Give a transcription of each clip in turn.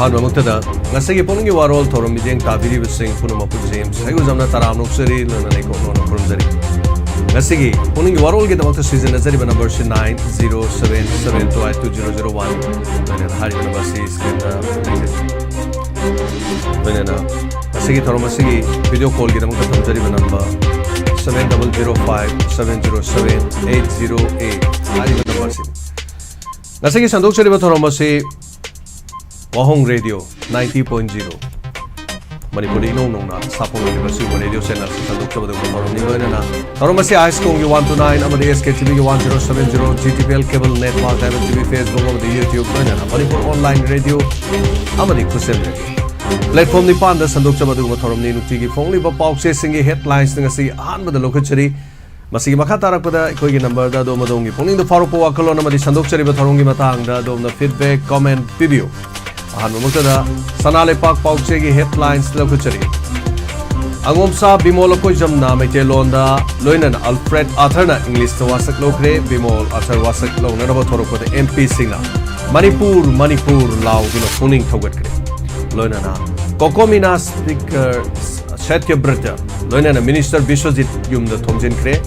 Muktada, Nasaki Pony Warol, Torum, Tabiri was saying Punamu James, I was on the Taram Seri, Lanako from Zeri. Nasiki, Pony Warol get out the season as number 907722001, when Hari University Nasiki Toromasi video call get out from Zeri number 7005-707-808. Hari University. Nasiki Sandok Seri Toromasi. Wahong Radio 90.0 Manipuri no na Sapong University Radio channel Sandok Sabado Moron Nina Toromasi High School 1 to 9 Amadi SKTV 1070 GTPL cable network TV Facebook of the YouTube Manipur online radio Amadi Kusel Platform ni Panda Sandok Sabado Moron Ninu Tigi Fongli Bapau Singi headlines Ningasi Han with the Lokachari Masigi Makatarapada Kogi number da Domadongi Ponging the Farupo Wakalon Amadi Sandok Chari Batorongi Matang da Dom the feedback comment video Muktada Sanale Park Pauchegi headlines Lokuchari Angomsa Bimol Kojamna Metelonda Loinan Alfred Atharna English to Wasak Lokre Bimol Athar Wasak Lo Narabatoro for the MP Singa Manipur Lao Puning Togatkre Loinana Kokomina Speaker Shetya Brata Loinana Minister Bishojit Yum the Tomjin Kre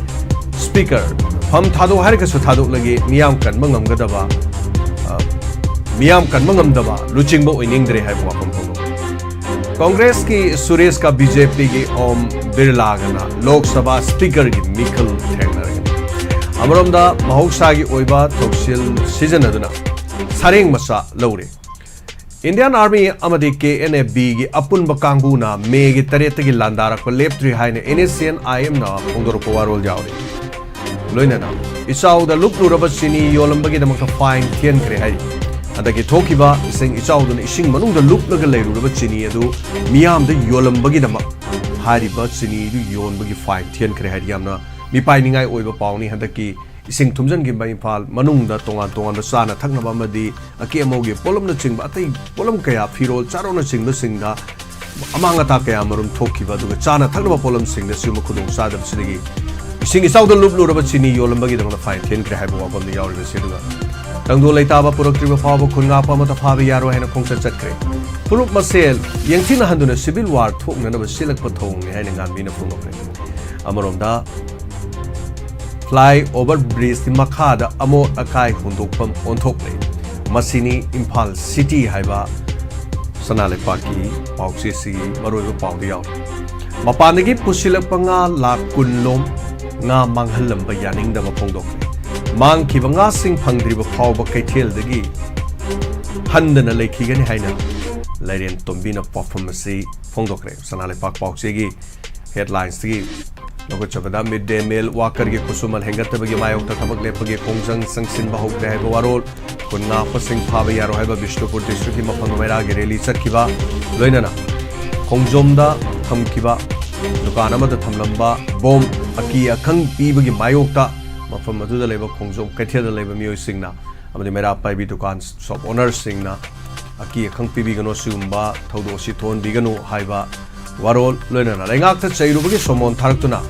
Speaker Pam Tado Harikasu Tado Lagi Miam Kan Mangam Gadava Miam kan mangamdaba luching bo iningdre hai wapam phono Congress ki Suresh ka BJP ki Om Birla gana Lok Sabha Speaker ki Mikhil Thengnar Amromda mahoksa ki oiba thoksil season aduna sareng masa lore Indian Army amadi KNFB ki apun bakangbu na me ki tarete ki landara ko leptri hai ne NSCN IM na pongdor ko warol jaure loinana isau da luplu rabachini yolamba ki damak fine thien kre hai Adagi Tokiba, saying Ichaudun Ishing Manung the Loop Nagalay Rubachini, Miam the Yolam Bagidama, Hari Bachini, Yon Bagi Fine, Tian Krehadiamna, Mi Pining I over Pawni Hadaki, Sing Tumjan Gimba Impal, Manung the Tonga Sana, Tagnabamadi, Akiamogi, Polum the Ching, Bati, Polum Kaya, Piro, Charona Sing the Singa, among Atakaamarum Tokiba, the Chana, Tagnaba Polum Sing, the Sumakudum Sadam Sigi. Sing is out the Loop Rubachini, Yolam Bagidama, the Fine, Tian Krehabu on the Yauri Sidua. Tangdo Laitaba Purokriba Fabo Kunapa Matafabi Yaro and a concert secret. Purup Masel, Yantina Handuna Civil War took none of a silk patong, hanging on Mina Funopre. Amaronda Fly over breeze the Makada Amo Akai Hundopam on Tople. Masini Impal City Haiba Sanale Paki, Pauxisi, Maru Paudio. Mapanagi Pusilapanga La Kunlom, Nga Manghalam Bayaning the Mapondokre. Mang Kivanga Sing Pangriba Pauba Kaitel the Gi Handana Lake Higan Haina Ladian Tombina Performance Fondokre Sanale Park Pauxegi Headlines Tigi Lokachabada Midday Meal Walker Kusumal Hengatabagi Mayota Tabak Lepagi Kongzang Sangsin Bahok Dehaba Warol Kuna Pasing Pavayaro Haba Bishtupur District Mapangamera Gereli Sarkiva Loinana Kongjomda Tamkiva Lukanama the Tamlamba Bom Aki Akang Pibagi Mayota From Madu Labor Kongzom, Katia the Labor Music now. Amadi Mera Pai Dukan shop owners sing na Aki Kang Pibigano Sumba, Todo Siton, Bigano, Haiba, Warol, Lena, Langak the Chayrubi Somon Tartuna,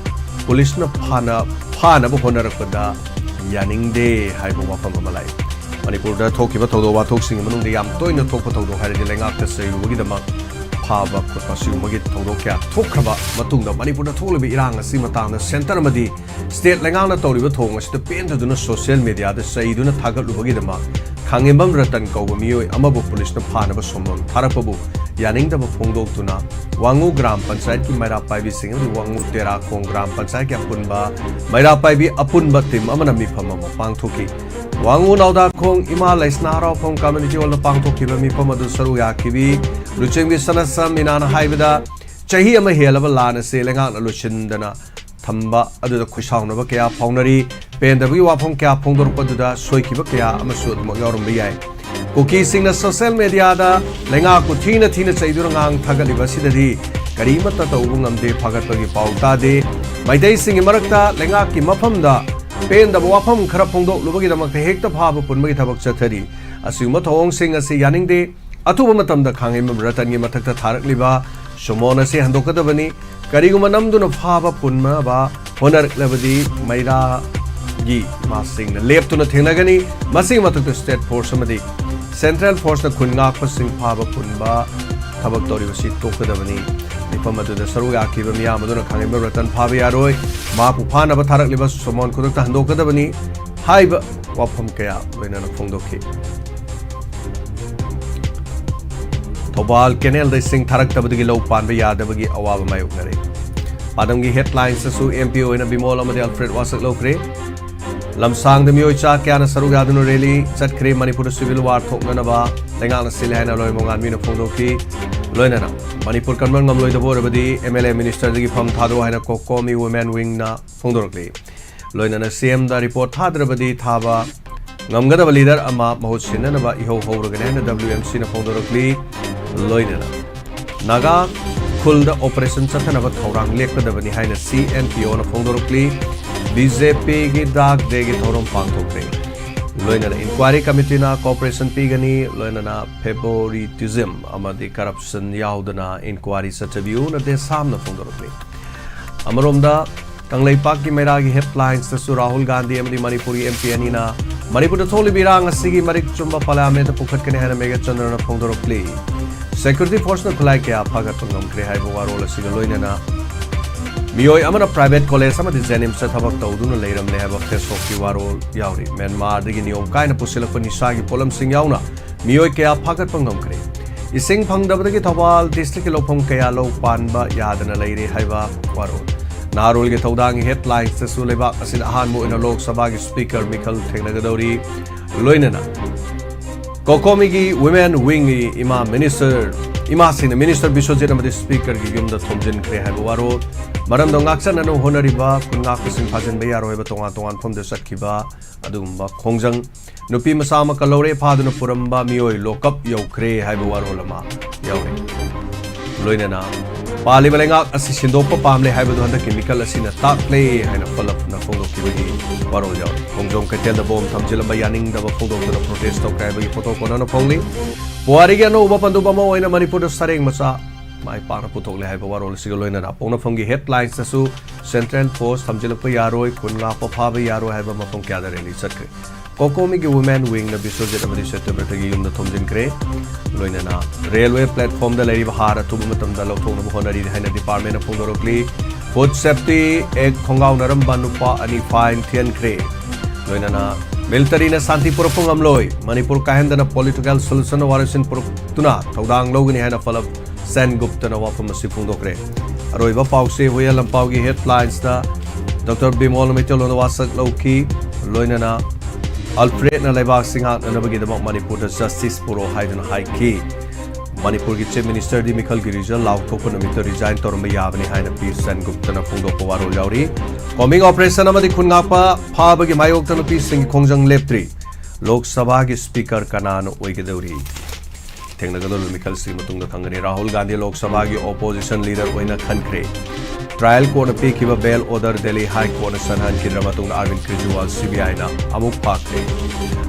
Police na Pana, Bohonarakada, Yaning de Haiba from Malay. Manipur Tokiba Todo Watoxing, Manu the Yam Toy no Tokoto, Harry Langak the Sayrubi the Mak. Pava Pasu Magit Todoka, Tokaba, Matunda, Manipur Tolibi Iranga, Simatana, Center Madi, State Langana Toriba Tongas, the paint to the social media, the Saiduna Taga Lubagidama, Kangibam Ratan Kogomio, Amabu Police no Panaba Somon, Parapabu, Yaning the Pongo Tuna, Wangu Gram Pansaki, Maira Paibi Singh, Wangu Tera Kong Gram Pansaki Apunba, Maira Paibi Apunba Tim, Amanami Pama, Pangtoki. Wangu Nauda Kong Ima Laisnara from community on the Pangtoki, Mipamadu Saruya Kivi, Luching with Sanasam Minana Haibida, Chahi Mahela Lana sailing out Luchindana, Tamba, other Kushang of Kea, Ponari, Pen the Viwa Ponka, Pondor Paduda, Soiki Bakea, Amasud Moyorum Cookie sing the social media, Lenga Kutina Tina Saidurang, Tagaliba Sidadi, Karima Tatubungam de Pagatagi Pauta de, my day singing Marakta, Lengaki Mapamda. Pen the Wapam Karapondo, Lubagama Hector Harbor Punmita Satari, Asuma Tong sing as a Yanning Day, Atumatam the Kangim Ratani Matata Tarak Liba, Shomona se Handokadavani, Karigumanam Dun of Harbor Punma, Honor Levadi, Maida Gi, Massing, the left to the Tinagani, Massing Matata State for somebody, Central Force na khun ngak pa sing pha ba punba thabak tori basi tokadabani nipam adu saru yaki ba miya maduna khangai ba ratan pha ba yaroi ma pu pha na ba tharak liba somon khuduk ta handokadabani haiba wafam kaya loina na phongdokhi Thobal Canal the sing tharak tabagi low pan ba yadabagi awaba mayok na re Padamgi headlines su MPO in a bimol amadi Alfred Wasak Lokre Lamsang the Miocha Kana Sarugadun Rally Sat Kre Manipur Civil War Toknanaba Lengal Silhana Loy Mongan Mina Fondoki Loinana Manipur Kanmangam Loy the Borabadi MLA Minister the Pam Thado Hana Kokomi Women Wing na Fondorkli Loinana CM the report Hadrabadi Thaba Namgada leader Ama Mahutsinaba Iho Hogan WMC na Fondorkli Loinana Naga Kulda operation Satanaba Torang Lekadabani Hina CNPO na Fondorkli BJP gi dag degi thorom pangthokre loina inquiry committee na cooperation pigani loina favoritism amadi corruption yaudana inquiry sachabiu na de samna Fondorkli amaromda kanglei pak gi mera gi headlines su Rahul Gandhi amadi Manipuri MP ani na Manipur da tholi birang asigi marik chumba parliament pukhat kene hana mega chandra na Fondorkli security force na khulai kya phagat pangam kre hai warol asiga loina na Miyoi amana private college amadi Zenim sa thabak tawduna leiramne haba Facebook ki warol yauri Myanmar dagi niyom kaina pusilakpa nisagi polam sing yauna miyoi kaya phagat pangam kre ising phangdabadagi Thobal district lopam kaya lo panba yadana leire haiba warol narol ge thawdangi headlines su lebak asin ahan mo ina lok sabha gi speaker Mikhal Thengnagadori loinana Kokomi gi women wing ima minister ima sin minister Biswajit amadi speaker gi yumda thomjin kre haiba warol Maram dong aksan anu honoriba kungak kusing pajan bayar hoiba tonga tongan pom desat kiba adumba khongjang nupi masama kalore phaduna puramba mioi lokap yokre haiba warolama yaure loinana pali balenga asi sindopa pamle haiba do handa chemical asina takle haina falap na phongdok kibi warol yaure khongjong ketel da bom thamjilamba yaning da phongdok da protest to kai ba photo kona na phongli puari ga no uba pandu bama oina Manipur da sareng masa mai para putok le haiba warol sigaloina na pona phongi headlines su Central Force thamjilapa yaroi khunga pa phaba yaroi haiba mapong kya da rally chatkre Kokomi gi women wing na Biswajit amadi September thagi yumda thomjin kre loina na railway platform da leiri bahara tubu matam da lokthong na honari haina department na Fondorkli food safety ek khongau naram banupa ani fine thian kre loina na military na santi purapung amloi Manipur kahendana political solution warasin purtuna thodang logani haina falap Sen Gupta na wapam si Fondokre aroiba pause hoya lampau gi headlines da Dr. Bimol Mitolo na wasak loki loina na Alfred na lebak singha na bagi da Manipur da justice puro haidana haiki Manipur gi chief minister di Mikhal Girija law thoko na mitor resign torma yabani haina pi Sen Gupta na Fondok warol yauri coming operation amadi khunga pa pha bagi mayok ta pi sing khongjang leptri Lok Sabha gi speaker kanano oigedauri Thengnagadol Mikhal Singh matungda khangani Rahul Gandhi Lok Sabha gi opposition leader oina khankre trial court pe kiba bail order Delhi High Court na sanhan kidra matungda Arvind Kejriwal CBI na amuk pakre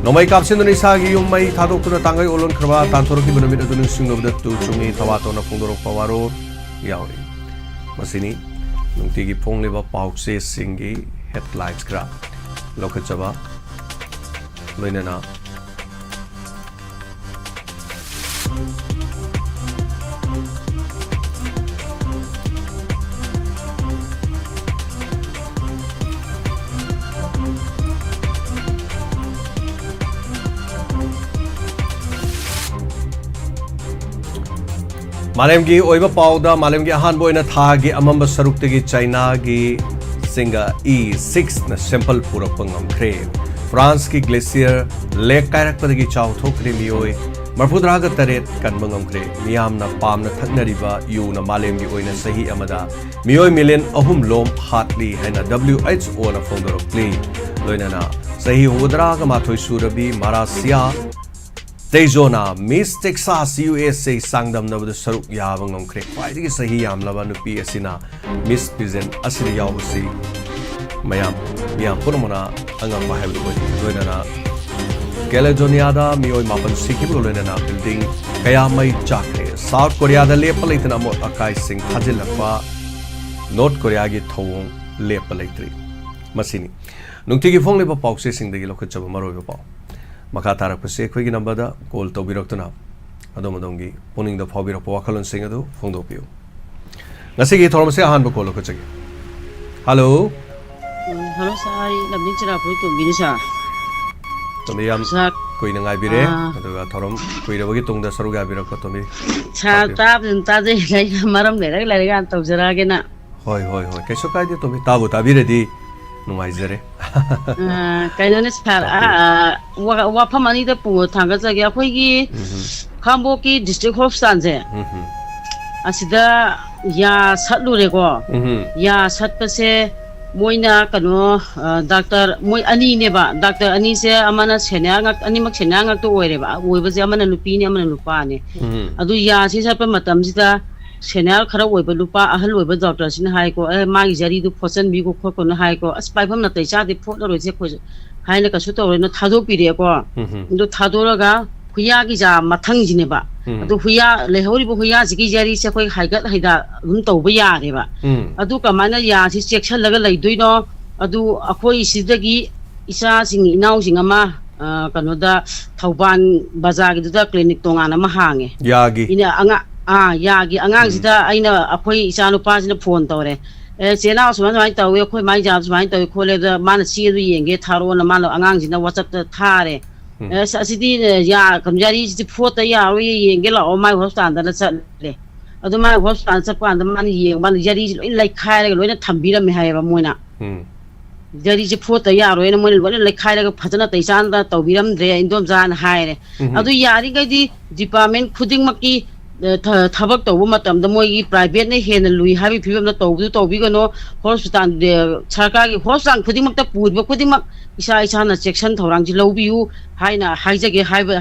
nomai kapsin ni sagi yumai thadok tuna tangai olon khraba tanthor ki bunamit adun singobda tu chumi thawato na phungdorok pawaro yauri masini nungti gi phongleba paukse singi headlines kra lokachaba loinana Malemgi oiba pauda malemgi ahan boina thagi amamba saruktagi China gi singa E6 na simple pura pangam kre France ki glacier lake kairak padagi chaw thokre mioi marpudraga taret kan mangam kre miyam na pam na thaknariba yu na malemgi oina sahi amada mioi million ahum lom hatli haina WHO na founder of play loina na sahi hudraga mathoi surabi Marasia Tejona Miss Texas USA sangdam na saruk yabang ng krek paidigi sahi yamlaba nupi asina Miss Pizen asiri yawsi mayam puno muna angam mahaylo bodi loina na Caledonia da mioi mapan sikip loina na building kaya may chakre South Korea da lepalitan amot akai sing hajilakpa North Korea gi thawong lepalitri masini nungtigi phongle ba pause sing dagi lokachaba maroi ba ꯃꯈꯥ ꯇꯥꯔꯛꯄꯁꯦ ꯑꯩꯈꯣꯏꯒꯤ ꯅꯝꯕꯔꯗ call ꯇꯧꯕꯤꯔꯛꯇꯨꯅ ꯑꯗꯣꯝ ꯑꯗꯣꯝꯒꯤ ꯄꯨꯛꯅꯤꯡꯗ ꯐꯥꯎꯕꯤꯔꯛꯄ ꯋꯥꯈꯜꯂꯣꯟꯁꯤꯡ ꯑꯗꯨ ꯐꯣꯡꯗꯣꯛꯄꯤꯌꯨ ꯉꯁꯤꯒꯤ ꯊꯧꯔꯝ ꯑꯁꯤ ꯑꯍꯥꯟꯕ ꯀꯣꯜ ꯂꯧꯈꯠꯆꯒꯦ hello Halo sir, lamni chira poi tombini sir. ꯇꯣꯝꯕꯤ ꯌꯥꯝ ꯀꯨꯏꯅ ꯉꯥꯏꯕꯤꯔꯦ ꯑꯗꯨꯒ ꯊꯧꯔꯝ ꯀꯨꯏꯔꯕꯒꯤ ꯇꯨꯡꯗ ꯁꯔꯨꯛ ꯌꯥꯕꯤꯔꯛꯄ ꯇꯣꯝꯕꯤ Sir tabin taje lai maram le gan tawjara gena. ꯍꯣꯏ ꯍꯣꯏ ꯍꯣꯏ ꯀꯩꯁꯨ ꯀꯥꯏꯗꯦ ꯇꯣꯝꯕꯤ ꯇꯥꯕꯤꯔꯗꯤ ꯅꯨꯡꯉꯥꯏꯖꯔꯦ Kainone sir wafam ani da pu thanga jage akhoi Khambok ki district hospital je. Asida ya satlure ko. Ya satpase moina kano doctor moi ani ne ba doctor ani se amana senior ngak ani mak senior ngak to oire ba oiba je amana nupi ne amana nupa ne adu ya si sa pa matam sida senior khara oiba lupa ahal oiba doctor sin hai ko magi jari du phosan bi ko kho ko na hai ko as pai pham na tai cha de phot ro je ko hai na ka su to ro na thado pi re ko du thado ra ga huya gi ja mathang ji ne ba adu huya le hori bo huya ji gi jari se khoi haigat haida dum to ba ya re ba adu kamana ya si section laga lai dui no adu akhoi sidagi isa sing inau sing ama kanoda Thauban bazar gi da clinic tongana ma hange yagi ina anga yagi angang sida aina akhoi isa no pa sina phone tawre chena sumai tawe khoi mai ja sumai tawe khole da mana si du yenge tharo na mana angang sina whatsapp ta thare asidi ya kamjari si phota ya ro yenge la o mai hospital da na chatle adu mai hospital cha pa da man yeng man jari loi lai khai la loi na thambira me hai ba moina jari ji phota ya ro na moina loi lai khai la phajana tai chan da tawbiram dre indom jan hai re adu yari ga di department khuding makki thabak tawbu matam da moi private ne hen lui habi phibam na tawbi gano hospital de sarkar gi hospital khuding mak ta purba khuding mak isa na section thorang ji lobiu haina haijage haiba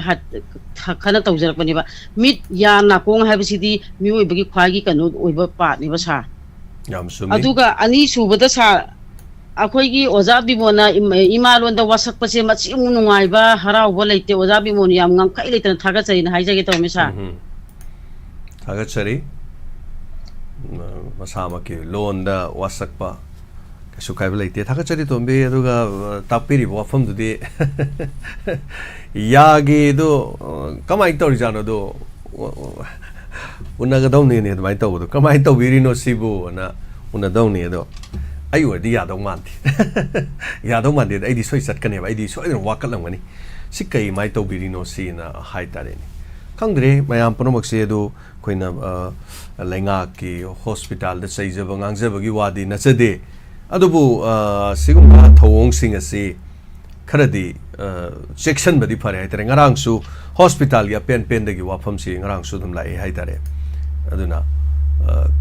khana tawjar pani ba mit ya na kong haiba sidi mioi bagi khwagi kanu oiba pa ni ba sa yam sumi aduga ani subada sa akhoi gi oja bimona imalon da wasak pase machi nungai ba harau bo leite oja bimon yam ngam khai leite thaga chai na haijage taw me sa thaga chari masama ki loan da wasak pa kasu kai leite thaga chari tombe aduga tapiri wafam du de yagi do kamai tori jano do unaga dawni ne mai taw do kamai tawbiri no sibu na una dawni do ayu di yadong manti yadong manti ai di soi sat kane ai di soi no wakalam gani sikai mai tawbiri no si na hai tare ni kangdre mayam punomak se do koina lenga ki hospital da saijaba ngangjaba gi wadi na chade adubu sigumba thawong sing ase kharadi section badi phare hai tare ngarang su hospital ya pen dagi wafam si ngarang su dum lai hai tare aduna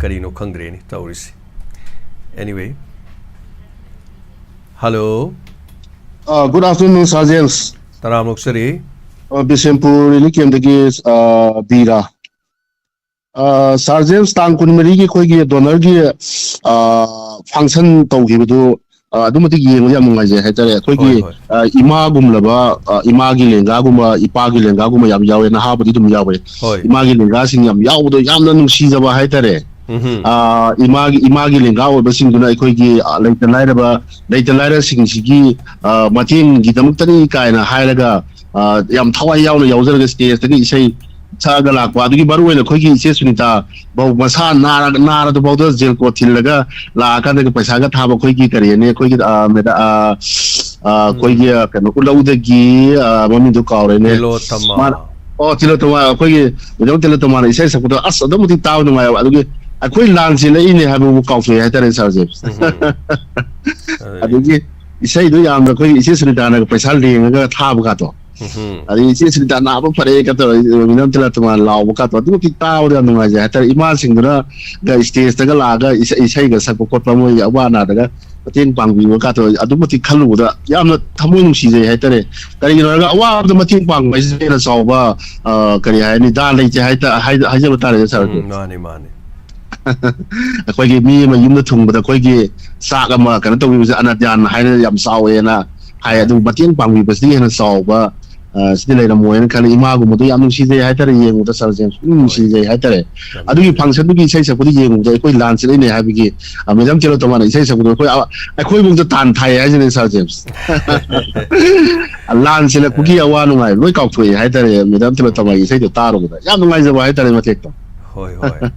karino khangdre ni tawrisi anyway hello good afternoon sergeants taram luksari Bisempur ini kem dagi bira sergeants tang kunmari gi khoi gi donor gi function tawgibudu adumati yengu yam ngai je haitare khoi gi ima gumlaba ima gi lenga guma ipa gi lenga guma yam yawe na habudi dum yawe ima gi lenga sing yam yawdo yamna nungsi jaba haitare ima gi lenga oba sing duna khoi gi leita laira sing sigi mating gi damuktani kaina hairaga yam thawai yawna yawzarga stage tagi isai chaga lakwa adugi baru wena khoi gi ise sunita bau masa nara do bau da jail ko thilaga la ka da paisa ga thaba khoi gi kare ne khoi gi meda khoi gi kanu ulau da gi mami do kaure ne tilo tama khoi gi do tilo tama isai sakudo as do muti taw no ma adugi akhoi lan si le ine habu kaufle ha tare sarje adugi isai do yam da khoi ise sunita na paisa lenga ga thaba ga to ari isi cerita na apa pare kata minam tela teman lau buka tu tu kita udah mengajar hatta imal sing dura ga stage taga laga isai ga sak ko pamu ya wana daga patin pangwi buka tu adu mati khalu da yamna thamoi nungsi je hatta re kari ga awa da mati pang mai se na sauba kari hai ni da lai je hatta hai je bata re sar mani mani akhoi gi mi ma yum da thung da khoi gi sa ga ma kana to wi anat yan hai na yam sawe na hai adu mati pangwi bas di na sauba sidi lai na moen kan ima gu mudu yam si je hai tare yeng uta sar jem si je hai tare adu gi function gi sai sa pudi yeng uta koi lan si ne ha bi gi amedam chelo to mana sai sa pudi koi bung ta tan thai hai je sar jem lan si la ku gi awa nu ngai loi kau thui hai tare medam chelo to mai sai to ta ro da yam nu ngai je hai tare ma tek to hoi hoi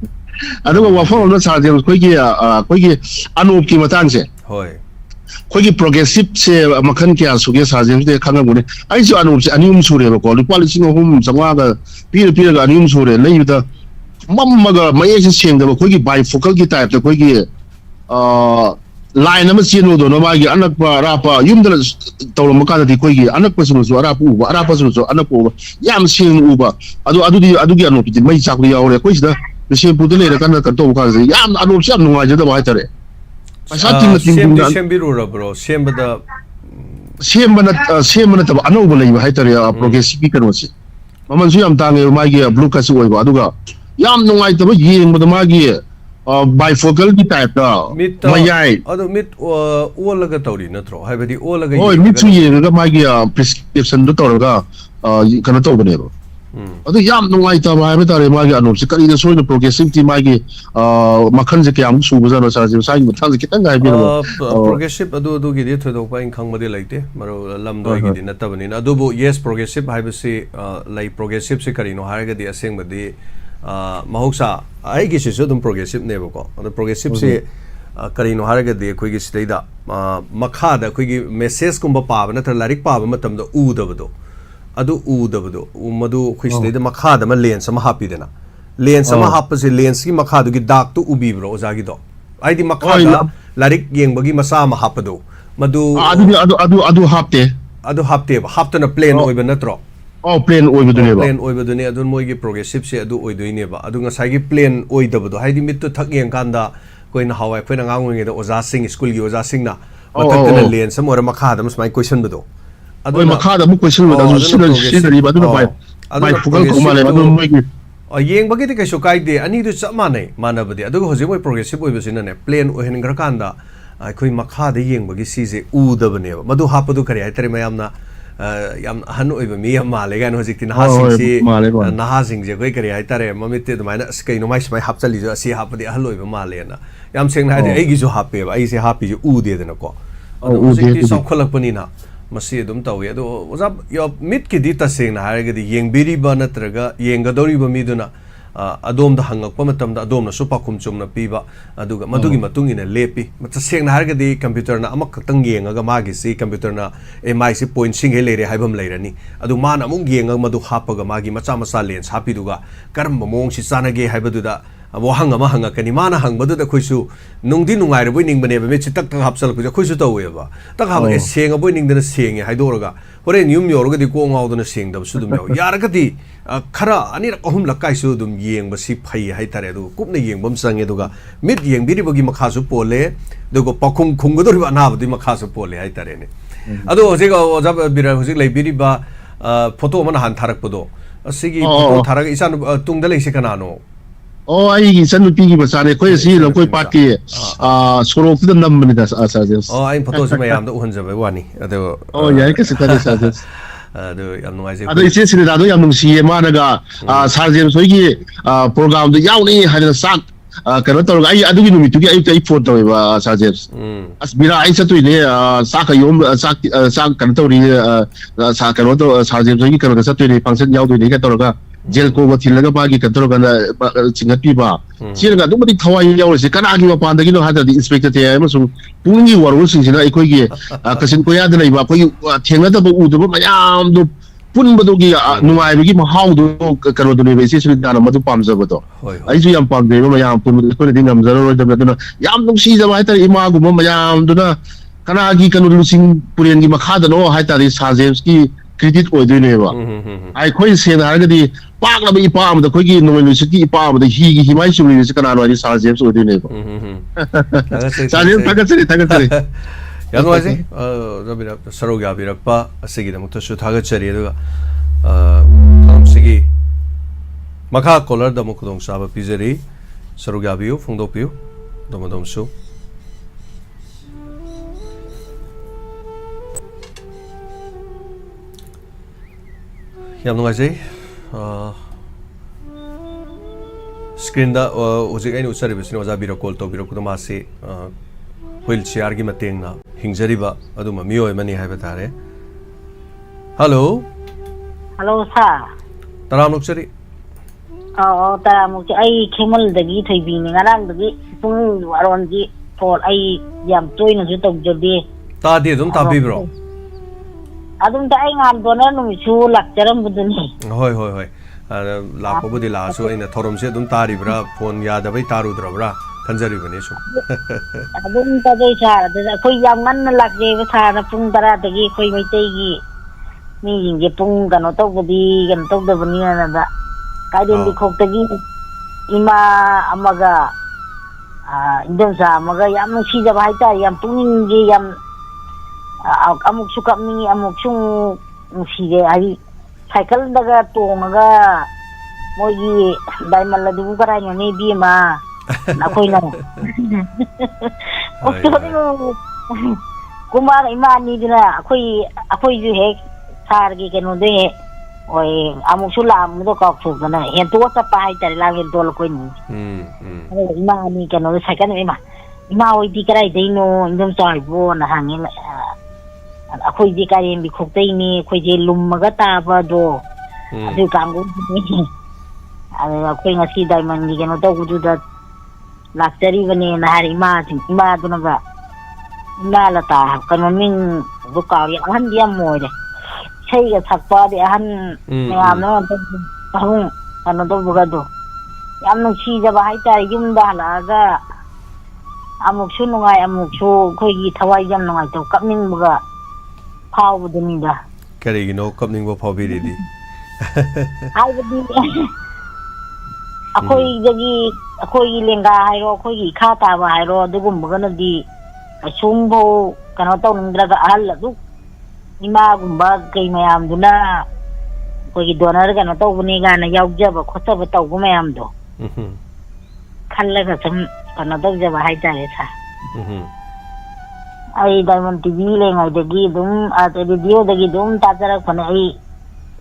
adu wa phone na sar jem koi gi anup ki matang se hoi कोई progressive से मखन क्या सुगे साजेम से खाना बोले आई जो अनियम सूरे बको लुपा लिसिंग अहुम संगा गा पीर पीर गा अनियम सूरे नहीं युदा मम्मगा मये से सेंग कोई की बाइफोकल की टाइप तो कोई की लाइन नंबर सीनो दो नो मागी अनक पा रापा युम दल तौर मका दी कोई की अनक पसनो जो अरा पसनो जो अनक पो याम सेंग उबा अदु की अनो पिति मई चाकरी यावरे कोई सिदा से पुदले रे कन तो का याम अनो से नुवा जे दबा तरे सेम्बिरुरा ब्रो सेम्बना तब अनौब लेबा हाइतरे प्रोग्रेसिव की कनो से ममन सु याम तांगे मागी ब्लू कस ओइबा अदुगा याम नुंगाइ तब येंबदा मागी बाइफोकल की टाइप दा मयाइ अदु मिट ओलगा तौरी नत्रो हाइबदी ओलगा होय मिट सु येंगा मागी प्रिस्क्रिप्शन दो तौरगा कनो तौबनेबो अदु याम नुंगाइ तब हाइबा तारे मागी अनौब से करी सोइना प्रोग्रेसिव ती मागी मखन से क्या सुबजानो साजे साइ मथां से कितंग हाइबिनो प्रोग्रेसिव अदु गिदि थोदोपा इंखंग मदे लाइते मरो लमदोय गिदि नतबनिना अदुबो यस प्रोग्रेसिव हाइबसे लाई प्रोग्रेसिव से करिनो हारगदि असेंगबदि महौसा आइगी सिसु दुम प्रोग्रेसिव नेबको अदु प्रोग्रेसिव से करिनो हारगदि अखोइगी सिदैदा मखादा अखोइगी मेसेज कुंबा पाबा नत्र लारिक पाबा मतमदा उदबदो अदु उदबदो मदु खुइसदैदा मखादा म लेंस म हापिदेना लेंस म हापसे लेंस की मखादु की दाग तो उबीब्रो ओजागी दो आइदी मखादा लारिक येंबगी मसा म हापदो मदु अदु हापते हापतना प्लेन ओइबा नत्रो प्लेन ओइबदुनेबा प्लेन ओइबदुने अदु मोइगी प्रोग्रेसिव से अदु ओइदोइनेबा अदु ngसाइगी प्लेन ओइदबदो हाइदी मित्तु थक यें कांदा कोइना हावाय खोइना ngangoingeda ओजा सिंग स्कूल की ओजा सिंगना मतकना लेंस म ओर मखादा म स्माइ क्वेश्चन बदो अदु मखादा म क्वेश्चन बदो सिनरी बदु बाइ फुगल कुमाले बदु मोइगी येंबगी कैसो कायदे अनी चप माने मानबदी हजे मोई प्रोग्रेसिव ओइबसिनने प्लेन ओहनग्रकांदा अखोई मखादा येंबगी सीजे उदबनेबा मदु हापदु करी हाइतरे मयामना याम अहन ओइबा मी याम माले गान हजिकति नहासिंगजे कोइ करी हाइतरे ममिते दुमाइना कइनो माइ समाइ हापचलिजो असि हापदि अहल ओइबा मालेना याम सेंगना हाइदे एगिजो हापेबा आइसे हापिजो उदेदनको अदु हजिकति सौखलकपनिना मसी दुम तवे अदो ओजा यो मिट की दी तसेंगना हारगदि येंबिरिबा नत्रगा येंगदौरिबा मिदुना अदोमदा हंगकपा मतमदा अदोमना सु पाखुम चुमना पीबा अदुगा मदुगी मतुंगिना लेपी तसेंगना हारगदि कंप्यूटरना अमखतंग येंगागा मागी सी कंप्यूटरना एमआई सी पॉइंट सिंगे लेरे हाइबम लेरनी अदु माना अमुग येंगा मदु हापगा मागी मचा मचा लेंस हापिदुगा करम मोंग सि चानागे हाइबदुदा वहांग अमा हंगकनी माना हंगबदुदा खोइसु नुंगदि नुंगाइरबोय निंगबनेबा मेछि तक तक हापसल खोइसु खोइसु तवेबा तक हाब ए सेंगबोय निंगदना सेंगे हाइदोरगा होरेन युम योरगदि को ngauduna sengdab su dum yaw yaragadi khara ani ahum lakai su dum yeng basi phai haitare du kupna yeng bam sange duga mid yeng biribagi makha su pole dugo pakhum khunggodori ba na badi makha su pole haitare ne ado hojega ojab bira hojik lai biriba photo man han tharak podo asigi photo tharaga isan tungda leise kanano आई सन P की बचाने कोई सी लो कोई party Sorok the number दा साजेस आई photo से मैं याम the उहन जबे वानी अदो यार के सकते साजेस अदो याम नुवाइजे अदो इसे सिने दादो याम नुसी मानगा साजेस सोइगी प्रोग्राम द यावनी हाने साक कनो तौर आई अदुगी नुमितुगी आई तई फोन तवेबा साजेस अस बिरा आई सतुइने साक योम साक कनो तौरी सा कनो तो साजेस सोइगी कनो सतुइने फंक्शन यावदुइने का तौरगा जेल को थिलगा बागी कंट्रोल गना चिंगपीबा चिरगा दुमदि थवाई यावसे कनागी मपानदगी नो हादि इंस्पेक्टर ते अमसु पुंगी वारोल सिंसिना अखोइगी कसिन कोयाद लैबा कोइ थेंगदब उदब मयाम दो पुनबदोगी नुमाइबगी महाउदो कनो दुने बेसे सुदाना मदु पामजबदो आइजु याम पामदेबा मयाम पुनबदो कोइ दिन नमजरो दबदना याम नुसी जबा हाइता इमागु मयाम दुना कनागी कनो लुसिंग पुरेनगी मखादनो हाइता साजेम्स की क्रेडिट ओइदोइनेबा आई खोइ सेना हारगदि पागलबा इपाम द खोइगी नोमेलुसिटी इपाम द हिगी हिमाइ सुनि से कनानो आदि साजेम्स ओइदोइनेबा साजेम थागचरी यानो आजे जबिरा सरोगा बिरक्पा असिगी दमुत सु थागचरी दुगा तमसिगी मखा कॉलर दमु खुदोंग साबा पिजरी सरोगा बियो फुंगदोपियो दमदमसु Yam nungaijai. Screen da hojik aina utsaribasini oja biro call tawbirakuda masi wheelchair gi matengna hingjariba aduma miyoi mani haiba tare. Hello. Hello, sir. Taram nuksari. Oh, taram nuksari. Ai kemal dagi thaibi ni ngarang dagi pung waron ji for ai yam toy na ju tawjadi. Ta di dum tabi bro. Adum ta ai ngam dona nu su lakcharam buduni. Hoi hoi hoi. Lakpo budi la so ina thorom se dum tari bra phone yada bai taru dra bra khanjari bane so. Adum ta dei sar da khoi yam ngan lakje ba sar na pung tara dagi khoi mai tei gi mi jing ge pung kano tawbudi kan tawdabani na da kai den di khok tagi ima amaga indom sa amaga yam si ja bai ta yam pung gi yam amuk su kapni amuk sung si ge ai cycle daga tongaga mogi diamond la du kara ni bi ma na koi na okto kumar imani dina akoi ju he sar gi kenu de oi amuk su lam do ka fu na hen to sa pai tar la gen to koi ni imani kenu cycle ni ima oi di kara de no indom sai bo na hangin akoi di kari bi khok tai ni khoi je lum maga ta ba do adu kanggu ni ada akoi ngasi diamond ni keno to gudu da laktari bane na hari ma do na ba na la ta kanu ning du ka ri han dia moi de sei ga thakpa de han yam no tahung kanu to buga do yam no si ja ba hai ta yum da la ga amuk su nungai amuk su khoi gi thawai jam nungai to kapning buga How would you da? Kari no kapning bo phaw biri di. Ai budi akoi lenga hairo akoi kha ta ba hairo dugum bagana di asung bo kano taw ndraga ahal du ima gumba kai mayam duna akoi donor kano taw buni ga na yaujaba khotaba taw bu mayam do khallaga sam kano taw jaba hai ta sa ai diamond tv le ngai dagi dum a te video dagi dum ta jara phone ai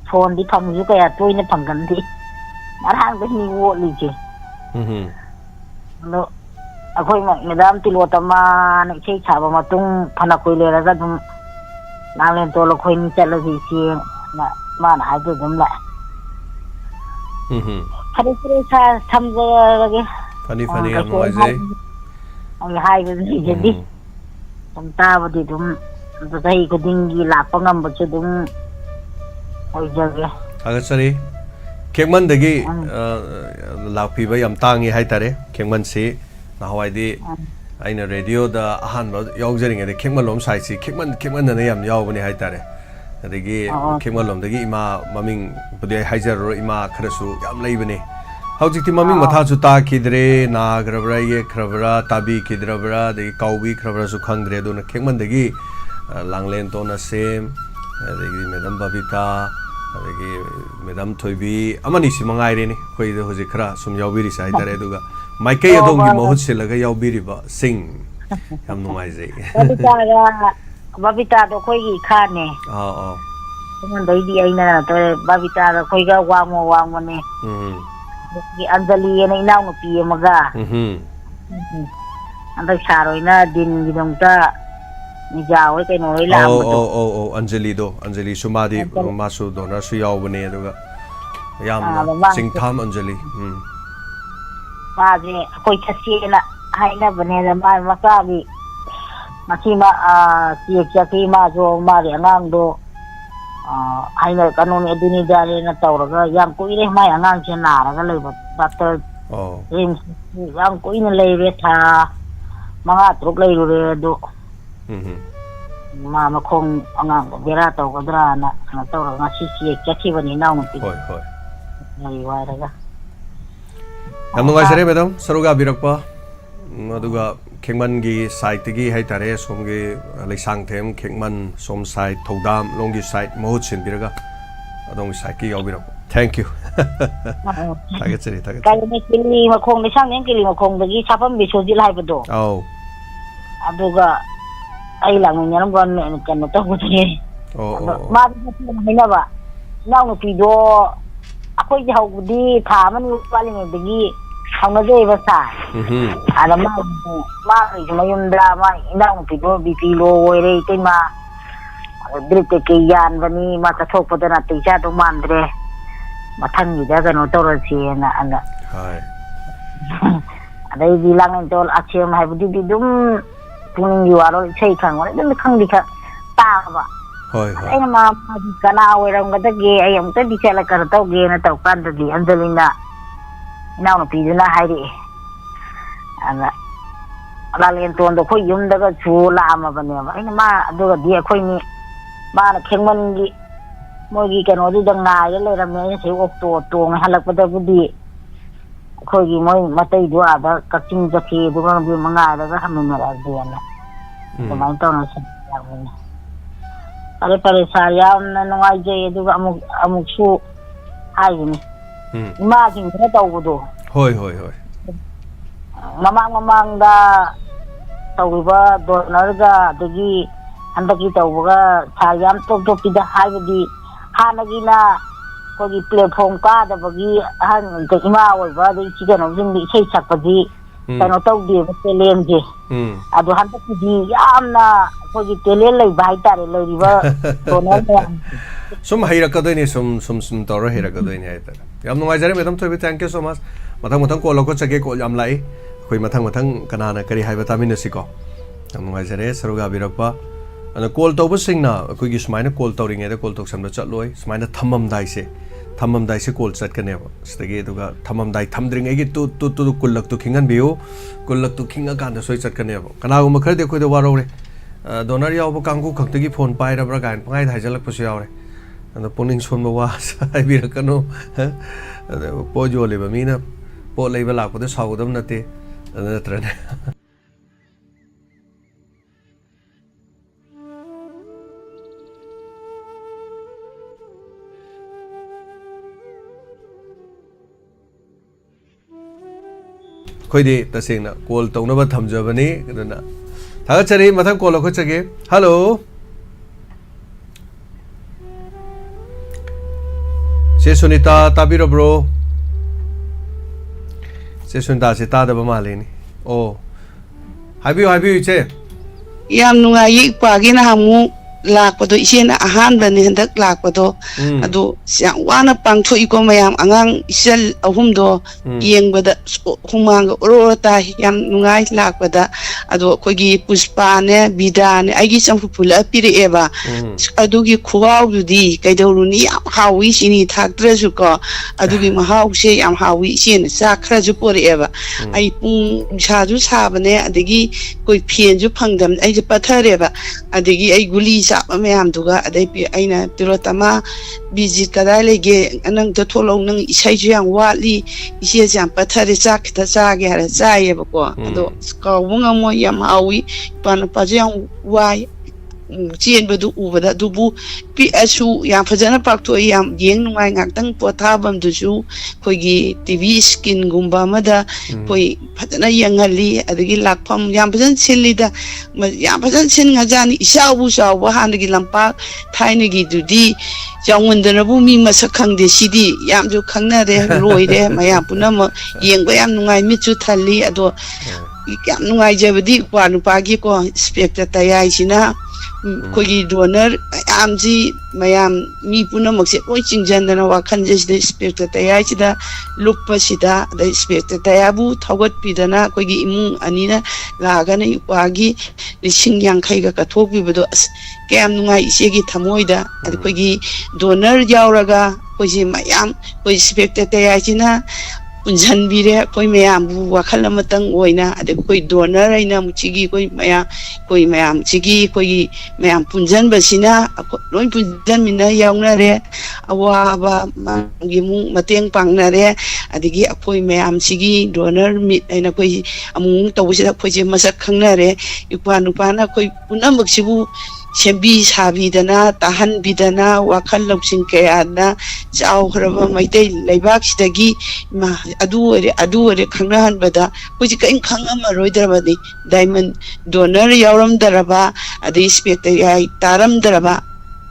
phone di phang ju kaya toina phangkan di arang de ni wo li je no akoi ma madam tilotama na sei chaba matung phana koi le ra dum nalen to lo khoi ni chala ji si na ma na ha dum la khari sa samja ge Funny am noise ai hai ge ji di ta ba di dum da dai ko dingi la pangam ba chu dum oi jage aga sari kengman dagi lakpi ba yam tangi hai tare kengman si na hawai di aina radio da ahan ba yaujering de kengman lom sai si kengman na yam yaw bani hai tare adagi kengman lom dagi ima maming budi haijar ro ima kharasu yam lei bani Howjikti maming matha chu ta khidre na grabra ye khrabra tabi khidrabra de kaubi khrabra su khangdre do na khengman degi langlen to na sem degi madam babita degi madam thoibi amani si mangai re ni khoi de hoji khra sum yaubiri sai tare duga maikai adong gi mohut se laga yaubiri ba sing yam nungai jai babita do khoi gi kha ne man dai di aina to babita do khoi ga wa mo ne Di Anjali na inaw ng piye maga. Antay saroy na din gidong ta ni Jawa kay no ila mo Oh Anjali sumadi masu do na su yaw bane aduga yam singtham Anjali ma je akoy kasi na hay na bane na ma masabi makima ki ma jo ma ri angang do ai na kanun edini dare na tawraga yang ko ire mai angang che na raga lei doctor yang ko ina lei re tha mga truk lei re do ma khong angang bera taw kadra na tawraga si ki bani naw ti hoi ngai wa raga nam ngai sare madam saruga birakpa aduga khengman gi site gi hai tare som gi leisang them khengman som site thodam longi site mohut sin biraga adong site gi yaubira thank you taget kai ne kili ma khong leisang ne kili ma khong dagi sapam bi soji lai bado aduga ai lang ne ram gon ne kan to ko ni ma ni na ba nang nupido akoy di hawdi tha man paling dagi hawnaje basa ada ma mayumda ma nang nupido bp lo oire tema drip ke yan bani ma ta thok padana tija do mandre mathang ni da no toro si na anda hai adai bilang entol achem hai budi dum puning WAROL sei khang wa dum khang di kha ta ba hoi ai ma kana oiram ga ge ai am ta di chala kar tau ge na tau kan di anjalina ina no pi na hai ri ana ala len ton do khoi yum da ga chu la ma ba ne ma ai ma do ga di khoi ni ma na khengman gi moi gi kano di dang ngai le ram ne se ok to halak pa da budi khoi gi moi matai do ada kaching jakhi do ga bi manga da ga hamin ra di na to ma to na se pare saya na ngai je do ga amuk su ai ni ma gi ra tau bu do hoi mamang da tau ba donor ga dagi andaki tau ga sayam to pida hai di hanagi na ko gi platform ka da bagi han ke ima oi ba di chiga no jing di sei sak pa di kano tau di ba telen je adu han ta di amna ko gi telen lai bai ta le ri ba donor ne sum haira ka doini sum toro haira ka doini ai ta yam nungai jare madam thoi thank you so much mathang ko loko chage ko yam lai khoi mathang kana na kari haiba tamin siko yam nungai jare saruga birakpa ana call to ba singna koi gi smaina call to ringe da call to samna chatloi smaina thamam dai se call chat kane ba stege duga thamam dai thamdring gi tu kullak tu khingan biu kullak tu khinga kan da soi chat kane ba kana uma khar de khoi da waro re donor yaw ba kangku khakta gi phone pai ra bra gan pangai thai jalak pasu yaw re ana puning son ba wa sai bi ra kanu po jo le ba mina po lei ba lak pa da saudam nate ana trane खोइदे तसेंगना call तौनबा थमजबनी कदना थागचरी मथं call खो चगे hello से सुनीता ताबिरो ब्रो से सुनीता से तादबा मालेनी ओ हाबियो इचे याम नुंगाई पागिना हमु lakpado isena ahanba ni hendak lakpado adu siang wana pangtho iko mayam angang isel ahumdo yengbada humanga orota yam nungai lakpada adu kogi puspa ne bida ne aigi champu pula pire eba adu gi khuaw dudi kaidoruni yam hawi sini thaktre su ko adu gi mahaw se yam hawi sen sakra ju pore eba ai pung sa ju sabane adigi koi phien ju phangdam ai je pathare ba adigi ai guli mayam duga adai pi aina pirotama visit kadai lege anang to tholong nang isai ju yang wali ise jam pathare chak ta cha ge har cha ye ba ko ado ka wunga mo yam hawi pan pa jang wai chien badu ubada dubu PSU yang fajana pakto yang yeng nungai ngakdang pothabam dusu koigi TV skin gumba mada koi fajana yangali adagi lakpham yang fajan chinlida yang fajan chin ngajani isabu sabu handagi lampa thainagi dudi jangundana bu mi masak khangde sidi yam ju khangna re loire maya punam yengba yam nungai michu thali ado yam nungai jabadi kwanu pagi ko spectator yai sina kogi donor amji mayam mi puna makse oi chingjandana wakhan jesde spectator yai sida lukpa sida da spectator yabu thogot pidana kogi imung anina lagana wagi lising yang khai ga kathok bibodo kem nungai isegi thamoida kogi donor yauraga kogi mayam koi spectator yai sina punjan bire koi mayam bu wakhala matang oina ade koi donor aina muchigi koi mayam chigi koi mayam punjan basina loi punjan mina yauna re awa ba gimu mateng pangna re adigi koi mayam chigi donor mit aina koi amung tawsida koi je masak khangna re ikwan upana koi punam baksibu sembi sabi dana tahan bidana wakal lopsing kaya na jauh keraba maite leibak sidagi ma adu ere khangnahan bada kuji kain khanga maroi daraba di diamond donor yauram daraba adi spectator yai taram daraba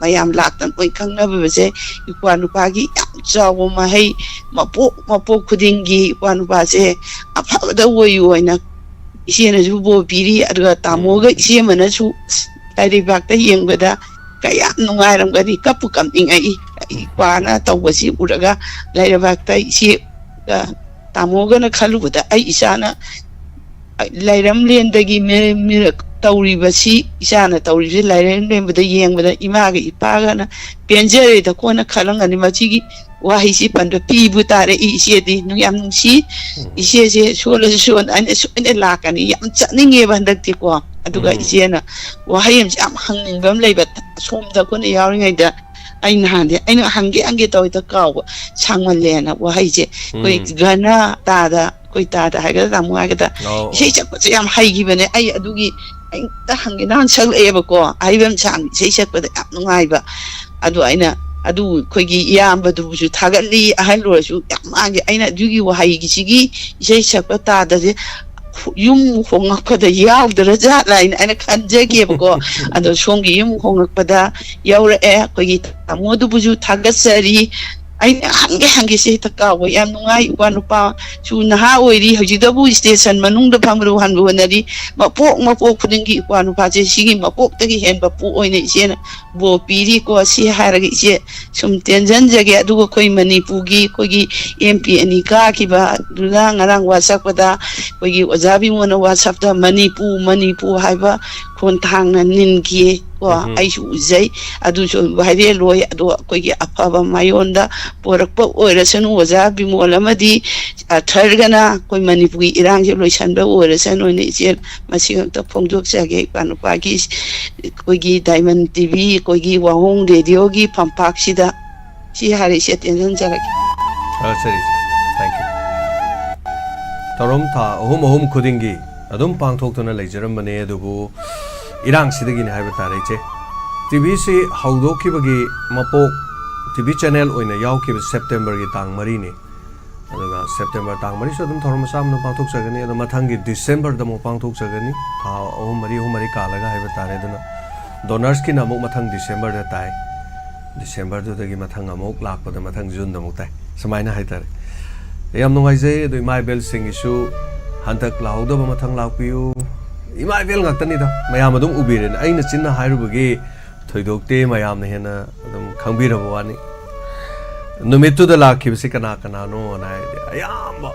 mayam laktan oi khangnaba base ikwa nupa gi yam chawo mahai mapok khudingi ikwa nupa se afabada woi oina isena ju bo piri aduga tamoga isema na su tari bakta yengbada kaya nungairam gani kapu kamningai ikwa na tawasi uraga laira bakta isi tamoga na khalubada ai isana lairam lendagi me tawribasi isana tawribasi lairam lembada yengbada imaga ipaga na penjere da kona khalangani machigi wahisi pando pibu tare isi di nu yam nungsi isi se sola son ane lakani yam chaninge bandakti ko aduga isena wahayam yam hangingbam leibat somda kona yawringai da aina hange tawita kaw sangmalena wahayje koi gana tada koi tada haga da mu haga da sei chakpa yam haigi bane ai adugi ai ta hange nan sagleba ko aibam chang sei chakpa da yam nungai ba adu aina adu koigi iyamba du ju thagali ahal ro su yamage aina dugi wahayigi sigi sei chakpa tada je yum hongakpada yawdra jala aina khanjage ko adu songi yum hongakpada yawra koigi tamodu buju thagasari aina hange se takaw yam nungai kwa nupa su naha oiri hojidabu station manungda phamru hanbu nari mapok khudingi kwa nupa je sigi mapok tagi hen bapu oine isena bo piri ko si haragi ise sum tenjan jage adu koi manipugi kogi MP ani ka kiba dula ngarang whatsapp pada kogi ojabi mona whatsapp da manipu haiba konthang na ningi ko aisu uzai adu so bahire loi adu kogi afaba mayonda porakpa oirasanu ojabi mola madi athargana koi manipuri irang je loisanba oirasanu ne ise masing ta phongjok jage panupa gi kogi diamond TV kogi wahong radio gi pampak sida si hari si attention jaraki sari thank you tarom tha ohum khudingi adum pangthokna leijaram bane adubu irang sidagi ni haiba tare che TV se hawdokibagi mapok TV channel oina yawkiba September gi tang mari ni aduga September tang mari so dum thorom samna pangthok sagani adu mathangi December da mo pangthok sagani tha ohum mari kalaga haiba tare duna donors ki namuk mathang December da tai December do dagi mathang amuk lakpada mathang June da muk tai samaina haitare yam nungai je do my bell sing isu hantak lauda ba mathang lakpiu imai bel ngakta ni da mayam adum ubiren aina chinna hairubagi thoidokte mayam ne hena adum khangbira bawani numitu da lakhi bisi kana no na ayamba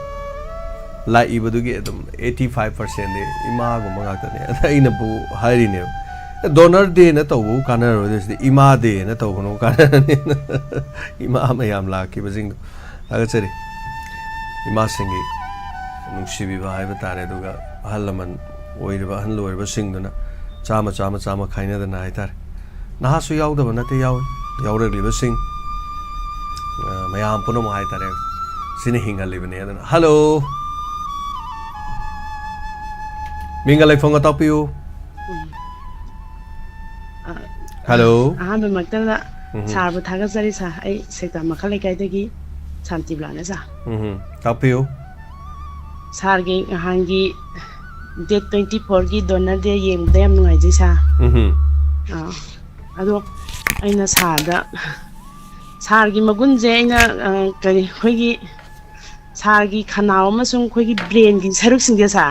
la ibadugi adum 85% de ima go mangakta ne aina bu hairi ne donor de na tawu kana ro de ima de na tawu no kana ne ima mayam lakhi basing aga cheri ima singi nungsibi ba haiba tare duga halaman oiriba han loiriba singduna chama khaina da na haitar naha su yawda bana te yawregliba sing mayam puno mo haitare sini hingalibane adana hello mingalai phonga tapiu hello ahan magtala sarbu thaga sari sa ai sekta makhale kai dagi santi blana sa tapiu sargi hangi date 24 gi donor de yem dem ngai ji sa ado aina sada sargi magun je aina kari khoigi sargi khanao amasung khoigi brain gi saruk sing je sa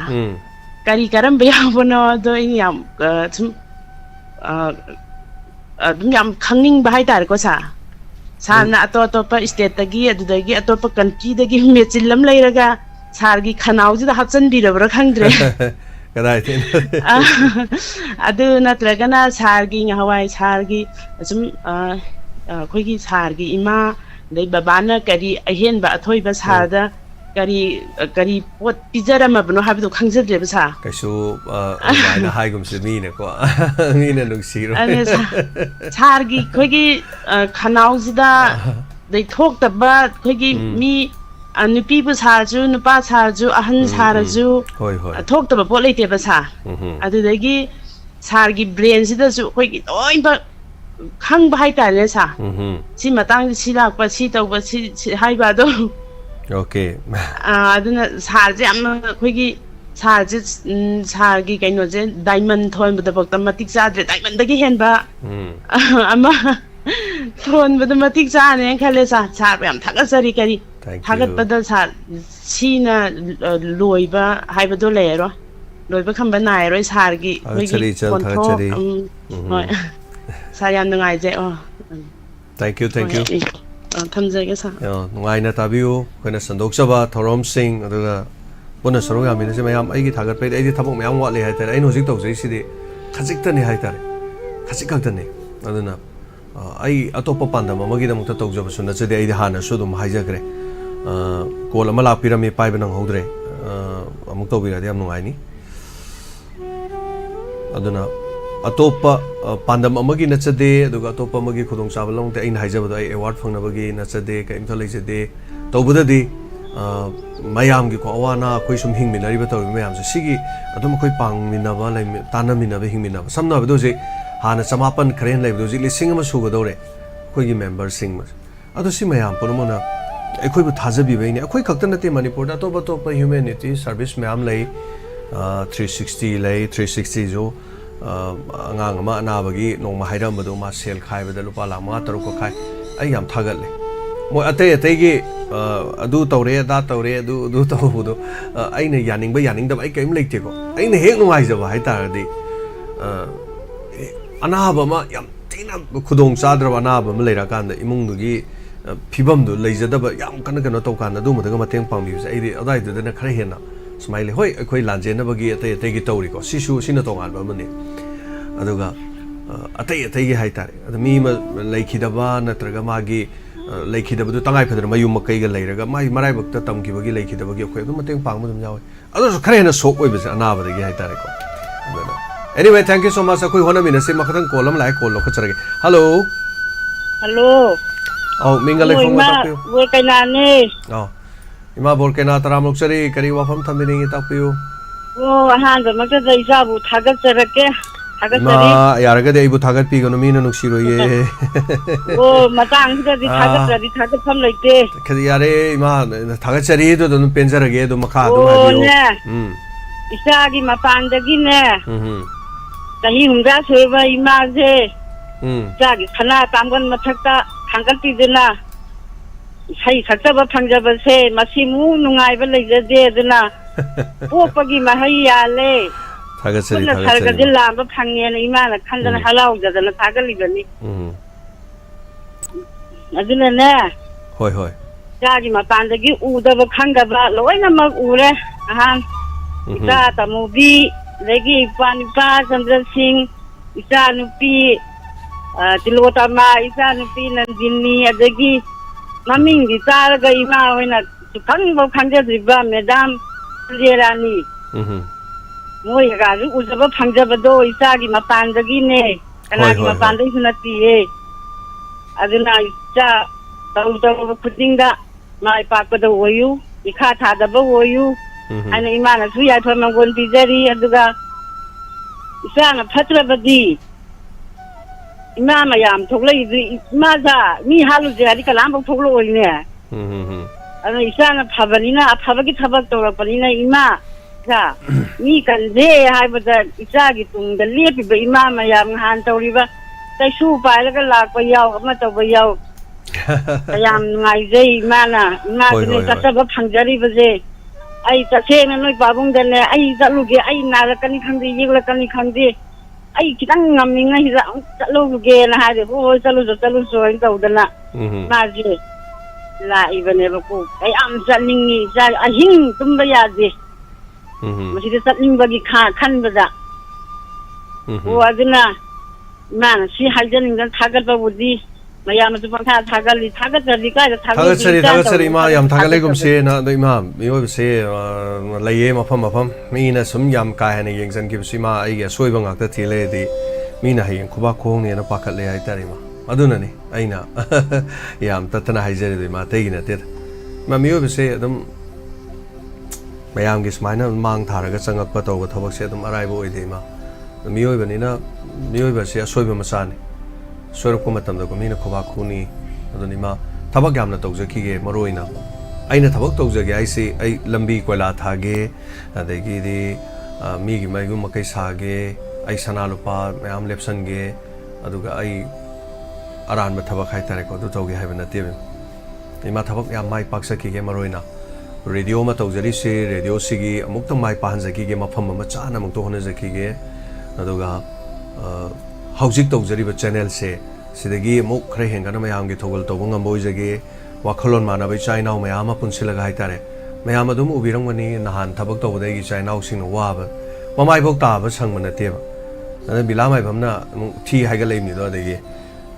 kari karam be yabono do in yam thum adum yam khangning ba hai tar ko sa sana to pa state tagi adudagi atopa country dagi mechilam leiraga sargi khanao ji da hachan birabra khangdre kadai tin adu natragana sargi ngawai sargi asum khoigi sargi ima dei babana kari ahen ba athoi ba sarda kari pot pijarama bno habdu khangjadre ba sa kaisu na haigum se mi ne ko mi ne nuksiro sargi khoigi khanao ji da dei thok ta ba khoigi mi nupi bu sarju nupa sarju ahan sarju hoi thok ta ba pot leite ba sa adu dagi sargi brain sida su khoigi loi ba khang ba hai ta le sa si matang si lak pa si taw ba si hai ba do okay aduna sarje am khoigi sarje sargi kaino je diamond thon ba da bakta matik sadre diamond dagi hen ba ama ꯊꯣꯟꯕꯗ ꯃꯇꯤꯛ ꯆꯥꯅꯦꯅ ꯈꯜꯂꯦ ꯁꯥꯔ ꯌꯥꯝ ꯊꯥꯒꯠꯆꯔꯤ ꯀꯔꯤ Thank you. ꯊꯥꯒꯠꯄꯗ ꯁꯥꯔ ꯁꯤꯅ ꯂꯣꯏꯕ ꯍꯥꯏꯕꯗꯣ ꯂꯩꯔꯔꯣꯏ ꯂꯣꯏꯕ ꯈꯝꯕ ꯅꯥꯏꯔꯣꯏ ꯁꯥꯔꯒꯤ Thagatsari, ꯑꯩꯈꯣꯏꯒꯤ Chal, ꯈꯣꯟꯊꯣꯛ thagatsari. ꯍꯣꯏ ꯁꯥꯔ ꯌꯥꯝ ꯅꯨꯡꯉꯥꯏꯖꯩ Thank you, thank you. ꯊꯝꯖꯒꯦ ꯁꯥꯔ Nungaina tabiu, kena sandokchaba thorom sing aduga puna sarong yaminase mayam aigi thagatpai aidi thabok mayam watli haitare ain hojik tawjai sidi khajiktani haitare khajikaktani aduna ai atopa pandam amagi damukta tawjaba suna chade aidi hana su dum haijagre call ama lakpirami paiba nang hodre amuk tawbiradi am nungaini aduna atopa pandam amagi nachade aduga atopa amagi khudong chabalong te ain haijabado ai award phangnabagi nachade kaimtha leijade tawbudadi mayam gi ko awana koi sum hingminari ba tawi mayam se sigi adum koi pangminaba lai tanaminaba hingminaba samna bado je hana samapan kharen lai bado je lising ma suga dore koi gi member sing ma adu si mayam pormona ekoi bu thajabi bai ne ekoi khakta nate manipur da toba topa humanity service mayam lai 360 lai 360 jo angang ama anabagi nongma hairam bado ma sel khai bada lupa la ma taru ko khai ai yam thagal le moi atei atei gi adu tawre da tawre adu tawbudo aina yaning ba yaning da ai kaim leite ko aina hek nungai jaba hai taradi anaba ma yam tina khudong sadra anaba ma leira kan da imung du gi phibam du leijada ba yam kana kana to kan adu mudaga mateng pangbi ai di adai du na khare hena smile hoi khoi lanje na bagi atei atei gi tawri ko sisu sina to ngal ba mani aduga atei atei gi hai tare adu mi ma leikida ba natraga magi leikidabadu tangai phadra mayum makai ga leiraga mai marai bakta tamki bagi leikidabagi khoi adu mateng pangmu dum jawi adu khare na sok oi bese anaba de gi hai tare ko anyway thank you so much akoi hona mina se makhatang kolam lai kol lo khacharage hello oh mingale phone ma tapiu wo kaina ne oh ima bol kena taram luksari kari wafam thamini tapiu ahan da makta da isabu thagat charake ma yaraga de ibu thagat pi gano mina nuksiro ye matang sida di thagat pham leite khadi yare ima thagat chari do don penjarage do makha do habiyo isa gi mapan da gi ne tahi humda soiba ima je jagi khana tamgan mathakta thangal ti dena sai sakta ba phangja ba se masimu nungai ba leijade dena popagi mahai yale thagasari thagasari lamba phangye na imana khandana halau jadana thagali bani aduna ne hoi hoi jagi mapandagi udaba khangaba loina mag ure ahan ita tamubi legi panipa chandra singh isa nupi tilotama isa nupi nandini adagi maming di taraga ima hoina khangbo khangja driba madam lerani moi ga ru uzaba phangjabado isagi mapandagi ne kanagi mapandagi sunati e aduna isa taw khudingda mai pakpada oyu ikha thadaba oyu ana imana su ya thoma gon bijari aduga isana phatrabadi imama yam thoglai imaza mi halu jari kalam thoglo oine ana isana phabalina aphabagi thabak torapanina ima ja mi kanje haibada isagi tungda lepi ba imama yam han tawriba taisu pailaga lakpa yaw ama tawba yaw yam ngai jei mana ma ne kasaba phangjari baje ai tase na noi babung dane ai jaluge ai narakani khandi yeglakani khandi ai kitang ngaminga hira jaluge na hade ho jalu so indawdana ma je la ibane ko ai am jalingi ja ahing tumba yaje masih satning bagi khan bada o aduna man si haljan ngan thagal ba budi mayam tu pang thagal jadi ka thagal sari ma yam thagal gum se na do ima yo se laye mafam mi na sum yam ka hane yeng jan ki si ma ai ge soi bang ta thile di mi na hayeng khuba khong ne na pakat le ai tari ma aduna ni aina yam tatana haijere de ma te gina te ma mi yo se adum mayam gi smaina mang tharaga changak pa to thobak se adum arai bo ide ma mi yo bani na mi yo ba se soi ba masani soirap ko matam da ko mina khoba khuni aduni ma thabak yamna tawjaki ge maroina aina thabak tawjage ai se ai lambi koila thage adagi di mi gi mai gu makai sage ai sana lupa mayam lepsan ge aduga ai ꯑꯔꯥꯟꯕ ꯊꯕꯛ ꯍꯥꯏꯇꯥꯔꯦꯀꯣ ꯑꯗꯨ ꯇꯧꯒꯦ ꯍꯥꯏꯕ ꯅꯠꯇꯦꯕ ꯏꯃꯥ ꯊꯕꯛ ꯌꯥꯝ ꯃꯥꯏ ꯄꯥꯛꯆꯈꯤꯒꯦ ꯃꯔꯨꯑꯣꯏꯅ ꯔꯦꯗꯤꯑꯣ ꯑꯃ ꯇꯧꯖꯔꯤꯁꯦ ꯔꯦꯗꯤꯑꯣꯁꯤꯒꯤ ꯑꯃꯨꯛꯇꯪ ꯃꯥꯏ ꯄꯥꯛꯍꯟꯖꯈꯤꯒꯦ ꯃꯐꯝ ꯑꯃ ꯆꯥꯅ ꯑꯃꯨꯛꯇ ꯍꯣꯠꯅꯖꯈꯤꯒꯦ ꯑꯗꯨꯒ ꯍꯧꯖꯤꯛ ꯇꯧꯖꯔꯤꯕ ꯆꯦꯅꯦꯜꯁꯦ ꯁꯤꯗꯒꯤ ꯑꯃꯨꯛ ꯈꯔ ꯍꯦꯟꯒꯠꯅ ꯃꯌꯥꯝꯒꯤ ꯊꯧꯒꯜ ꯇꯧꯕ ꯉꯝꯕ ꯑꯣꯏꯖꯒꯦ ꯋꯥꯈꯜꯂꯣꯟ ꯃꯥꯟꯅꯕ ꯏꯆꯥ ꯏꯅꯥꯎ ꯃꯌꯥꯝ ꯑꯃ ꯄꯨꯟꯁꯤꯜꯂꯒ ꯍꯥꯏꯇꯥꯔꯦ ꯃꯌꯥꯝ ꯑꯗꯨꯝ ꯎꯕꯤꯔꯝꯒꯅꯤ ꯅꯍꯥꯟ ꯊꯕꯛ ꯇꯧꯕꯗ ꯑꯩꯒꯤ ꯏꯆꯥ ꯏꯅꯥꯎꯁꯤꯡꯅ ꯋꯥꯕ ꯃꯃꯥꯏꯐꯥꯎ ꯇꯥꯕ ꯁꯪꯕ ꯅꯠꯇꯦꯕ ꯑꯗꯨꯅ ꯕꯤꯂꯥ ꯃꯥꯏꯕꯝꯅ ꯑꯃꯨꯛ ꯊꯤ ꯍꯥꯏꯒꯠꯂꯛꯏꯕꯅꯤꯗꯣ ꯑꯗꯒꯤ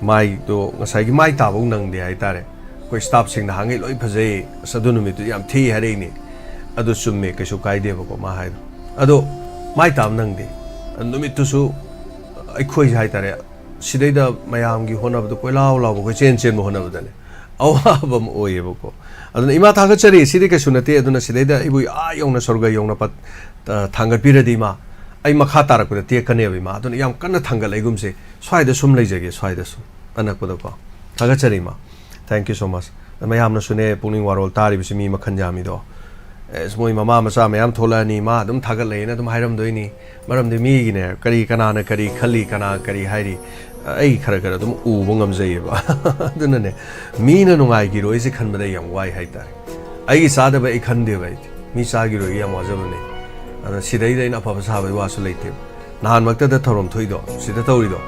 ꯃꯥꯏꯗꯣ ꯉꯁꯥꯏꯒꯤ ꯃꯥꯏ ꯇꯥꯕꯧ ꯅꯪꯗꯦ ꯍꯥꯏꯇꯥꯔꯦ ꯑꯩꯈꯣꯏ ꯁ꯭ꯇꯥꯐꯁꯤꯡꯅ ꯍꯥꯡꯉꯩ ꯂꯣꯏ ꯐꯖꯩ ꯑꯁ ꯑꯗꯨ ꯅꯨꯃꯤꯠꯇꯨ ꯌꯥꯝ ꯊꯤ ꯍꯥꯏꯔꯛꯏꯅꯤ ꯑꯗꯨ ꯆꯨꯝꯃꯦ ꯀꯩꯁꯨ ꯀꯥꯏꯗꯦꯕꯀꯣ ꯃꯥ ꯍꯥꯏꯗꯣ ꯑꯗꯣ ꯃꯥꯏ ꯇꯥꯕ ꯅꯪꯗꯦ ꯅꯨꯃꯤꯠꯇꯨꯁꯨ ꯑꯩꯈꯣꯏꯁꯦ ꯍꯥꯏꯇꯥꯔꯦ ꯁꯤꯗꯩꯗ ꯃꯌꯥꯝꯒꯤ ꯍꯣꯠꯅꯕꯗꯣ ꯀꯣꯏꯂꯥꯎ ꯂꯥꯎꯕ ꯑꯩꯈꯣꯏ ꯆꯦꯟꯕ ꯍꯣꯠꯅꯕꯗꯅꯦ ꯑꯋꯥꯕ ꯑꯃ ꯑꯣꯏꯌꯦꯕꯀꯣ ꯑꯗꯨꯅ ꯏꯃꯥ ꯊꯥꯒꯠꯆꯔꯤ ꯁꯤꯗꯤ ꯀꯩꯁꯨ ꯅꯠꯇꯦ ꯑꯗꯨꯅ ꯁꯤꯗꯩꯗ ꯑꯩꯕꯨ ꯌꯧꯅ ꯁꯣꯔꯒ ꯌꯧꯅ ꯊꯥꯡꯒꯠꯄꯤꯔꯗꯤ ꯏꯃꯥ ꯑꯩ ꯃꯈꯥ ꯇꯥꯔꯛꯄꯗ ꯇꯦꯛꯀꯅꯦꯕ ꯏꯃꯥ ꯑꯗꯨꯅ ꯌꯥꯝ ꯀꯟꯅ ꯊꯥꯡꯒꯠꯂꯛꯏꯒꯨꯝꯁꯦ ꯁ꯭ꯋꯥꯏꯗ ꯁꯨꯝ ꯂꯩꯖꯒꯦ ꯁ꯭ꯋꯥꯏꯗ ꯁꯨꯝ ꯑꯅꯛꯄꯗꯀꯣ ꯊꯥꯒꯠꯆꯔꯤ ꯏꯃꯥ ꯊꯦꯡꯛ ꯌꯨ ꯁꯣ ꯃꯆ ꯃꯌꯥꯝꯅꯁꯨꯅꯦ ꯄꯨꯛꯅꯤꯡ ꯋꯥꯔꯣꯜ ꯇꯥꯔꯤꯕꯁꯤ ꯃꯤ ꯃꯈꯜ ꯌꯥꯝꯃꯤꯗꯣ ꯃꯣꯏ ꯃꯃꯥ ꯃꯆꯥ ꯃꯌꯥꯝ ꯊꯣꯛꯂꯛꯑꯅꯤ ꯃꯥ ꯑꯗꯨꯝ ꯊꯥꯒꯠꯂꯛꯑꯦꯅ ꯑꯗꯨꯝ ꯍꯥꯏꯔꯝꯗꯣꯏꯅꯤ ꯃꯔꯝꯗꯤ ꯃꯤꯒꯤꯅꯦ ꯀꯔꯤ ꯀꯅꯥꯅ ꯀꯔꯤ ꯈꯜꯂꯤ ꯀꯅꯥ ꯀꯔꯤ ꯍꯥꯏꯔꯤ ꯑꯩ ꯈꯔ ꯑꯗꯨꯝ ꯎꯕ ꯉꯝꯖꯩꯌꯦꯕ ꯑꯗꯨꯅꯅꯦ ꯃꯤꯅ ꯅꯨꯡꯉꯥꯏꯈꯤꯔꯣꯏꯁꯦ ꯈꯟꯕꯗ ꯌꯥꯝ ꯋꯥꯏ ꯍꯥꯏꯇꯥꯔꯦ ꯑꯩꯒꯤ ꯆꯥꯗꯕ ꯑꯩ ꯈꯟꯗꯦꯕ ꯑꯩꯗꯤ ꯃꯤ ꯆꯥꯈꯤꯔꯣꯏꯒꯤ ꯌꯥꯝ ꯋꯥꯖꯕꯅꯦ ꯑꯗꯨꯅ ꯁꯤꯗꯩꯗ ꯑꯩꯅ ꯑꯐꯕ ꯁꯥꯕꯒꯤ ꯋꯥꯁꯨ ꯂꯩꯇꯦꯕ ꯅꯍꯥꯟꯃꯛꯇꯗ ꯊꯧꯔꯝ ꯊꯣꯛꯏꯗꯣ ꯁꯤꯗ ꯇꯧꯔꯤꯗꯣ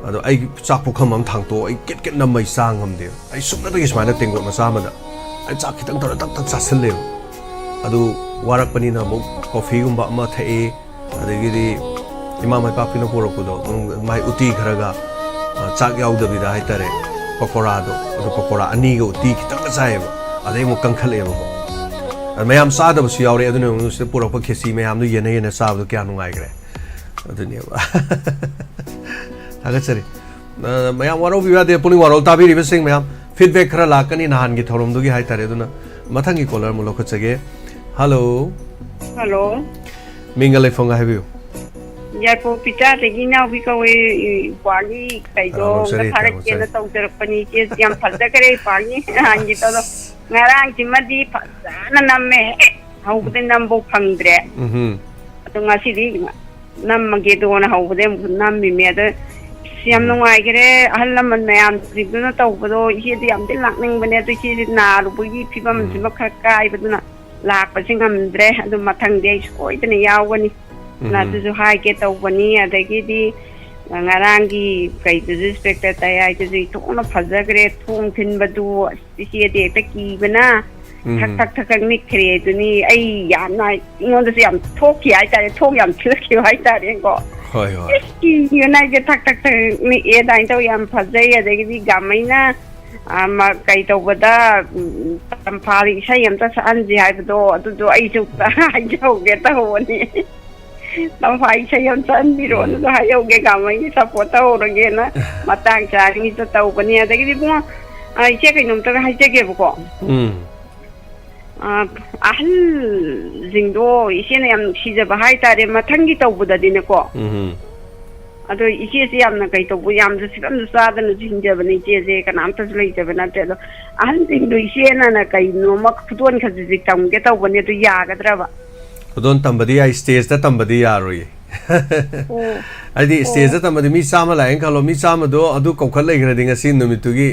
ꯑꯗꯣ ꯑꯩ ꯆꯥꯛ ꯄꯨꯈꯝ ꯑꯃ ꯊꯥꯡꯇꯣꯛ ꯑꯩ ꯀꯤꯠ ꯅꯝꯃ ꯑꯩ ꯆꯥ ꯉꯝꯗꯦꯕ ꯑꯩ ꯁꯨꯞꯅꯇꯒꯤ ꯁꯨꯃꯥꯏꯅ ꯇꯦꯡꯀꯣꯠ ꯃꯆꯥ ꯑꯃꯗ ꯑꯩ ꯆꯥꯛ ꯈꯤꯇꯪ ꯇꯧꯔ ꯇꯛ ꯆꯥꯁꯤꯜꯂꯦꯕ ꯑꯗꯨ ꯋꯥꯔꯛꯄꯅꯤꯅ ꯑꯃꯨꯛ ꯀꯣꯐꯤꯒꯨꯝꯕ ꯑꯃ ꯊꯛꯏ ꯑꯗꯒꯤꯗꯤ ꯏꯃꯥ ꯃꯥꯏꯄꯥꯛꯄꯤꯅ ꯄꯨꯔꯛꯄꯗꯣ ꯃꯥꯏ ꯎꯇꯤ ꯈꯔꯒ ꯆꯥꯛ ꯌꯥꯎꯗꯕꯤꯗ ꯍꯥꯏꯇꯥꯔꯦ ꯄꯀꯣꯔꯥꯗꯣ ꯑꯗꯨ ꯄꯀꯣꯔꯥ ꯑꯅꯤꯒ उती खितंग चाहेबा अदे मु कंखलेबको मयाम चादबसु यावरे अदुने मुसि पुरप खेसी मयाम येने येने चाबदो क्या नुंगाइग्रे अदुनेबा थागचरी मयाम वारो बिवादे पुनि वारो ताबिरि बसिंग मयाम फीडबैक खरा लाकनी नहान गी थौरमदुगी हाइतारे अदुना मथंगी कॉलर मु लोखचगे हेलो हेलो मिंगले फोंगा हैबियो यारपो पिता तेगी नाउ भी कवे पानी कइदो थारे केना तौजरपनी के याम फजकरे पानी हांगी तो ngarang timadi fazana namme haude nambo phangdre to ngasi di nammage do na haude nammi me da siam nungai gere ahlaman mayam diguna tawbado hi di am de lakning bane to hi na ru bugi phibam sima khakai baduna lak pasing amdre adu mathang de soidane yawani na du hai ke tawbani adagi di ngarangi kai du inspector tayai ju to na phajagre thong thin badu si de ta ki bana thak thak ni khre du ni ai yam na ingon da yam thok ki ai ta thok yam thil ki ai ta re ko hoi hoi ki ni ge thak ni e dai to yam phajai adagi di gamai na ma kai to bada tam phali sai yam ta san ji hai bado adu do ai ju ai jo ge ta ho ni tao phải xây dựng sân đi rồi nó hay ông cái cảm ấy support tao rồi cái nó mà tăng trả thì tao cái này cái gì cũng ai check cái nông tao hay check cái bọc ahal zingdo isie na yam sija bahai tare mathangi tau buda dine ko ado isie se yam na kai to bu yam ju siram sa da nu jinja bani je je ka nam ta lai je bana te lo ahal zingdo isie na kai no mak futon kha ji tam ke tau bane to ya ga dra ba Udon tambadi ya stage da tambadi ya roi. Adi stage da tambadi mi sama la en khalo mi sama do adu kokhal lai gra dinga sin numitugi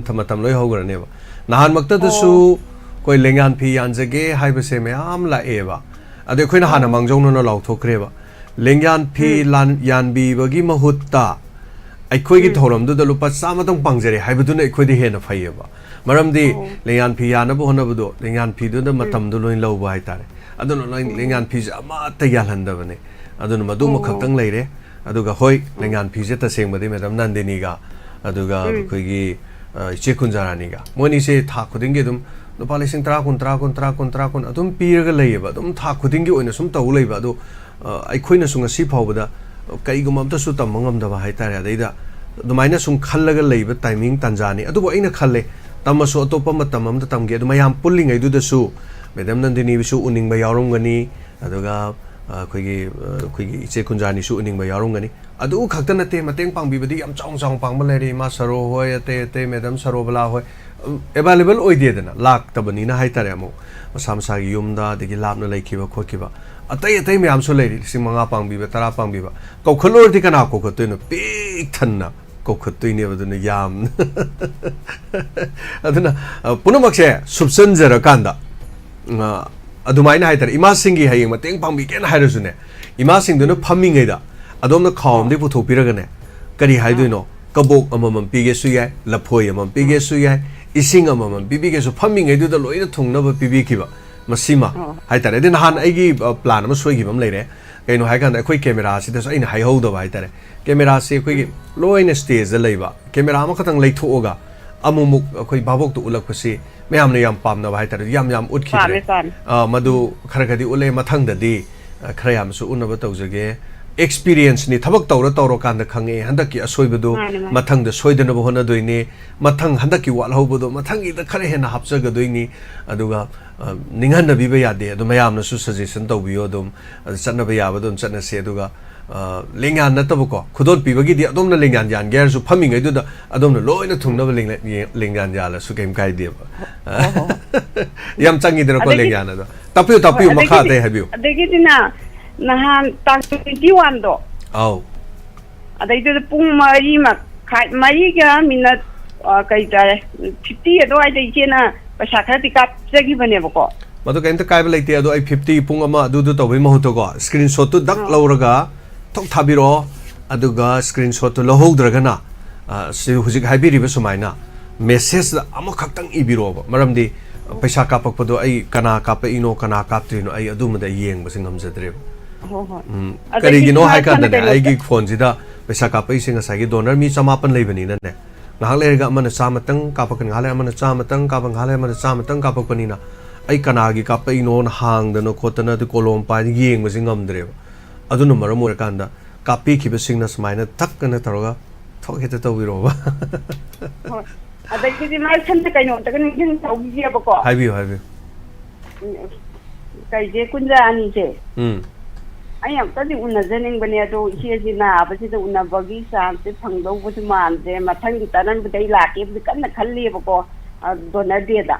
thamatam loi hogra ne ba. Nahan makta da su koi lengan phi yan jage haiba se me am la e ba. Ade khoi na hana mangjong no law thokre ba. Lengan phi lan yan bi bagi mahutta ai khoi gi thoram du da lupa sama tong pangjare haiba du na khoi di he na phai ba. Maram di lengan phi ya na bo hona bu do lengan phi du da matam du loi lau ba hai tare. Aduna lengan phi ama ta yalandabane aduna maduma khaktang leire aduga hoi lengan phi je ta sengmadi madam nandini ga aduga koigi chekunjarani ga moni se tha khudingi dum lupa lising tra kun adum piraga leiba adum tha khudingi oina sum taw leiba adu ai khoina sunga si phawbada kaigum amta su tamangam da hai tare aida dumaina sum khallaga leiba timing tanjani adubo aina khalle tamasu atopa matam amta tamge adu mayam pullingai du da su Madam Nandini su uning ba yarum gani aduga koigi iche kunjani su uning ba yarum gani adu khakta nate mateng pangbi badi yam chong pang ba leri ma saro hoy ate madam saro bala hoy available oi de dana lak tabani na hai tare amo samsa gi yumda degi lapna laikhiba khokhiba atai me am so leri simanga pangbi ba tara pangbi ba ko kholor di kana ko ko to no pik thanna ko khut ni baduna yam aduna punamakse subsan jara kanda adumaina haitar ima singi hayeng mateng pangbi ken hairusune ima singduna phamming da adomna khawm de putho piragane kari haiduino kabok amamam pige suyai laphoi amam pige suyai ising amamam pige su phamming du da loina thungna ba pige kiba masima haitare den han aigi plan ma soi gibam leire kaino hai kan khoi camera si da so ina hai ho da ba haitare camera se khoi loina stage da leiba camera ma khatang leithoga amumuk khoi babok tu ulak pasi mayam ne yam pamna ba haitare yam ut khidre madu kharagadi ule mathang da di khara yam su unaba tawjage experience ni thabak tawro kan da khange handaki asoibadu mathang da soidana bo hona doine mathang handaki wal hobodo mathang ida khare hena hapchaga doini aduga ningan na biba yade adu mayam na su suggestion tawbiyo dum channa ba yabadum channa se aduga lengan na tabako khudot pibagi di adom na lengan jan ger su phamming ai du da adom na loina thungna ba lengan jala su kem kai de yam changi de ko lengan na tapiu makha de habiu adegi dina nahan tang 21 do au adai de pung mari ma khai mari ga minute kai tare 50 do ai de chena paisa khati kap jagi bane bako madu kain ta kai ba leite adu ai 50 pung ama du du tawai mahu to go screenshot tu dak lauraga thok thabiro aduga screenshot tu lohogdraga na si hujik haibiri ba sumaina message ama khaktang ibiro ba maramdi paisa kapak pado ai kana kap ino kana kap tu no ai adu ma da yeng ba singam jadre kari gino hai ka da ai gi phone sida paisa kap ai singa sagi donor mi chamapan leibani na ne ngahak lerga mana samatang kapakan ngale mana samatang kapang ngale mana samatang kapakani na ai kana gi kap ino na hang da no khotana de kolom pa yeng ba singam dre adu no maram ora kanda kapi ki ba singna smaina tak kana taroga thok heta tawiro ba adai ki mai than ta kai no ta kan jin tawbi ya bako haibi kai je kunja ani je ayam tadi unna jening bane ado ichi ji na abasi da unna bagi sam se phangdo bu man je mathang gi tanan bu dai la ke bu kan na khalli bako donor de da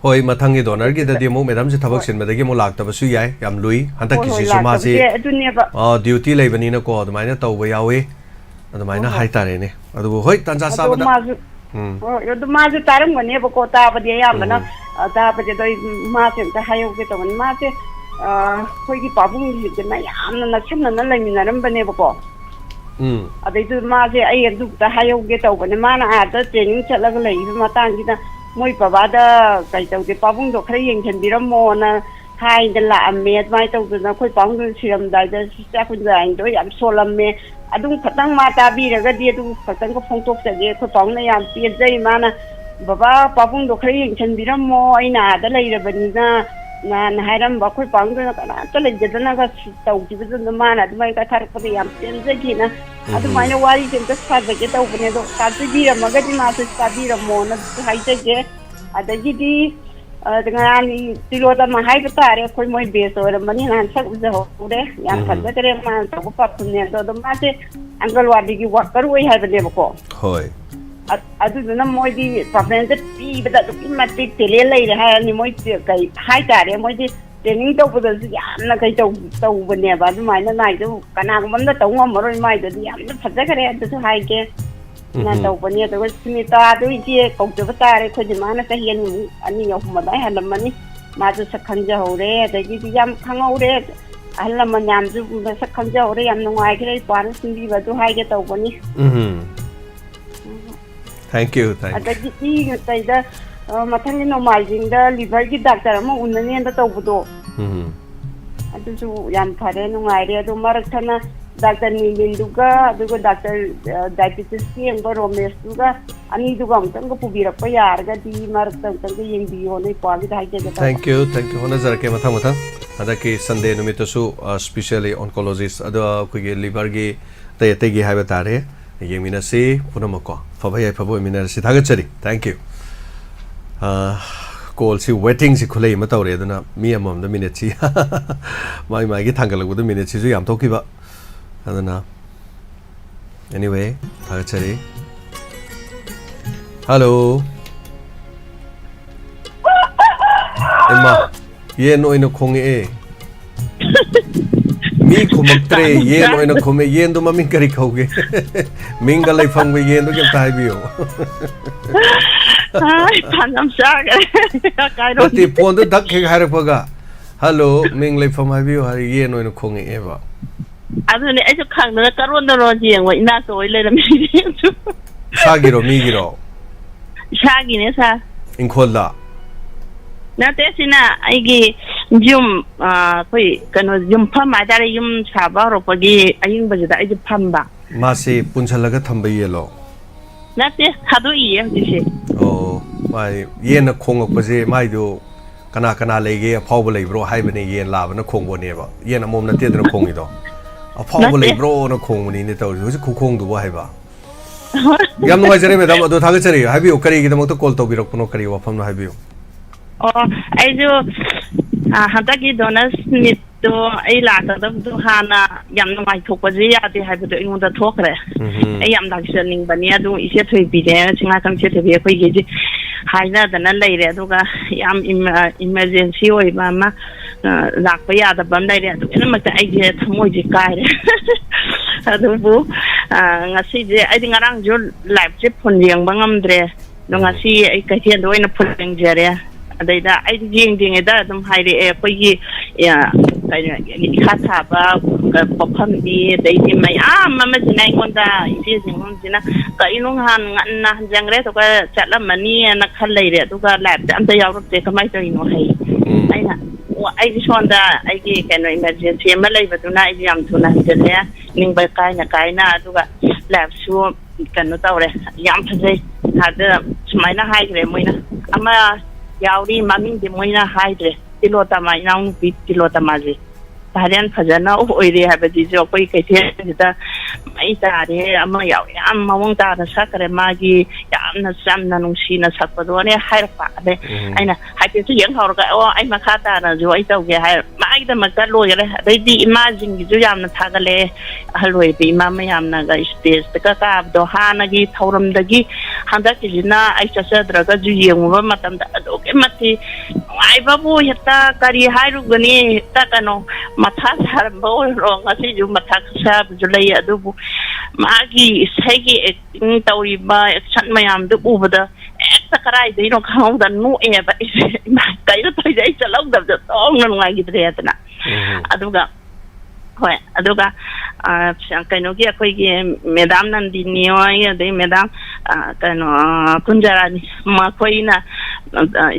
hoi mathang gi donor gi da demo madam se thabak sin madagi mo lak ta basu yai yam lui hantak ki si suma je duty lei bani na ko adumai na taw ba yawe adumai na hai tare ne adu hoi tanja sa ba da yo ma ju taram bane bako ta ba de yam bana ta ba je doi ma se ta hayo ke to ma se khoi gi pabung gi de na yam na chim na lai mi na ram bane bako adai tu ma se ai du ta hayo ge to bane ma na a ta training chala ga lai ma tang gi na moi paba da kai tau de pabung do khare yeng chen biram mo na hai de la me mai tau na khoi pabung du siram dai da sta kun dai do yam solam me adung khatang ma ta bi ra ga de du khatang ko phong tok se ge khoi pabung na yam pi jai ma na baba pabung do khare yeng chen biram mo ai na da lai ra bani na hairam ba khoi pabung na kana ta le je na ga tau ji bu na ma na mai ka thar ko yam pen je gi na adu mai na wari chen ta sa ge tau bane do ka ti bi ra ma ga di ma sa bi ra mo na hai je ge adagi di dengan tilo ta ma hai ta re khoi moi be so ra mani nan sak je ho de yan phat de kare ma to ko pap ne do ma se angal wadi gi work kar wai hai de ko hoi adu na moi di pap ne de pi ba da ki ma ti tele lai re ha ni moi kai hai ta re moi di training to bu da yan na kai to bu ne ba mai na nai do kana ko man da to ngom ro mai do yan phat de kare to hai ke na tau bani to smita do ji ko to ta re ko ji mana ka hian ani yo ma dai halam mani ma ju sakhan ja ho re da ji yam khang ho re halam man yam ju sakhan ja ho re yam ngai ke pan sin bi ba do hai ke tau bani thank you da ji tai da mathang ni no mai jing da liver gi doctor ma unne da tau bu do adu ju yam phare ngai re do marak thana Doctor Nilinduga, aduga Doctor Diabetes ki ang Romes duga, ani duga ang tangga pubira pa yarga di marak tangga yung biyo na ipagi dahil kaya. Thank you. Hona zara ke matang. Ada ki Sunday numito su specially oncologist ada kugi liver gi tayate gi hai batare. Yung minasi punamako. Fabay fabo minasi thagachari. Thank you. Call si waiting si kulay mataw re na mi amam da minute si. Mai gi thanggalag da minute si yam toki ba. Adana. Anyway, thagachari. Hello. Emma, ye no ino kongi e. mi khumaktre yen oina khume yen do maming kari khauge minga lai phangwe yen do kem tai bio ai panam saga kai ro ti phone do dak khe harak paga hello ming lai pham hai bio hari yen oina khonge eba adu ne ai khang na karon ro jeng wa ina so le la mi su sagiro mi giro shagi ne sa inkhola na te sina ai gi yum koi kano yum pham ma dare yum saba ro pagi aying ba da ai pham ba ma se punchalaga thamba yelo na te khadu yi ji se oh mai yen na khongok pa je mai do kana kana lege phawba lei bro hai bane yen la ba na khong bo ne ba yen amom na te da khong i do a phawba lei bro na khong ni ne taw ju khu khong du ba hai ba yam no jare madam ado thaga chari hai bi kari gi dam to call to bi rak puno kari wa pham na hai bi oh ai jo hanta ki donas nit to ai la ta do hana yam no mai thok pa ji ya de hai bu do ingon da thok re ai yam da ning ba ni adu ise thoi bi de chinga kam che the bi khoi gi ji hai na da na lai re adu ga yam emergency oi ba ma lak pa ya da ban dai re adu ina ma ta ai je thamoi ji kai re adu bu ngasi je ai ngarang jo live je phun yang ba ngam dre no ngasi ai ka hian do ina phun yang je re adai da ai jing jing da dum hai re e khoi gi ya kai ni kha tha ba pa pham bi dai ni mai ma ma jinai ngon da isi jing ngon jina ka inung han ngan na jang re to ka chat la mani na khal lai re to ka lab da am ta yaw ro te ka mai to ino hai ai na wa ai ji son da ai gi kai no emergency ma lai ba tu na ai yam tu na je le ning ba kai na to ka lab su kan no taw re yam phai ha da smai na hai re moi na ama yauri maming de moina haidre tilota ma naung pi tilota ma ji parian phajana oi re ha ba ji jo koi kai the da mai ta re ama yaw am mawang ta da sakare ma gi yam na sam na nung si na sak pa do ne hai pa de aina hai pe su yang hor ga o ai ma kha ta na jo ai tau ge hai mai da ma ka lo re dai di imagine gi jo yam na tha ga le haloi bi ma ma yam na ga stage ta ka do ha na gi thoram da gi handa ki jina ai cha sa dra ga ju yeng ba matam da do ke mati ai ba bu heta kari hai ru gani ta ka no matha sar bo ro nga si ju matha sa ju lai adu bu ma gi sai gi acting tauri ba action mayam du u ba da ekta karai dei no khang da nu e ba ma kai ro toi dai cha long da tong na ngai gi dre ta na adu ga hoi adu ga kai no gi akoi gi madam nandini oi dei madam kai no kunjarani ma koi na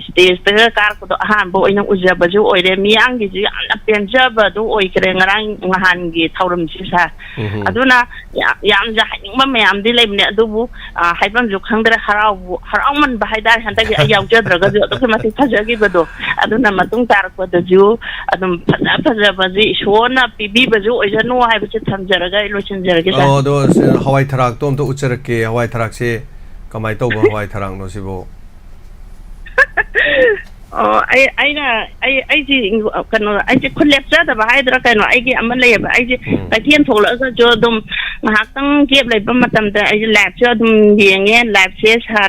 stage ta kar ko do han bo ina uja ba ju oi re miang gi ju an pen ja ba do oi kre ngarang ngahan gi thauram si sa aduna yam ja haing ma me am di le ne adu bu hai bam ju khang dra harau man ba hai dar han ta gi ayaw ja dra ga ju to ki ma ti phaja gi ba do aduna matung tar ko da ju adum phaja ba ji shona pibi ba ju oi ja no hai ba chi tham ja ra ga lo chin ja ra gi sa oh do hawai tharak tom to ucharak ke hawai tharak se kamai to ba hawai tharak no sibo oh ai ji kano ai ji khulep cha da ba hai dra kano ai gi aman le ba ai ji ka tien thol la jo dum ngak tang kep le ba matam da ai lab cha dum yeng ye lab se sar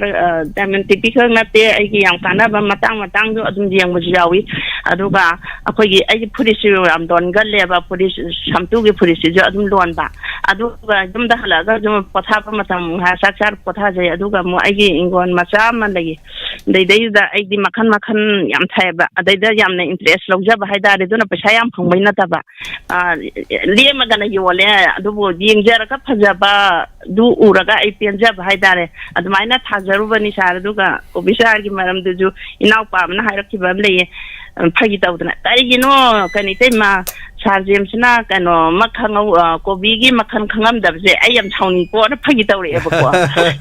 da men tipi khang na te ai gi yang kana ba matang jo dum yeng mu jawi adu ga akhoi gi ai police ram don ga le ba police samtu gi police jo dum lon ba adu ga dum da hala ga dum potha ba matam ha sakar potha je adu ga mu ai gi ingon macha man lagi dei da ai di makhan yam thai ba adai da yam na interest log ja ba hai da re do na paisa yam phang bai na ta ba le ma ga na yo le adu bo ying ja ra ka phaja ba du u ra ga ai pen ja ba hai da re adu mai na tha jaru ba ni sar du ga obisar gi maram du ju inau pa na hai ra ki ba le phagi ta udna kai gi no kani te ma sar james na kano makhang ko bi gi makhan khangam da je ai yam chawni ko na phagi ta re ba ko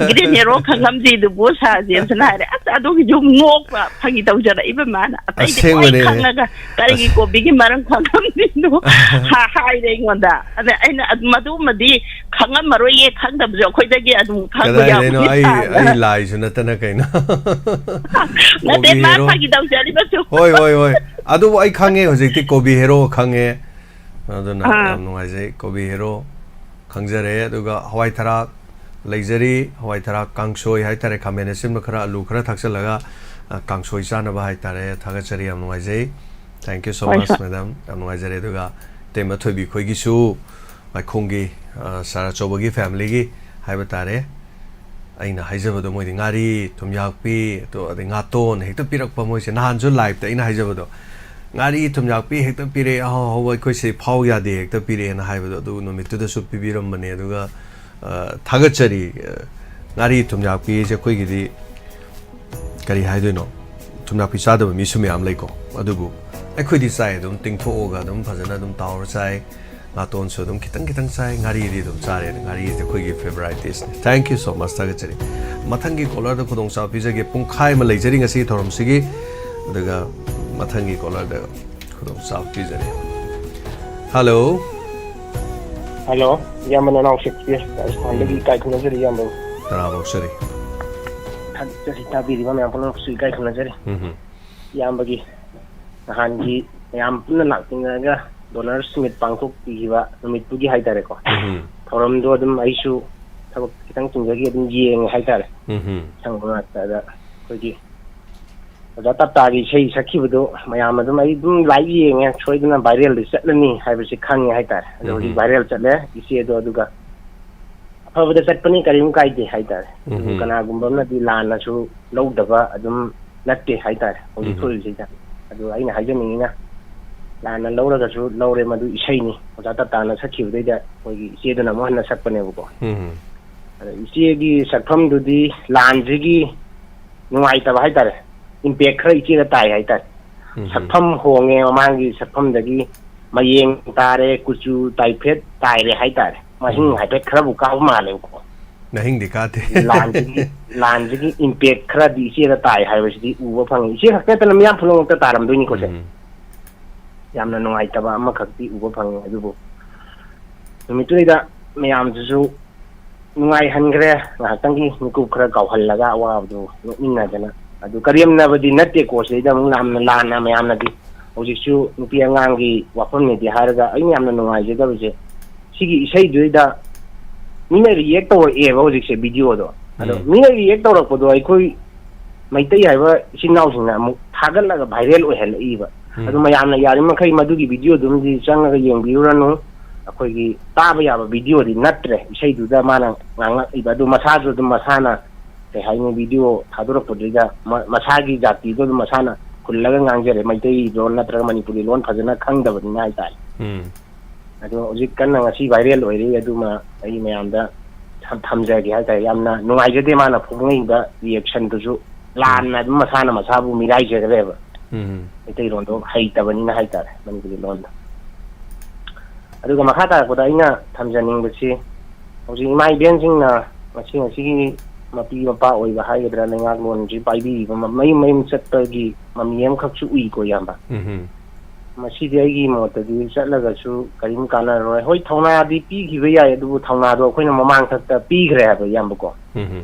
gi ne ro khangam ji du bo sar james na re adu gi ju ngok ba phagi ta ja ra iba ma na ai gi khang ga kai gi ko bi gi marang khangam ni no ha hai re ngonda ai na madu madi khangam maro ye khang da jo khoi da gi adu khang ga ya no ai lai su na ta na kai na na te ma phagi ta ja ri ba su hoi adu ai khange hojik ti kobi hero khange aduna nungai jai kobi hero khangjare aduga hawai tharak leijari hawai tharak kangsoi hai tare khamene sim khara alu khara thaksalaga kangsoi chana ba hai tare thagachari am nungai jai thank you so much madam am nungai jare aduga ꯇꯦꯝꯃ ꯊꯣꯏꯕꯤ ꯈꯣꯏꯒꯤꯁꯨ ꯃꯥꯏꯈꯣꯡꯒꯤ ꯁꯥꯔ ꯑꯆꯧꯕꯒꯤ ꯐꯦꯃꯤꯂꯤꯒꯤ ꯍꯥꯏꯕ ꯇꯥꯔꯦ ꯑꯩꯅ ꯍꯥꯏꯖꯕꯗꯣ ꯃꯣꯏꯗꯤ ꯉꯥꯔꯤ ꯊꯨꯝꯌꯥꯛꯄꯤ ꯇꯣ ꯑꯗꯩ ꯉꯥꯇꯣꯟ ꯍꯦꯛꯇ ꯄꯤꯔꯛꯄ ꯃꯣꯏꯁꯦ ꯅꯍꯥꯟꯁꯨ ꯂꯥꯏꯚꯇ ꯑꯩꯅ ꯍꯥꯏꯖꯕꯗꯣ ꯉꯥꯔꯤ ꯊꯨꯝꯌꯥꯛꯄꯤ ꯍꯦꯛꯇ ꯄꯤꯔꯛꯑꯦ ꯑꯍꯥꯎ ꯑꯍꯥꯎꯕ ꯑꯩꯈꯣꯏꯁꯦ ꯐꯥꯎ ꯌꯥꯗꯦ ꯍꯦꯛꯇ ꯄꯤꯔꯛꯑꯦꯅ ꯍꯥꯏꯕꯗꯣ ꯑꯗꯨ ꯅꯨꯃꯤꯠꯇꯨꯗꯁꯨ ꯄꯤꯕꯤꯔꯝꯕꯅꯦ ꯑꯗꯨꯒ ꯊꯥꯒꯠꯆꯔꯤ ꯉꯥꯔꯤ ꯊꯨꯝꯌꯥꯛꯄꯤꯁꯦ ꯑꯩꯈꯣꯏꯒꯤꯗꯤ ꯀꯔꯤ ꯍꯥꯏꯗꯣꯏꯅꯣ ꯊꯨꯝꯌꯥꯛꯄꯤ ꯆꯥꯗꯕ ꯃꯤꯁꯨ ꯃꯌꯥꯝ ꯂꯩꯀꯣ ꯑꯗꯨꯕꯨ ꯑꯩꯈꯣꯏꯗꯤ ꯆꯥꯏ ꯑꯗꯨꯝ ꯇꯤꯡꯊꯣꯛꯑꯒ ꯑꯗꯨꯝ ꯐꯖꯅ ꯑꯗꯨꯝ ꯇꯥꯎꯔ ꯆꯥꯏ ꯉꯥꯇꯣꯟꯁꯨ ꯑꯗꯨꯝ ꯈꯤꯇꯪ ꯈꯤꯇꯪ ꯆꯥꯏ ꯉꯥꯔꯤꯗꯤ ꯑꯗꯨꯝ ꯆꯥꯔꯦ ꯉꯥꯔꯤꯁꯦ ꯑꯩꯈꯣꯏꯒꯤ ꯐꯦꯚꯣꯔꯥꯏꯠ ꯗꯤꯁꯅꯤ ꯊꯦꯡꯛ ꯌꯨ ꯁꯣ ꯃꯁ ꯊꯥꯒꯠꯆꯔꯤ ꯃꯊꯪꯒꯤ ꯀꯣꯂꯔꯗ ꯈꯨꯗꯣꯡꯆꯥꯕ ꯄꯤꯖꯒꯦ ꯄꯨꯡꯈꯥꯏ ꯑꯃ ꯂꯩꯖꯔꯤ ꯉꯁꯤꯒꯤ ꯊꯧꯔꯝꯁꯤꯒꯤ ꯑꯗꯨꯒ ꯃꯊꯪꯒꯤ ꯀꯣꯂꯔꯗ ꯈꯨꯗꯣꯡꯆꯥꯕ ꯄꯤꯖꯔꯤ ꯍꯜꯂꯣ ꯍꯜꯂꯣ ꯏꯌꯥꯝꯕ ꯅꯅꯥꯎ ꯁꯦꯛꯁꯄꯤꯌꯔ ꯔꯥꯖꯁꯊꯥꯟꯗꯒꯤ ꯏꯀꯥꯏ ꯈꯨꯝꯅꯖꯔꯤ ꯏꯌꯥꯝꯕ ꯇꯔꯥꯃꯨꯛꯆꯔꯤ ꯇꯥꯕꯤꯔꯤꯕ ꯃꯌꯥꯝ ꯄꯨꯝꯅꯃꯛꯁꯨ ꯏꯀꯥꯏ ꯈꯨꯝꯅꯖꯔꯤ ꯏꯌꯥꯝꯕꯒꯤ ꯅꯍꯥꯟꯒꯤ ꯃꯌꯥꯝ ꯄꯨꯟꯅ ꯂꯥꯛꯃꯤꯟꯅꯔꯒ ꯗꯣꯅꯔꯁ ꯃꯤꯠ ꯄꯥꯡꯊꯣꯛꯄꯤꯈꯤꯕ ꯅꯨꯃꯤꯠꯇꯨꯒꯤ ꯍꯥꯏꯇꯥꯔꯦꯀꯣ ꯊꯧꯔꯝꯗꯣ ꯑꯗꯨꯝ ꯑꯩꯁꯨ ꯊꯕꯛ ꯈꯤꯇꯪ ꯆꯤꯟꯖꯈꯤ ꯑꯗꯨꯝ ꯌꯦꯡꯉꯦ ꯍꯥꯏꯇꯥꯔꯦ ꯁꯪꯕ ꯉꯥꯛꯇꯗ ꯑꯩꯈꯣꯏꯒꯤ ꯑꯣꯖꯥ ꯇꯞꯇꯥꯒꯤ ꯏꯁꯩ ꯁꯛꯈꯤꯕꯗꯣ ꯃꯌꯥꯝ ꯑꯗꯨꯝ ꯑꯩ ꯑꯗꯨꯝ ꯂꯥꯏꯚ ꯌꯦꯡꯉꯦ ꯁꯣꯏꯗꯅ ꯚꯥꯏꯔꯦꯜꯗ ꯆꯠꯂꯅꯤ ꯍꯥꯏꯕꯁꯤ ꯈꯪꯉꯦ ꯍꯥꯏꯇꯥꯔꯦ ꯑꯗꯣ ꯍꯧꯖꯤꯛ ꯚꯥꯏꯔꯦꯜ ꯆꯠꯂꯦ ꯏꯆꯦꯗꯣ ꯑꯗꯨꯒ ꯑꯐꯕꯗ ꯆꯠꯄꯅꯤ ꯀꯔꯤꯝ ꯀꯥꯏꯗꯦ ꯍꯥꯏꯇꯥꯔꯦ ꯑꯗꯨꯕꯨ ꯀꯅꯥꯒꯨꯝꯕ ꯑꯃꯅꯗꯤ ꯂꯥꯟꯅꯁꯨ ꯂꯧꯗꯕ ꯑꯗꯨꯝ ꯅꯠꯇꯦ ꯍꯥꯏꯇꯥꯔꯦ ꯍꯧꯖꯤꯛ ꯊꯣꯛꯏꯁꯤꯗ ꯑꯗꯨ ꯑꯩꯅ ꯍꯥꯏꯖꯅꯤꯡꯉꯤꯅ ꯂꯥꯟꯅ ꯂꯧꯔꯒꯁꯨ ꯂꯧꯔꯦ ꯃꯗꯨ ꯏꯁꯩꯅꯤ ꯑꯣꯖꯥ ꯇꯞꯇꯥꯅ ꯁꯛꯈꯤꯕꯗꯩꯗ ꯑꯩꯈꯣꯏꯒꯤ ꯏꯆꯦꯗꯨꯅ ꯑꯃꯨꯛ ꯍꯟꯅ ꯁꯛꯄꯅꯦꯕꯀꯣ ꯑꯗ ꯏꯆꯦꯒꯤ ꯁꯛꯐꯝꯗꯨꯗꯤ ꯂꯥꯟꯁꯤꯒꯤ ꯅꯨꯡꯉꯥꯏꯇꯕ ꯍꯥꯏꯇꯥꯔꯦ ꯏꯝꯄꯦꯛ ꯈꯔ ꯏꯆꯦꯗ ꯇꯥꯏ ꯍꯥꯏꯇꯥꯔꯦ ꯁꯛꯐꯝ ꯍꯣꯡꯉꯦ ꯃꯃꯥꯡꯒꯤ ꯁꯛꯐꯝꯗꯒꯤ ꯃꯌꯦꯡ ꯇꯥꯔꯦ ꯀꯨꯆꯨ ꯇꯥꯏꯐꯦꯠ ꯇꯥꯏꯔꯦ ꯍꯥꯏꯇꯥꯔꯦ ꯃꯍꯤꯡ ꯍꯥꯏꯐꯦꯠ ꯈꯔꯕꯨ ꯀꯥꯕ ꯃꯥꯜꯂꯦꯕꯀꯣ ꯅꯍꯤꯡꯗꯤ ꯀꯥꯗꯦ ꯂꯥꯟꯁꯤꯒꯤ ꯏꯝꯄꯦꯛ ꯈꯔꯗꯤ ꯏꯆꯦꯗ ꯇꯥꯏ ꯍꯥꯏꯕꯁꯤꯗꯤ ꯎꯕ ꯐꯪꯉꯤ ꯏꯆꯦ ꯈꯛꯇ ꯅꯠꯇꯅ ꯃꯤꯌꯥꯝ ꯄꯨꯝꯅꯃꯛꯇ ꯇꯥꯔꯝꯗꯣꯏꯅꯤꯀꯣ ꯁꯦ ꯌꯥꯝꯅ ꯅꯨꯡꯉꯥꯏꯇꯕ ꯑꯃꯈꯛꯇꯤ ꯎꯕ ꯐꯪꯉꯤ ꯑꯗꯨꯕꯨ ꯅꯨꯃꯤꯠꯇꯨꯗꯩꯗ ꯃꯌꯥꯝꯗꯨꯁꯨ ꯅꯨꯡꯉꯥꯏꯍꯟꯈ꯭ꯔꯦ ꯉꯥꯏꯍꯥꯛꯇꯪꯒꯤ ꯃꯤꯀꯨꯞ ꯈꯔ ꯀꯥꯎꯍꯜꯂꯒ ꯑꯋꯥꯕꯗꯨ ꯅꯣꯛꯃꯤꯟꯅꯗꯅ ꯑꯗꯨ ꯀꯔꯦꯝꯅꯕꯗꯤ ꯅꯠꯇꯦꯀꯣ ꯁꯤꯗꯩꯗ ꯑꯃꯨꯛ ꯌꯥꯝꯅ ꯂꯥꯟꯅ ꯃꯌꯥꯝꯅꯗꯤ ꯍꯧꯖꯤꯛꯁꯨ ꯅꯨꯄꯤ ꯑꯉꯥꯡꯒꯤ ꯋꯥꯐꯝꯅꯤꯗꯤ ꯍꯥꯏꯔꯒ ꯑꯩꯅ ꯌꯥꯝꯅ ꯅꯨꯡꯉꯥꯏꯖꯗꯕꯁꯦ ꯁꯤꯒꯤ ꯏꯁꯩꯗꯨꯗ ꯃꯤꯅ ꯔꯤꯌꯦꯛ ꯇꯧꯔꯛꯑꯦꯕ ꯍꯧꯖꯤꯛꯁꯦ ꯚꯤꯗꯤꯑꯣꯗꯣ ꯑꯗꯣ ꯃꯤꯅ ꯔꯤꯌꯦꯛ ꯇꯧꯔꯛꯄꯗꯣ ꯑꯩꯈꯣꯏ ꯃꯩꯇꯩ ꯍꯥꯏꯕ ꯏꯆꯤꯟ ꯏꯅꯥꯎꯁꯤꯡꯅ ꯑꯃꯨꯛ ꯊꯥꯒꯠꯂꯒ ꯚꯥꯏꯔꯦꯜ ꯑꯣꯏꯍꯜꯂꯛꯏꯕ ꯑꯗꯨ ꯃꯌꯥꯝꯅ ꯌꯥꯔꯤꯃꯈꯩ ꯃꯗꯨꯒꯤ ꯚꯤꯗꯤꯑꯣꯗꯨꯃꯗꯤ ꯆꯪꯉꯒ ꯌꯦꯡꯕꯤꯔꯨꯔꯅꯨ ꯑꯩꯈꯣꯏꯒꯤ తాꯕ ꯌꯥꯕ ꯚꯤꯗꯤꯑꯣꯗꯤ ꯅꯠꯇ꯭ꯔꯦ ꯏꯁꯩꯗꯨꯗ ꯃꯥꯅ ꯉꯥꯡꯉꯛꯏꯕ ꯑꯗꯨ ꯃꯁꯥꯁꯨ ꯑꯗꯨꯝ ꯃꯁꯥꯅ ꯀꯩ ꯍꯥꯏꯅꯤ ꯚꯤꯗꯤꯑꯣ ꯊꯥꯗꯣꯔꯛꯄꯗꯨꯗ ꯃꯁꯥꯒꯤ ꯖꯥꯇꯤꯗꯣ ꯑꯗꯨꯝ ꯃꯁꯥꯅ ꯍꯨꯜꯂꯒ ꯉꯥꯡꯖꯔꯦ ꯃꯩꯇꯩ ꯂꯣꯟ ꯅꯠꯇ꯭ꯔꯒ ꯃꯅꯤꯄꯨꯔꯤ ꯂꯣꯟ ꯐꯖꯅ ꯈꯪꯗꯕꯅꯤꯅ ꯍꯥꯏꯇꯥꯔꯦ ꯑꯗꯣ ꯍꯧꯖꯤꯛ ꯀꯟꯅ ꯉꯁꯤ ꯚꯥꯏꯔꯦꯜ ꯑꯣꯏꯔꯤ ꯑꯗꯨꯃ ꯑꯩ ꯃꯌꯥꯝꯗ ꯊꯝꯖꯒꯦ ꯍꯥꯏꯇꯥꯔꯦ ꯌꯥꯝꯅ ꯅꯨꯡꯉꯥꯏꯖꯗꯦ ꯃꯥꯅ ꯐꯣꯡꯉꯛꯏꯕ ꯔꯤꯌꯦꯛꯁꯟꯗꯨꯁꯨ ꯂꯥꯟꯅ ꯑꯗꯨꯝ ꯃꯁꯥꯅ ꯃꯁꯥꯕꯨ ꯃꯤꯔꯥꯏꯖꯈ꯭ꯔꯦꯕ ꯃꯩꯇꯩꯂꯣꯟꯗꯣ ꯍꯩꯇꯕꯅꯤꯅ ꯍꯥꯏꯇꯥꯔꯦ ꯃꯅꯤꯄꯨꯔꯤ ꯂꯣꯟꯗꯣ ꯑꯗꯨꯒ ꯃꯈꯥ ꯇꯥꯔꯛꯄꯗ ꯑꯩꯅ ꯊꯝꯖꯅꯤꯡꯕꯁꯤ ꯍꯧꯖꯤꯛ ꯏꯃꯥ ꯏꯕꯦꯟꯁꯤꯡꯅ ꯉꯁꯤꯒꯤ ꯃꯄꯤ ꯃꯄꯥ ꯑꯣꯏꯕ ꯍꯥꯏꯒꯗ꯭ꯔꯥ ꯂꯩꯉꯥꯛꯂꯣꯟꯁꯤ ꯄꯥꯏꯕꯤꯔꯤꯕ ꯃꯌꯨꯝ ꯃꯌꯨꯝ ꯆꯠꯄꯒꯤ ꯃꯃꯤ ꯑꯃꯈꯛꯁꯨ ꯎꯏꯀꯣ ꯏꯌꯥꯝꯕ ꯃꯁꯤꯗꯤ ꯑꯩꯒꯤ ꯃꯣꯠꯇꯗꯤ ꯆꯠꯂꯒꯁꯨ ꯀꯔꯤꯝ ꯀꯥꯟꯅꯔꯣꯏ ꯍꯣꯏ ꯊꯧꯅꯥꯗꯤ ꯄꯤꯈꯤꯕ ꯌꯥꯏ ꯑꯗꯨꯕꯨ ꯊꯧꯅꯥꯗꯣ ꯑꯩꯈꯣꯏꯅ ꯃꯃꯥꯡꯊꯛꯇ ꯄꯤꯈ꯭ꯔꯦ ꯍꯥꯏꯕ ꯏꯌꯥꯝꯕꯀꯣ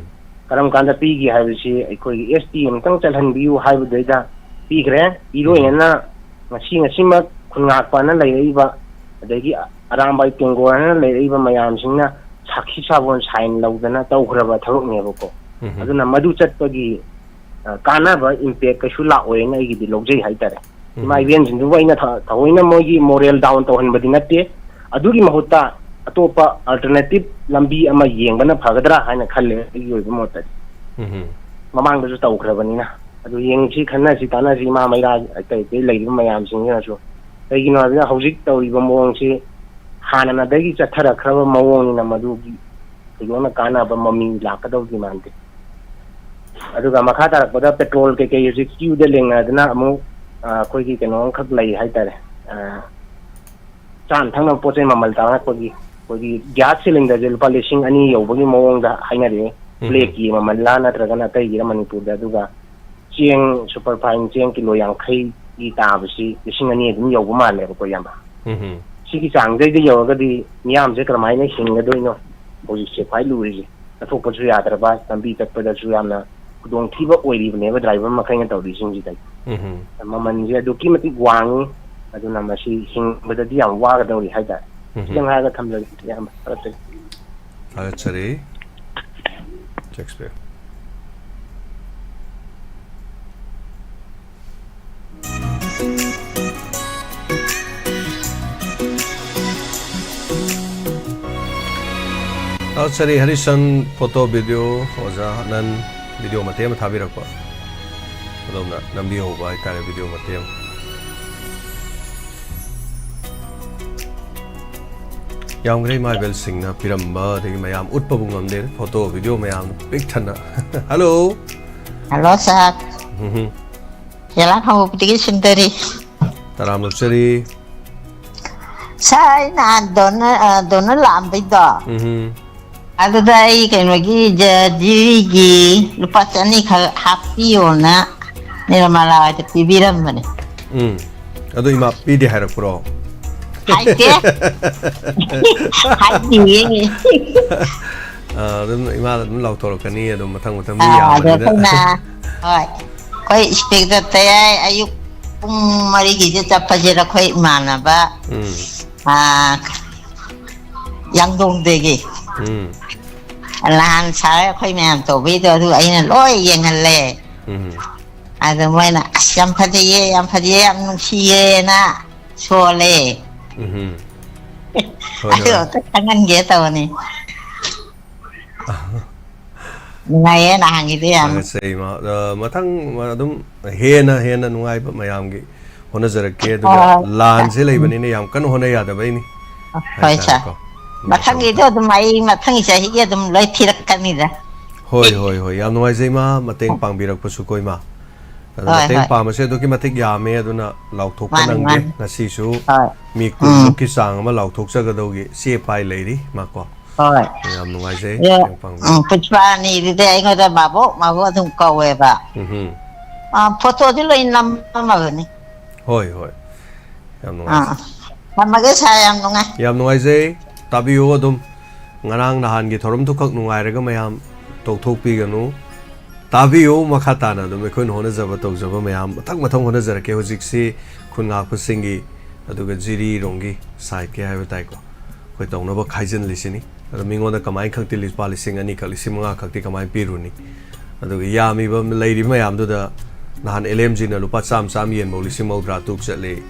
ꯀꯔꯝ ꯀꯥꯟꯗ ꯄꯤꯒꯦ ꯍꯥꯏꯕꯁꯤ ꯑꯩꯈꯣꯏꯒꯤ ST ꯑꯃꯨꯛꯇꯪ ꯆꯜꯍꯟꯕꯤꯌꯨ ꯍꯥꯏꯕꯗꯩꯗ ꯄꯤꯈ꯭ꯔꯦ ꯏꯔꯣꯏꯅꯅ ꯉꯁꯤꯃꯛ ꯈꯨꯟꯉꯥꯛꯄꯅ ꯂꯩꯔꯛꯏꯕ ꯑꯗꯒꯤ ꯑꯔꯥꯝꯕꯥꯏ ꯇꯦꯡꯒꯣꯔꯅ ꯂꯩꯔꯛꯏꯕ ꯃꯌꯥꯝꯁꯤꯡꯅ ꯁꯥꯈꯤ ꯁꯥꯕꯣꯟ ꯁꯥꯏꯟ ꯂꯧꯗꯅ ꯇꯧꯈ꯭ꯔꯕ ꯊꯕꯛꯅꯦꯕꯀꯣ ꯑꯗꯨꯅ ꯃꯗꯨ ꯆꯠꯄꯒꯤ ꯀꯥꯟꯅꯕ ꯏꯝꯄꯦꯛ ꯀꯩꯁꯨ ꯂꯥꯛꯑꯣꯏꯅ ꯑꯩꯒꯤꯗꯤ ꯂꯧꯖꯩ ꯍꯥꯏꯇꯥꯔꯦ ꯏꯃꯥ ꯏꯕꯦꯟꯁꯤꯡꯗꯨꯕꯨ ꯑꯩꯅ ꯊꯑꯣꯏꯅ ꯃꯣꯏꯒꯤ ꯃꯣꯔꯦꯜ ꯗꯥꯎꯟ ꯇꯧꯍꯟꯕꯗꯤ ꯅꯠꯇꯦ ꯑꯗꯨꯒꯤ ꯃꯍꯨꯠꯇ ꯑꯇꯣꯞꯄ ꯑꯜꯇꯔꯅꯦꯇꯤቭ ꯂꯝꯕꯤ ꯑꯃ ꯌꯦꯡꯕꯅ ꯐꯒꯗ꯭ꯔꯥ ꯍꯥꯏꯅ ꯈꯜꯂꯦ ꯑꯩꯒꯤ ꯑꯣꯏꯕ ꯃꯣꯠꯇꯗꯤ ꯃꯃꯥꯡꯗꯁꯨ ꯇꯧꯈ꯭ꯔꯕꯅꯤ나 ꯑꯗꯨ ꯌꯦꯡꯁꯤ ꯈꯟꯅꯁꯤ ꯇꯥꯟꯅꯁꯤ ꯏꯃꯥ ꯃꯩꯔꯥ ꯑꯇꯩ ꯂꯩꯔꯤꯕ ꯃꯌꯥꯝꯁꯤꯡꯁꯤꯅꯁꯨ ꯀꯩꯒꯤꯅꯣ ꯍꯥꯏꯕꯗ ꯍꯧꯖꯤꯛ ꯇꯧꯔꯤꯕ ꯃꯑꯣꯡꯁꯤ ꯍꯥꯟꯅꯗꯒꯤ ꯆꯠꯊꯔꯛꯈ꯭ꯔꯕ ꯃꯑꯣꯡꯅꯤꯅ ꯃꯗꯨꯒꯤ ꯊꯣꯏꯗꯣꯛꯅ ꯀꯥꯟꯅꯕ ꯃꯃꯤ ꯂꯥꯛꯀꯗꯧꯗꯤ ꯃꯥꯟꯗꯦ ꯑꯗꯨꯒ ꯃꯈꯥ ꯇꯥꯔꯛꯄꯗ ꯄꯦꯇ꯭ꯔꯣꯜ ꯀꯩꯀꯩ ꯍꯧꯖꯤꯛ ꯀ꯭ꯌꯨꯗ ꯂꯦꯡꯅꯗꯅ ꯑꯃꯨꯛ ꯑꯩꯈꯣꯏꯒꯤ ꯀꯩꯅꯣ ꯑꯃꯈꯛ ꯂꯩ ꯍꯥꯏꯇꯥꯔꯦ ꯆꯥꯅ ꯊꯛꯅꯕ ꯄꯣꯠ ꯆꯩ ꯃꯃꯜ ꯇꯥꯡꯉꯛꯄꯒꯤ ꯑꯩꯈꯣꯏꯒꯤ ꯒ꯭ꯌꯥꯁ ꯁꯤꯂꯤꯟꯗꯔꯁꯦ ꯂꯨꯄꯥ 2,000 ꯌꯧꯕꯒꯤ ꯃꯑꯣꯡꯗ ꯍꯥꯏꯅꯔꯛꯑꯦ ꯕ꯭ꯂꯦꯛꯀꯤ ꯃꯃꯜꯂꯥ ꯅꯠꯇ꯭ꯔꯒꯅ ꯑꯇꯩꯒꯤꯔ ꯃꯅꯤꯄꯨꯔꯗ ꯑꯗꯨꯒ ꯆꯦꯡ ꯁꯨꯄꯔꯐꯥꯏꯟ ꯆꯦꯡ ꯀꯤꯂꯣ 50ꯒꯤ ꯇꯥꯕꯁꯤ 2,000 ꯑꯗꯨꯝ ꯌꯧꯕ ꯃꯥꯜꯂꯦꯕꯀꯣ ꯏꯌꯥꯝꯕ ꯁꯤꯒꯤ ꯆꯥꯡꯗꯩꯗ ꯌꯧꯔꯒꯗꯤ ꯃꯤꯌꯥꯝꯁꯦ ꯀꯔꯝꯍꯥꯏꯅ ꯍꯤꯡꯒꯗꯣꯏꯅꯣ ꯍꯧꯖꯤꯛꯁꯦ ꯈ꯭ꯋꯥꯏ ꯂꯨꯔꯤꯁꯦ ꯆꯠꯊꯣꯛꯄꯁꯨ ꯌꯥꯗ꯭ꯔꯕ ꯂꯝꯕꯤ ꯆꯠꯄꯗꯁꯨ ꯌꯥꯝꯅ ꯈꯨꯗꯣꯡꯊꯤꯕ ꯑꯣꯏꯔꯤꯕꯅꯦꯕ ꯗ꯭ꯔꯥꯏꯚꯔ ꯃꯈꯩꯅ ꯇꯧꯔꯤꯁꯤꯡꯁꯤꯗ ꯃꯃꯜꯁꯦ ꯑꯗꯨꯛꯀꯤ ꯃꯇꯤꯛ ꯋꯥꯡꯉꯤ ꯑꯗꯨꯅ ꯃꯁꯤ ꯍꯤꯡꯕꯗꯗꯤ ꯌꯥꯝ ꯋꯥꯒꯗꯧꯔꯤ ꯍꯥꯏꯇꯥꯔꯦ ꯈꯤꯇꯪ ꯍꯥꯏꯔꯒ ꯊꯝꯖꯒꯦ ꯏꯌꯥꯝꯕ ꯊꯥꯒꯠꯆꯔꯤ Shakespeare Sari Harrison photo video oja nan video matem thabirakpa adomna nambi hoba tare video matem yamgrei Marvel singna piramba de mayam utpa bungam photo video mayam big thana hello sir yala khamu putigi sundari taram luchari sai na don lam bai da aduda ai kainogi jadi lupa chani happy ona nirmala te pibiram mane ado ima pidi harakuro hai ke hai ni ima lau torokani ado mathang mi ya na hoi koi speaker te ayuk pung mari gi chappa jera koi mana ba yang dong degi lan sai khoi mem to video thu ai na loi yang hale ada mai na yam phadiye yam nung siye na chole ayo ta kangen ge to ni ngai na hang ide yam sei ma mathang adum hena nungai ba mayam gi hona jarake du lan se lei bani ne yam kan hona ya da bai ni paisa mathang ide dum mai mathang isa hi ge dum loi thirak kan ni da hoi yam nungai sei ma mateng pang birak pa su koi ma mateng pa ma se do ki matik ya me aduna lau thok pa nang ge ngasi su mi ku ki sang ma lau thok sa ga do gi se pai lei ri ma ko hoi yam nungai sei pang puchpa ni de ai ngo da mabo thum ko we ba photo di loi nam ma ni hoi yam nungai Mamaga sayang nungai. Yam nungai sei tabiyo adum ngarang nahan gi thorom thukak nungai raga mayam tok pi ganu tabiyo makhata na dum khun hona jaba tok jaba mayam mathang hona jarake hojik si khun nga khu singi aduga jiri rongi side ke ha batai ko koi tong no ba khaijin lisini adu mingo da kamai khakti lis pa lising ani khak lising nga khakti kamai piruni aduga yami ba leiri mayam du da nahan LMG na lupa cham yen mo lising mo dra tuk chatle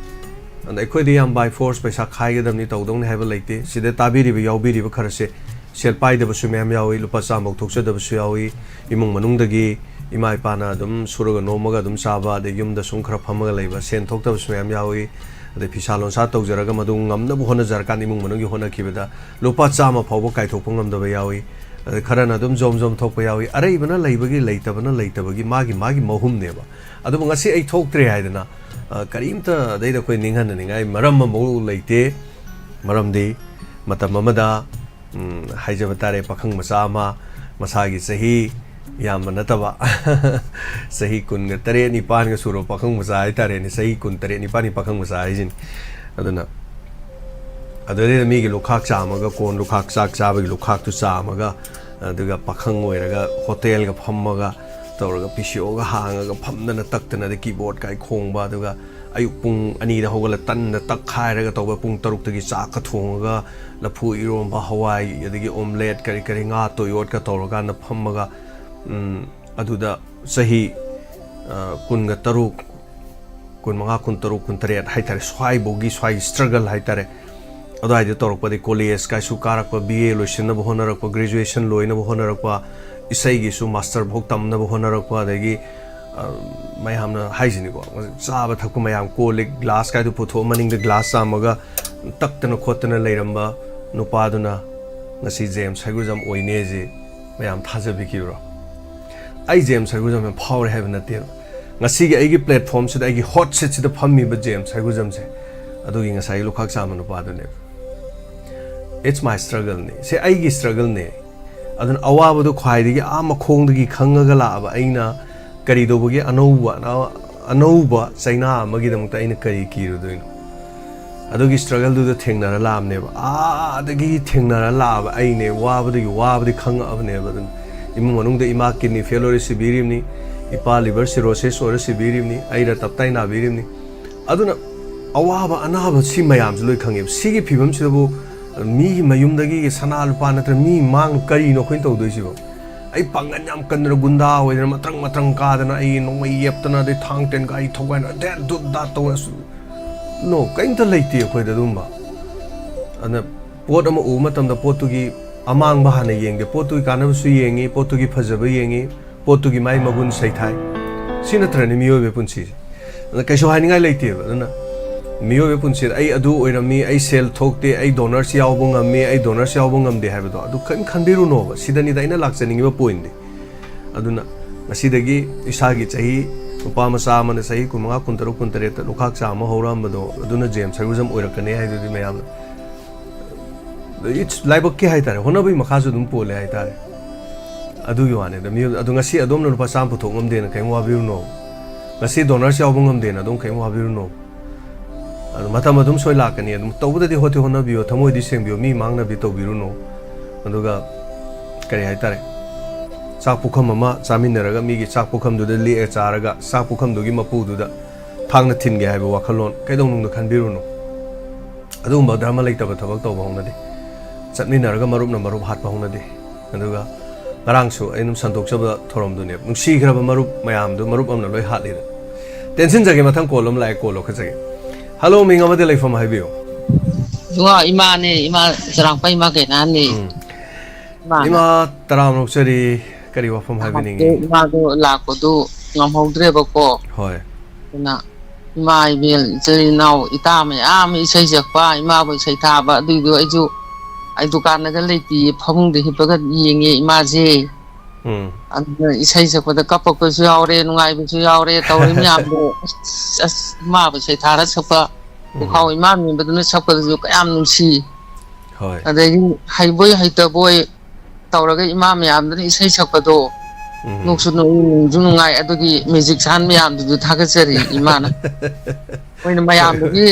and I could am by force by Sakai them it don't have a late. See the Tabiri Yaubiri Karase, Shell Pai the Basumam Yawi, Lupasamo, Toxa the Basuawi, Imung Manundagi, Imai Pana, Dum Suraga Nomaga, Dum Saba, the Yum the Sunkra Pamala, Sen Tokta Basumam Yawi, the Pisalon Sato, Zaragadum, the Buhona Zarkani Mungi Hona Kibida, Lupasama, Pobokai Topungam the Yawi, the Karanadum Zomzom Topayawi, are even a labagi later, Magi Mohum never. Adumanga say I talk 3 Hidena. Karimta they the queen ningai maram mo late maramdi matamamada hijabatare pakhang masama masagi sahi yamanataba sahi kun tare ni pan ga suro pakhang masai tare ni sahi kun tare ni pani pakhang masai jin aduna adare mi gi lukhak chamaga kon lukhak sak chabi lukhak tu chamaga aduga pakhang oiraga hotel ga phammaga tawraga PCO ga hanga phamna taktana de keyboard kai khongba aduga ayuk pung ani da hogala tan da tak khairaga tawba pung taruk tagi cha ka thonga lapu irom ba hawai adigi omelette kari nga toyot ka tawraga na phammaga aduda sahi kun ga taruk kun manga kun taruk kun tare haitare swai bogi swai struggle haitare ado ai de torok pa de college ka su karak pa BA loisin na bohona rak pa graduation loina bohona rak pa isai gi su master bhok tam na bohona rak pa degi mai hamna haijini ko chaba thakku mayam ko le glass ka du putho maning de glass samaga taktana khotana leiramba nupa duna ngasi James Haguzam oine je mayam thajabi kiro ai James Haguzam power have na te ngasi gi ai platform sida ai hot seat sida phammi ba James Haguzam se adu gi ngasai lukhak sama nupa dune it's my struggle ne se ai gi struggle ne adun awaba du khwai digi ama khong digi khangaga la ba aina kari do bugi anouba China amagi damta aina kari kiru doino adugi struggle du the thengnara lam ne ba adagi thengnara la ba aine wabadi khanga abne ba dun imung manung de ima kidney failure sibirim ni ipa liver cirrhosis or sibirim ni aira taptai na birim ni aduna awaba anaba si mayam loi khangeb sigi phibam sidabu mi mayum dagi sana lupa natra mi mang kari no khin to doisibo ai pangan yam kanra gunda oidra matrang kadana ai no yeptana de thang ten ga ai thogan that do that to no kain ta leiti khoi da dumba ana pot ama u matam da pot tu gi amang bahana yenge potu kanam su yengi potu gi phajaba yengi potu gi mai magun sai thai sina trani miyo be punchi na kaisho haninga leite na miyo be punchi ai adu oirami ai sel thokte ai donors yaubung amme ai donors yaubung amde habdo adu kan khanbiru no ba sidani daina lakchani ba point de aduna ngasidagi isagi chahi upa masa man sahi kumanga kuntaru kuntare ta lukhak cha ma horam bado aduna jem sarujam oirakane hai du mayam it's laibak ke hai tare hona bai makha su dum pole hai tare adu yo ane da mi adu ngasi adom no pa sam puthok ngam de na kai wa biru no ngasi donors yaubung ngam de na dum kai wa biru no adu mata madum soi lakani adum tawda di hote hona biyo thamoi di seng biyo mi mangna bi to biru no aduga kari hai tare sak pukham ama chaminaraga migi sak pukham du da le charaga sak pukham du gi mapu du da phangna thin ge haiba wakhalon kaidong nung da khanbiru no adum ba dharma lai taba thabak taw bahong na de chatminaraga marup na marup hat bahong na de aduga ngarang su ainum santok chaba thorom du ne nungsi graba marup mayam du marup amna loi hat le tension jage mathang kolom lai kolo khajage hello minga ma de lai fam haibiyo Dua ima ne ima serang pa ima ke nan ni ima taram nok seri kari wa fam haibining ima do la ko do ngam hodre ba ko hoi na ima ibel jeri nau ita me am isai jak pa ima bo sai tha ba du do ai du kan na ga le ti phomung de hipa ga yenge ima je an isai jak pa da kap ko su yaure nungai bu su yaure tawri mi am do ma bo sai tha ra sapa ko khau ima mi ba du sap ko ju ka am nung si hoi adai hai boy hai ta boy tawraga ima mi am da isai jak pa do noksu no ju nungai adugi music san mi am du tha ga seri ima na oina mayam gi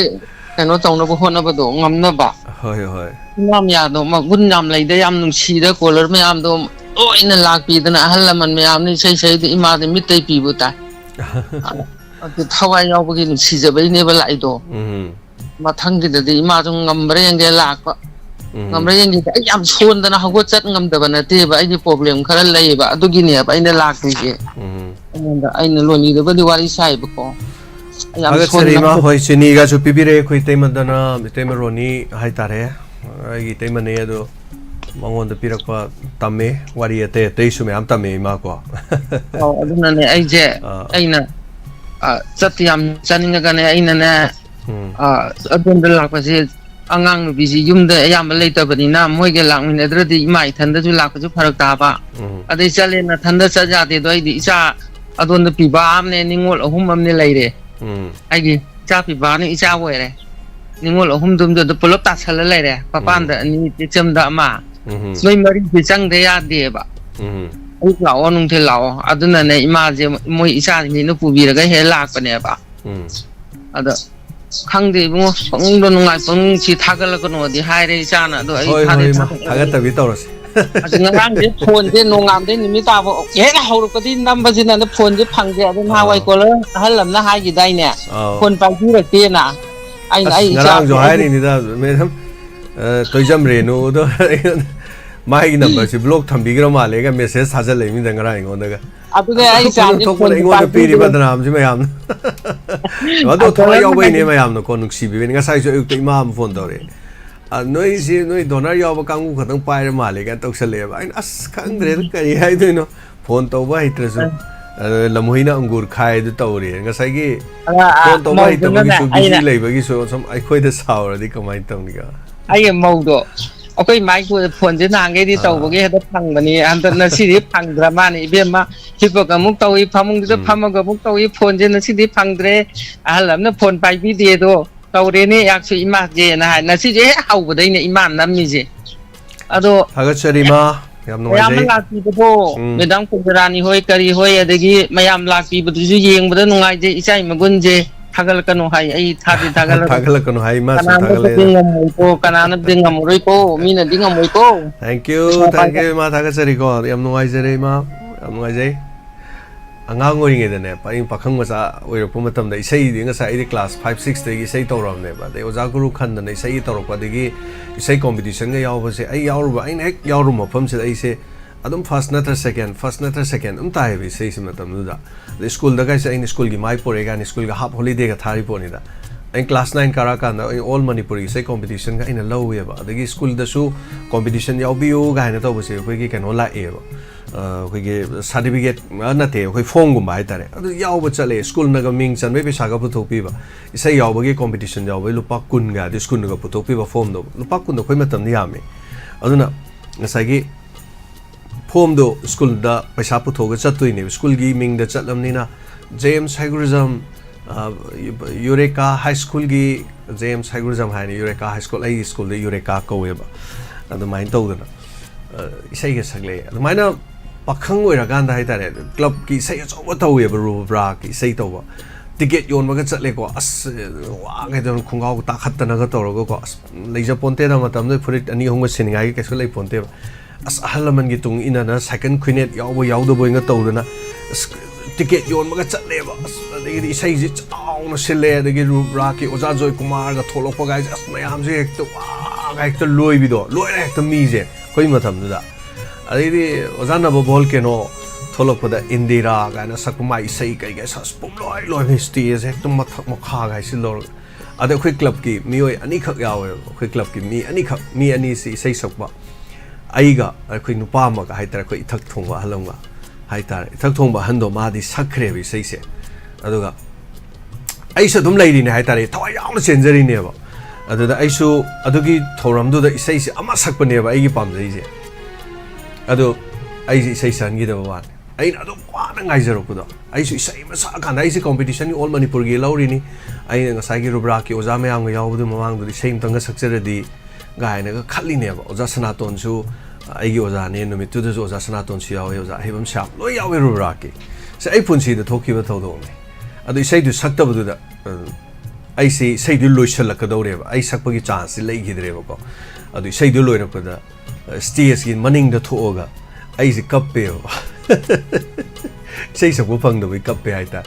kano tawna bo hona ba do ngamna ba hoi hoi nam ya do ma gun nam lai da yam nung si da color me am do oina lak pi da na halaman me am ni sei sei da ima da mitai pi bu ta adu thawai yaw ba gi nung si ja bai ne ba lai do ma thang gi da di ima jung ngambre yang ge lak ba ngambre yang gi ai yam son da na hago chat ngam da ba na te ba ai ni problem khara lai ba adu gi ne ba ina lak ni ge aina loni da ba di wari sai ba ko agar serima hoi sini ga chu pibire khoi teimadana teimaroni hai tare ai teimane ado mangon da pirakpa tamme wari ate teisu me am tamme ma ko aduna ne ai je aina satyam chaninga ga ne aina ne adun da lak pa se angang nu bisi yumda ayam lai ta bani na moi ge lak min adradi mai thanda ju lak ju pharak ta ba adai chale na thanda cha ja de doi di cha adun da pi ba am ne ningol ahum am ne lai re ai cha pi ba ni cha we re ningol ahum dum da pulop ta sala lai re papan da ni ti cham da ma noi mari bi chang de ya de ba ai lao nung the lao aduna ne ima je moi isa ni no pu bi ra ga he lak pa ne ba ada khang de mo pang do nungai pang chi thagal ko no di hai re cha na do ai tha de thaga ta bi tawrasi ngang de phone de nongam de nimi ta bo ye na haur ko di number jin na phone je phang je adun ha wai ko la halam na hai gi dai ne phone pa ji ra te na ai ngarang jo hai ni da me tham toijam re no do mai gi number si block tham bi gra ma le ga message sajal le mi da ngarang ngo da ga adu de ai cha ni phone ngo da pi ri ba da nam ji me yam ado thoi yaw bai ne me yam no ko nuk si bi nga sai jo uk te ma phone do re noi si noi donor yaw ba kangu khatang pai ra ma le ga tok sale ba ai as khang dre kari hai do no phone to ba hitra su lamuhina angur khai du to re nga sai gi phone to ba hitra ba gi su busy lei ba gi so som ai khoi da saw ra di kamai tong ni ga ai mau do okay mai ko phone je nang ge di to ba ge da phang ba ni an ta na si di phang drama ni be ma chi ko ka muk to i phamung di pham ga muk to i phone je na si di phang dre alam na phone pai bi de do tàu đến này yak suy ima je na si je hau ba dai ne ima nam mi je ado haga charima yam no mayam la pi bo medang kundrani hoi kari hoi adagi mayam la pi bu ju yeng ba nungai je isai magun je thagal kanu hai ai thagal kanu hai ma thagal ko kanana ding amoi ko mina ding amoi ko thank you ma thaga chari ko yam no ai je ma yam no ai je angang oi nge ne pa in pakhang ma sa oi ro pum tam da isai ding sa ai class 5 6 de isai to ram ne ba de oja guru khan ne isai to ro pa de gi isai competition ga yaw ba se ai yaw ru ba ai ne yaw ru ma pham se ai se adum first na second tai bi sei sim tam da school da ga sai in school gi mai pore ga ni school ga half holiday ga thari po ni da anh class 9 kara kanda all Manipuri say competition ka ina low eba adagi school da su competition yaw biu ga na to bose khoi gi kano la eba khoi gi certificate na te khoi form gum bai tare adu yaw ba chale school na ga ming chan be pesa ga puthok pi ba isai yaw ba gi competition yaw bai lupa kun ga de school na ga puthok pi ba form do lupa kun do khoi matam ni yame aduna ngasai gi form do school da pesa puthok ga chatui ne school gi ming da chatlam ni na James Higurism Eureka High School gi James Higurism hani Eureka High School ai school de Eureka ko eba adu main tawdana isai ga sagle adu maina pakhang oira ganda hai tare club ki sai achawa taweba rubra ki sai tawba ticket yon ma ga chatle ko as wa ga don khungau ta khattana ga tawro ko as leija ponte da matam de furit ani hong siningai ke so lei ponte as halaman gi tung ina na second quintet yaw do boy nga tawdana ticket yon ma ga chatle ba adagi isai ji chauna sile adagi rubra ki oza joy kumar ga tholok pa guys as mayam je ek to wa ga ek to loi bi do loi ek to mi je koi matham da adagi oza na bol ke no tholok pa da indira ga na sakuma isai kai ga sas pum loi mi stage ek to mathak mokha ga sil lor ada khoi club ki mi oi ani khak yawe khoi club ki mi ani si isai sakba ai ga khoi nupa ma ga hai tara khoi ithak thongwa halonga hai tara ithak thongba hando ma di sakre bi sai se aduga aisha dum leiri ne hai tare thawai yauna chenjari ne ba aduda aisu adugi thoram du da isai se ama sakpa ne ba ai gi pam jai je adu ai isai san gi da ba ai na do kwana ngai jaro ku da aisu isai ma sa kan ai se competition ni all Manipur gi lauri ni ai nga sai gi rubra ki oza me am ga yaw bu mamang du same tang ga sakjara di gai na ga khalli ne ba oza sanaton su ai gi oza ne no mi tu du oza sanaton si yaw oza hebam sha lo yaw rubra ki se ai punsi da thoki ba thodo me adu isai du sakta bu da ai se sai du loisal ka dore ba ai sakpa gi chance lei gi dre ba ko adu isai du loira ko da stage gi maning da thoga ai se kappe ba sei sakpa phang da bi kappe ai ta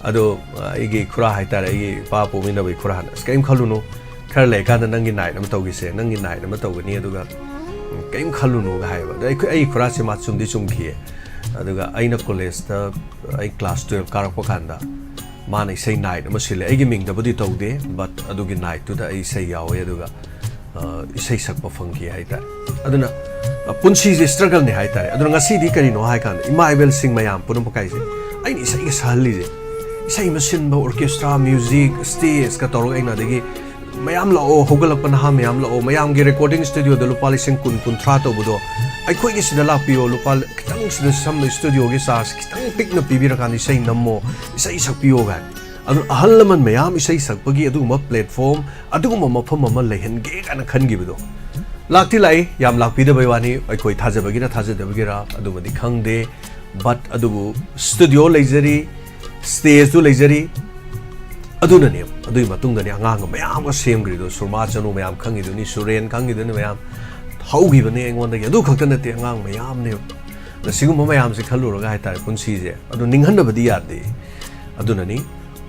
adu ai gi khura hai ta ai gi pa po min da bi khura na skem khalu no khar le ka da nang gi nai na taw gi se nang gi nai na taw gi ni adu ga kem khalu no ga hai ba ai khura se ma chum di chum khi aduga aina college ta ai class 12 karak pa khanda mane sei night ma sile ai gi ming da budi tawde but adugi night tu da ai sei yawe aduga sei sak pa phangki hai ta aduna punchi je struggle ne hai ta aduna ngasi di kari no hai kan imaibel sing mayam punum pakai je ai ni sei ga salli je sei machine ba orchestra music stage ka toro ai na degi mayam la o hogal pa na ha mayam la o mayam gi recording studio da lupa lising kun tra to budo ai khoi gi sida la pio lupa kitang sida sam studio gi sa kitang pick na pibira kan sei nammo sei sak pio ga adu ahallaman mayam sei sak pagi adu ma platform adu ma mafam ma lehen ge kana khan gi budo lakti lai yam lakpi da baiwani ai khoi thaja bagi na thaja da bagi ra adu ma di khang de but adu studio leizeri stage tu leizeri aduna ne adui matung da ne angang mayam ga sem gri do surma chanu mayam khangi do ni suren khangi do ni mayam haugi bane engon da adu khakta na te angang mayam ne na sigum mayam se khalu ra ga hai ta punsi je adu ninghan da badi yad de aduna ni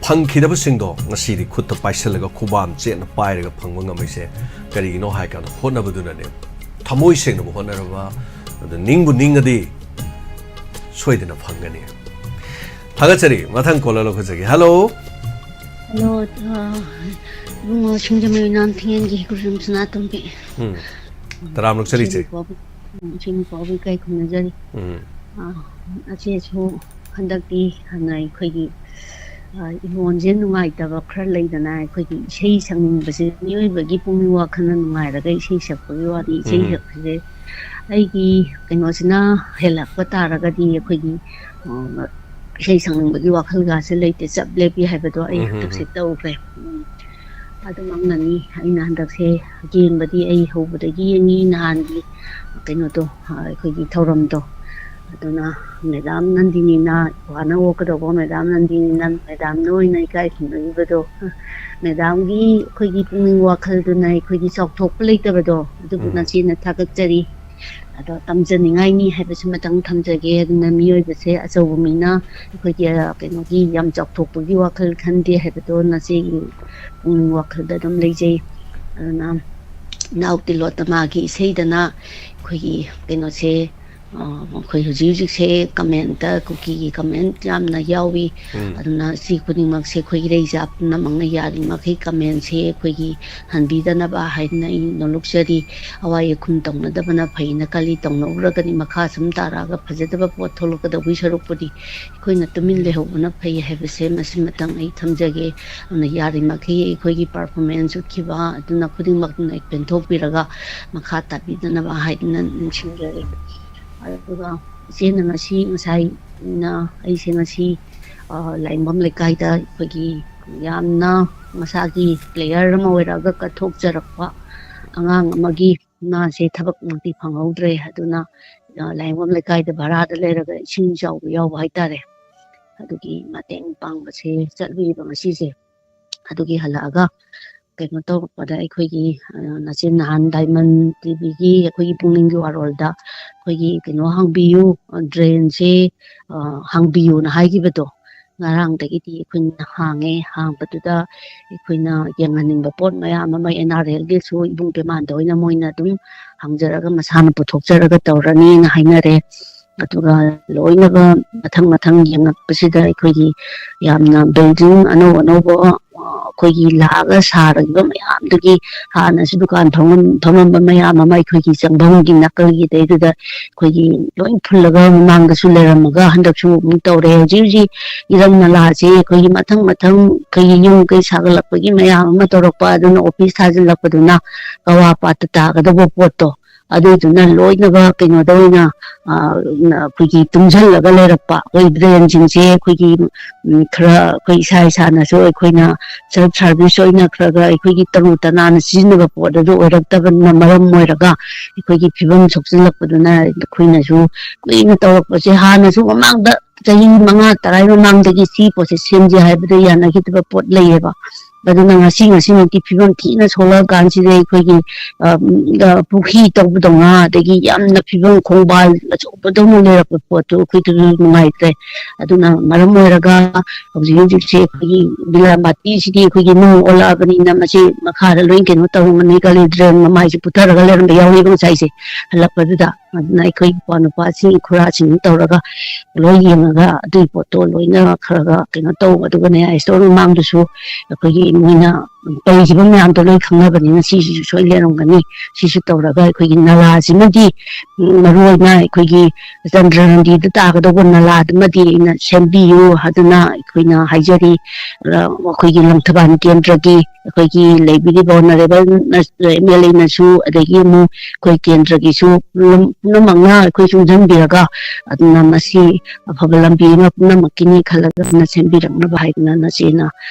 phangki da sing do ngasi ri khut ta paisal ga khubam che na pai ra ga phangwa ngamai se kari no hai ka no hona baduna ne thamoi seng no hona ra ba adu ningbu ningadi soidena phangani thagachari mathang kola lo khajagi hello Hello, bungo shungjamu nan thingen gi kurum sna tumbi. Taram lok chali che. Chim ko bi kai khun jari. Ache chu handak ti hanai khoi gi imon jen nungai ta ba khar lei dana khoi gi sei sangning base nioi ba gi pumi wa khan nungai ra gai sei sak ko wa di sei sak je. Ai gi kaino sina helak pa ta ra ga di khoi gi sei sang bagi wakhal ga se leite chap lepi haibado ai tak se tau pe adu mangnani aina handak se gen badi ai hobadagi ni nan gi kaino to khoi gi thoram to aduna madam nandini na wana o ka do madam nandini nan madam noi nai kai khunoi bado madam gi khoi gi pungning wakhal du nai khoi gi chok thok leite bado adu na chi na thakak chari ado tamjaningai ni haibase matang thamjage aduna mioi base achaw mina khoi gi kaino gi yam chok thok gi wakhal khande haibado na se wakhal da dum leijei aduna nauk ti lot ma gi sei dana khoi gi kaino se ꯑꯩꯈꯣꯏ ꯍꯧꯖꯤꯛ ꯍꯧꯖꯤꯛꯁꯦ comment ꯀꯨꯀꯤꯒꯤ ꯀꯃꯦꯟ ꯌꯥꯝꯅ ꯌꯥꯎꯏ ꯑꯗꯨꯅ ꯁꯤ ꯈꯨꯗꯤꯡꯃꯛꯁꯦ ꯑꯩꯈꯣꯏꯒꯤ ꯂꯩꯖꯥ ꯄꯨꯝꯅꯃꯛꯅ ꯌꯥꯔꯤꯃꯈꯩ ꯀꯃꯦꯟꯁꯦ ꯑꯩꯈꯣꯏꯒꯤ ꯍꯟꯕꯤꯗꯅꯕ ꯍꯥꯏꯗꯅ ꯑꯩ ꯅꯣꯛꯆꯔꯤ ꯑꯋꯥꯏ ꯑꯈꯨꯝ ꯇꯧꯅꯗꯕꯅ ꯐꯩꯅ ꯀꯜꯂꯤ ꯇꯧꯅꯧꯔꯒꯅꯤ ꯃꯈꯥ ꯁꯨꯝ ꯇꯥꯔꯛꯑꯒ ꯐꯖꯗꯕ ꯄꯣꯠ ꯊꯣꯛꯂꯛꯀꯗꯧꯕꯒꯤ ꯁꯔꯨꯛꯄꯨꯗꯤ ꯑꯩꯈꯣꯏꯅ ꯇꯨꯃꯤꯟ ꯂꯩꯍꯧꯕꯅ ꯐꯩ ꯍꯥꯏꯕꯁꯦ ꯃꯁꯤꯃꯇꯪ ꯑꯩ ꯊꯝꯖꯒꯦ ꯑꯗꯨꯅ ꯌꯥꯔꯤꯃꯈꯩ ꯑꯩꯈꯣꯏꯒꯤ ꯄꯔꯐꯣꯔꯃꯦꯟꯁ ꯎꯠꯈꯤꯕ ꯑꯗꯨꯅ ꯈꯨꯗꯤꯡꯃꯛꯇꯨꯅ ꯄꯦꯟꯊꯣꯛꯄꯤꯔꯒ ꯃꯈꯥ ꯇꯥꯕꯤꯗꯅꯕ ꯍꯥꯏꯗꯅ ꯅꯤꯡꯁꯤꯡꯖꯔꯤ ꯑꯗꯨꯒ ꯏꯆꯦꯅ ꯉꯁꯥꯏꯅ ꯑꯩꯁꯦ ꯉꯁꯤ ꯂꯥꯏꯌꯦꯡꯕꯝ ꯂꯩꯀꯥꯏꯗ ꯑꯩꯈꯣꯏꯒꯤ ꯌꯥꯝꯅ ꯃꯁꯥꯒꯤ ꯄ꯭ꯂꯦꯌꯔ ꯑꯃ ꯑꯣꯏꯔꯛꯑꯒ ꯀꯠꯊꯣꯛꯆꯔꯛꯄ ꯑꯉꯥꯡ ꯑꯃꯒꯤ ꯃꯥꯁꯦ ꯊꯕꯛꯃꯛꯇꯤ ꯐꯪꯍꯧꯗ꯭ꯔꯦ ꯑꯗꯨꯅ ꯂꯥꯏꯌꯦꯡꯕꯝ ꯂꯩꯀꯥꯏꯗ ꯚꯔꯥꯗ ꯂꯩꯔꯒ ꯏꯁꯤꯡ ꯆꯥꯎꯕ ꯌꯥꯎꯕ ꯍꯥꯏꯇꯥꯔꯦ ꯑꯗꯨꯒꯤ ꯃꯇꯦꯡ ꯄꯥꯡꯕꯁꯦ ꯆꯠꯂꯨꯏꯕ ꯉꯁꯤꯁꯦ ꯑꯗꯨꯒꯤ ꯍꯜꯂꯛꯑꯒ ꯀꯩꯅꯣ ꯇꯧꯔꯛꯄꯗ ꯑꯩꯈꯣꯏꯒꯤ ꯅꯆꯤꯟ ꯅꯍꯥꯟ ꯗꯥꯏꯃꯟ ꯇꯤꯚꯤꯒꯤ ꯑꯩꯈꯣꯏꯒꯤ ꯄꯨꯛꯅꯤꯡꯒꯤ ꯋꯥꯔꯣꯜꯗ ꯑꯩꯈꯣꯏꯒꯤ ꯀꯩꯅꯣ ꯍꯥꯡꯕꯤꯌꯨ ꯗ꯭ꯔꯦꯟꯁꯦ ꯍꯥꯡꯕꯤꯌꯨꯅ ꯍꯥꯏꯈꯤꯕꯗꯣ ꯉꯔꯥꯡꯗꯒꯤꯗꯤ ꯑꯩꯈꯣꯏꯅ ꯍꯥꯡꯕꯗꯨꯗ ꯑꯩꯈꯣꯏꯅ ꯌꯦꯡꯍꯟꯅꯤꯡꯕ ꯄꯣꯠ ꯃꯌꯥꯝ ꯑꯃ NRLꯒꯤꯁꯨ ꯏꯕꯨꯡ ꯄꯦꯃꯥꯟꯗ ꯑꯣꯏꯅ ꯃꯣꯏꯅ ꯑꯗꯨꯝ ꯍꯪꯖꯔꯒ ꯃꯁꯥꯅ ꯄꯨꯊꯣꯛꯆꯔꯒ ꯇꯧꯔꯅꯤꯅ ꯍꯥꯏꯅꯔꯦ ꯑꯗꯨꯒ ꯂꯣꯏꯅꯕ ꯃꯊꯪ ꯃꯊꯪ ꯌꯦꯡꯉꯛꯄꯁꯤꯗ ꯑꯩꯈꯣꯏꯒꯤ ꯌꯥꯝꯅ ꯕꯤꯜꯗꯤꯡ ꯑꯅꯧ ꯑꯅꯧꯕ ꯑꯩꯈꯣꯏꯒꯤ ꯂꯥꯛꯑꯒ ꯁꯥꯔꯤꯕ ꯃꯌꯥꯝꯗꯨꯒꯤ ꯍꯥꯟꯅꯁꯨ ꯗꯨꯀꯥꯟ ꯐꯝꯃꯝꯕ ꯃꯌꯥꯝ ꯑꯃ ꯑꯩꯈꯣꯏꯒꯤ ꯆꯪꯐꯝꯒꯤ ꯅꯥꯀꯜꯒꯤꯗꯩꯗꯨꯗ ꯑꯩꯈꯣꯏꯒꯤ ꯂꯣꯏ ꯐꯨꯜꯂꯒ ꯃꯃꯥꯡꯗꯁꯨ ꯂꯩꯔꯝꯃꯒ ꯍꯟꯗꯛꯁꯨ ꯑꯃꯨꯛ ꯇꯧꯔꯦ ꯍꯧꯖꯤꯛ ꯍꯧꯖꯤꯛ ꯏꯔꯝ ꯅꯂꯥꯁꯦ ꯑꯩꯈꯣꯏꯒꯤ ꯃꯊꯪ ꯃꯊꯪ ꯑꯩꯈꯣꯏꯒꯤ ꯌꯨꯝ ꯀꯩ ꯁꯥꯒꯠꯂꯛꯄꯒꯤ ꯃꯌꯥꯝ ꯑꯃ ꯇꯧꯔꯛꯄ ꯑꯗꯨꯅ ꯑꯣꯐꯤꯁ ꯊꯥꯖꯤꯜꯂꯛꯄꯗꯨꯅ ꯀꯋꯥ ꯄꯥꯠꯇ ꯇꯥꯒꯗꯕ ꯄꯣꯠꯇꯣ ꯑꯗꯨꯗꯨꯅ ꯂꯣꯏꯅꯕ ꯀꯩꯅꯣꯗ ꯑꯣꯏꯅ ꯑꯩꯈꯣꯏꯒꯤ ꯇꯨꯡꯁꯤꯜꯂꯒ ꯂꯩꯔꯛꯄ ꯑꯩꯈꯣꯏ ꯗ꯭ꯔꯦꯟꯁꯤꯡꯁꯦ ꯑꯩꯈꯣꯏꯒꯤ ꯈꯔ ꯑꯩꯈꯣꯏ ꯏꯁꯥꯅꯁꯨ ꯑꯩꯈꯣꯏꯅ ꯁꯦꯜꯐ ꯁꯥꯔꯚꯤꯁ ꯑꯣꯏꯅ ꯈꯔ ꯑꯩꯈꯣꯏꯒꯤ ꯇꯔꯨ ꯇꯅꯥꯟꯅ ꯁꯤꯖꯤꯟꯅꯕ ꯄꯣꯠ ꯑꯗꯨ ꯑꯣꯏꯔꯛꯇꯕꯅ ꯃꯔꯝ ꯑꯣꯏꯔꯒ ꯑꯩꯈꯣꯏꯒꯤ ꯐꯤꯕꯝ ꯁꯣꯛꯆꯤꯜꯂꯛꯄꯗꯨꯅ ꯑꯩꯈꯣꯏꯅꯁꯨ ꯀꯨꯏꯅ ꯇꯧꯔꯛꯄꯁꯦ ꯍꯥꯟꯅꯁꯨ ꯃꯃꯥꯡꯗ ꯆꯍꯤ 5-10 ꯃꯃꯥꯡꯗꯒꯤ ꯁꯤ ꯄꯣꯠꯁꯦ ꯁꯦꯝꯖꯦ ꯍꯥꯏꯕꯗ ꯌꯥꯅꯈꯤꯗꯕ ꯄꯣꯠ ꯂꯩꯌꯦꯕ ꯑꯗꯨꯅ ꯉꯁꯤꯃꯛꯀꯤ ꯐꯤꯕꯝ ꯊꯤꯅ ꯁꯣꯛꯂꯛꯑꯀꯥꯟꯁꯤꯗ ꯑꯩꯈꯣꯏꯒꯤ ꯄꯨꯈ꯭ꯔꯤ ꯇꯧꯕꯗꯧꯅ ꯑꯗꯒꯤ ꯌꯥꯝꯅ ꯐꯤꯕꯝ ꯈꯣꯡꯕꯥꯜ ꯑꯆꯧꯕꯗꯧꯅ ꯂꯩꯔꯛꯄ ꯄꯣꯠꯇꯨ ꯑꯩꯈꯣꯏꯗꯁꯨ ꯅꯨꯡꯉꯥꯏꯇ꯭ꯔꯦ ꯑꯗꯨꯅ ꯃꯔꯝ ꯑꯣꯏꯔꯒ ꯍꯧꯖꯤꯛ ꯍꯧꯖꯤꯛꯁꯦ ꯑꯩꯈꯣꯏꯒꯤ ꯕꯤꯂꯥꯃꯥꯇꯤꯁꯤꯗꯤ ꯑꯩꯈꯣꯏꯒꯤ ꯅꯨꯡ ꯑꯣꯜꯂꯛꯑꯕꯅꯤꯅ ꯃꯁꯤ ꯃꯈꯥꯗ ꯂꯣꯏ ꯀꯩꯅꯣ ꯇꯧꯔꯝꯒꯅꯤ ꯀꯔꯤ ꯗ꯭ꯔꯦꯟ ꯃꯃꯥꯏꯁꯦ ꯄꯨꯊꯔꯒ ꯂꯩꯔꯝꯕ ꯌꯥꯎꯋꯦꯕ ꯉꯁꯥꯏꯁꯦ ꯍꯜꯂꯛꯄꯗꯨꯗ ꯑꯗꯨꯅ ꯑꯩꯈꯣꯏ ꯅꯨꯄꯥꯁꯤꯡ ꯈꯨꯔꯥꯁꯤꯡ ꯇꯧꯔꯒ ꯂꯣꯏ ꯌꯦꯡꯉꯒ ꯑꯗꯨꯒꯤ ꯄꯣꯠꯇꯣ ꯂꯣꯏꯅ ꯈꯔ ꯀꯩꯅꯣ ꯇꯧ ꯑꯗꯨꯒꯅꯦ ꯏꯁꯇꯣꯔ ꯃꯃꯥꯡꯗꯁꯨ ꯑꯩꯈꯣꯏꯒꯤ ꯃꯣꯏꯅ ꯇꯧꯈꯤꯕ ꯃꯌꯥꯝꯗꯣ ꯂꯣꯏ ꯈꯪꯅꯕꯅꯤꯅ ꯁꯤꯁꯤꯁꯨ ꯁꯣꯏ ꯂꯩꯔꯝꯒꯅꯤ ꯁꯤꯁꯨ ꯇꯧꯔꯒ ꯑꯩꯈꯣꯏꯒꯤ ꯅꯂꯥꯁꯤꯃꯗꯤ ꯃꯔꯨ ꯑꯣꯏꯅ ꯑꯩꯈꯣꯏꯒꯤ ꯆꯟꯗ꯭ꯔꯅꯟꯗꯤꯗ ꯇꯥꯒꯗꯧꯕ ꯅꯂꯥꯗꯨꯃꯗꯤ ꯑꯩꯅ ꯁꯦꯝꯕꯤꯌꯨ ꯑꯗꯨꯅ ꯑꯩꯈꯣꯏꯅ ꯍꯥꯏꯖꯔꯤ ꯑꯩꯈꯣꯏꯒꯤ ꯂꯪꯊꯕꯥꯜ ꯀꯦꯟꯗ꯭ꯔꯒꯤ ꯑꯩꯈꯣꯏꯒꯤ ꯂꯩꯕꯤꯔꯤꯕ ꯑꯣꯅꯔꯦꯕꯜ MLA-ꯅꯁꯨ ꯑꯗꯒꯤ ꯑꯃꯨꯛ ꯑꯩꯈꯣꯏ ꯀꯦꯟꯗ꯭ꯔꯒꯤꯁꯨ ꯄꯨꯝꯅꯃꯛꯅ ꯑꯩꯈꯣꯏ ꯆꯨꯡꯁꯤꯟꯕꯤꯔꯒ ꯑꯗꯨꯅ ꯃꯁꯤ ꯑꯐꯕ ꯂꯝꯕꯤ ꯑꯃ ꯄꯨꯝꯅꯃꯛꯀꯤꯅꯤ ꯈꯜꯂꯒ ꯁꯦꯝꯕꯤꯔꯛꯅꯕ ꯍꯥꯏꯗꯅ ꯅꯆꯦꯅ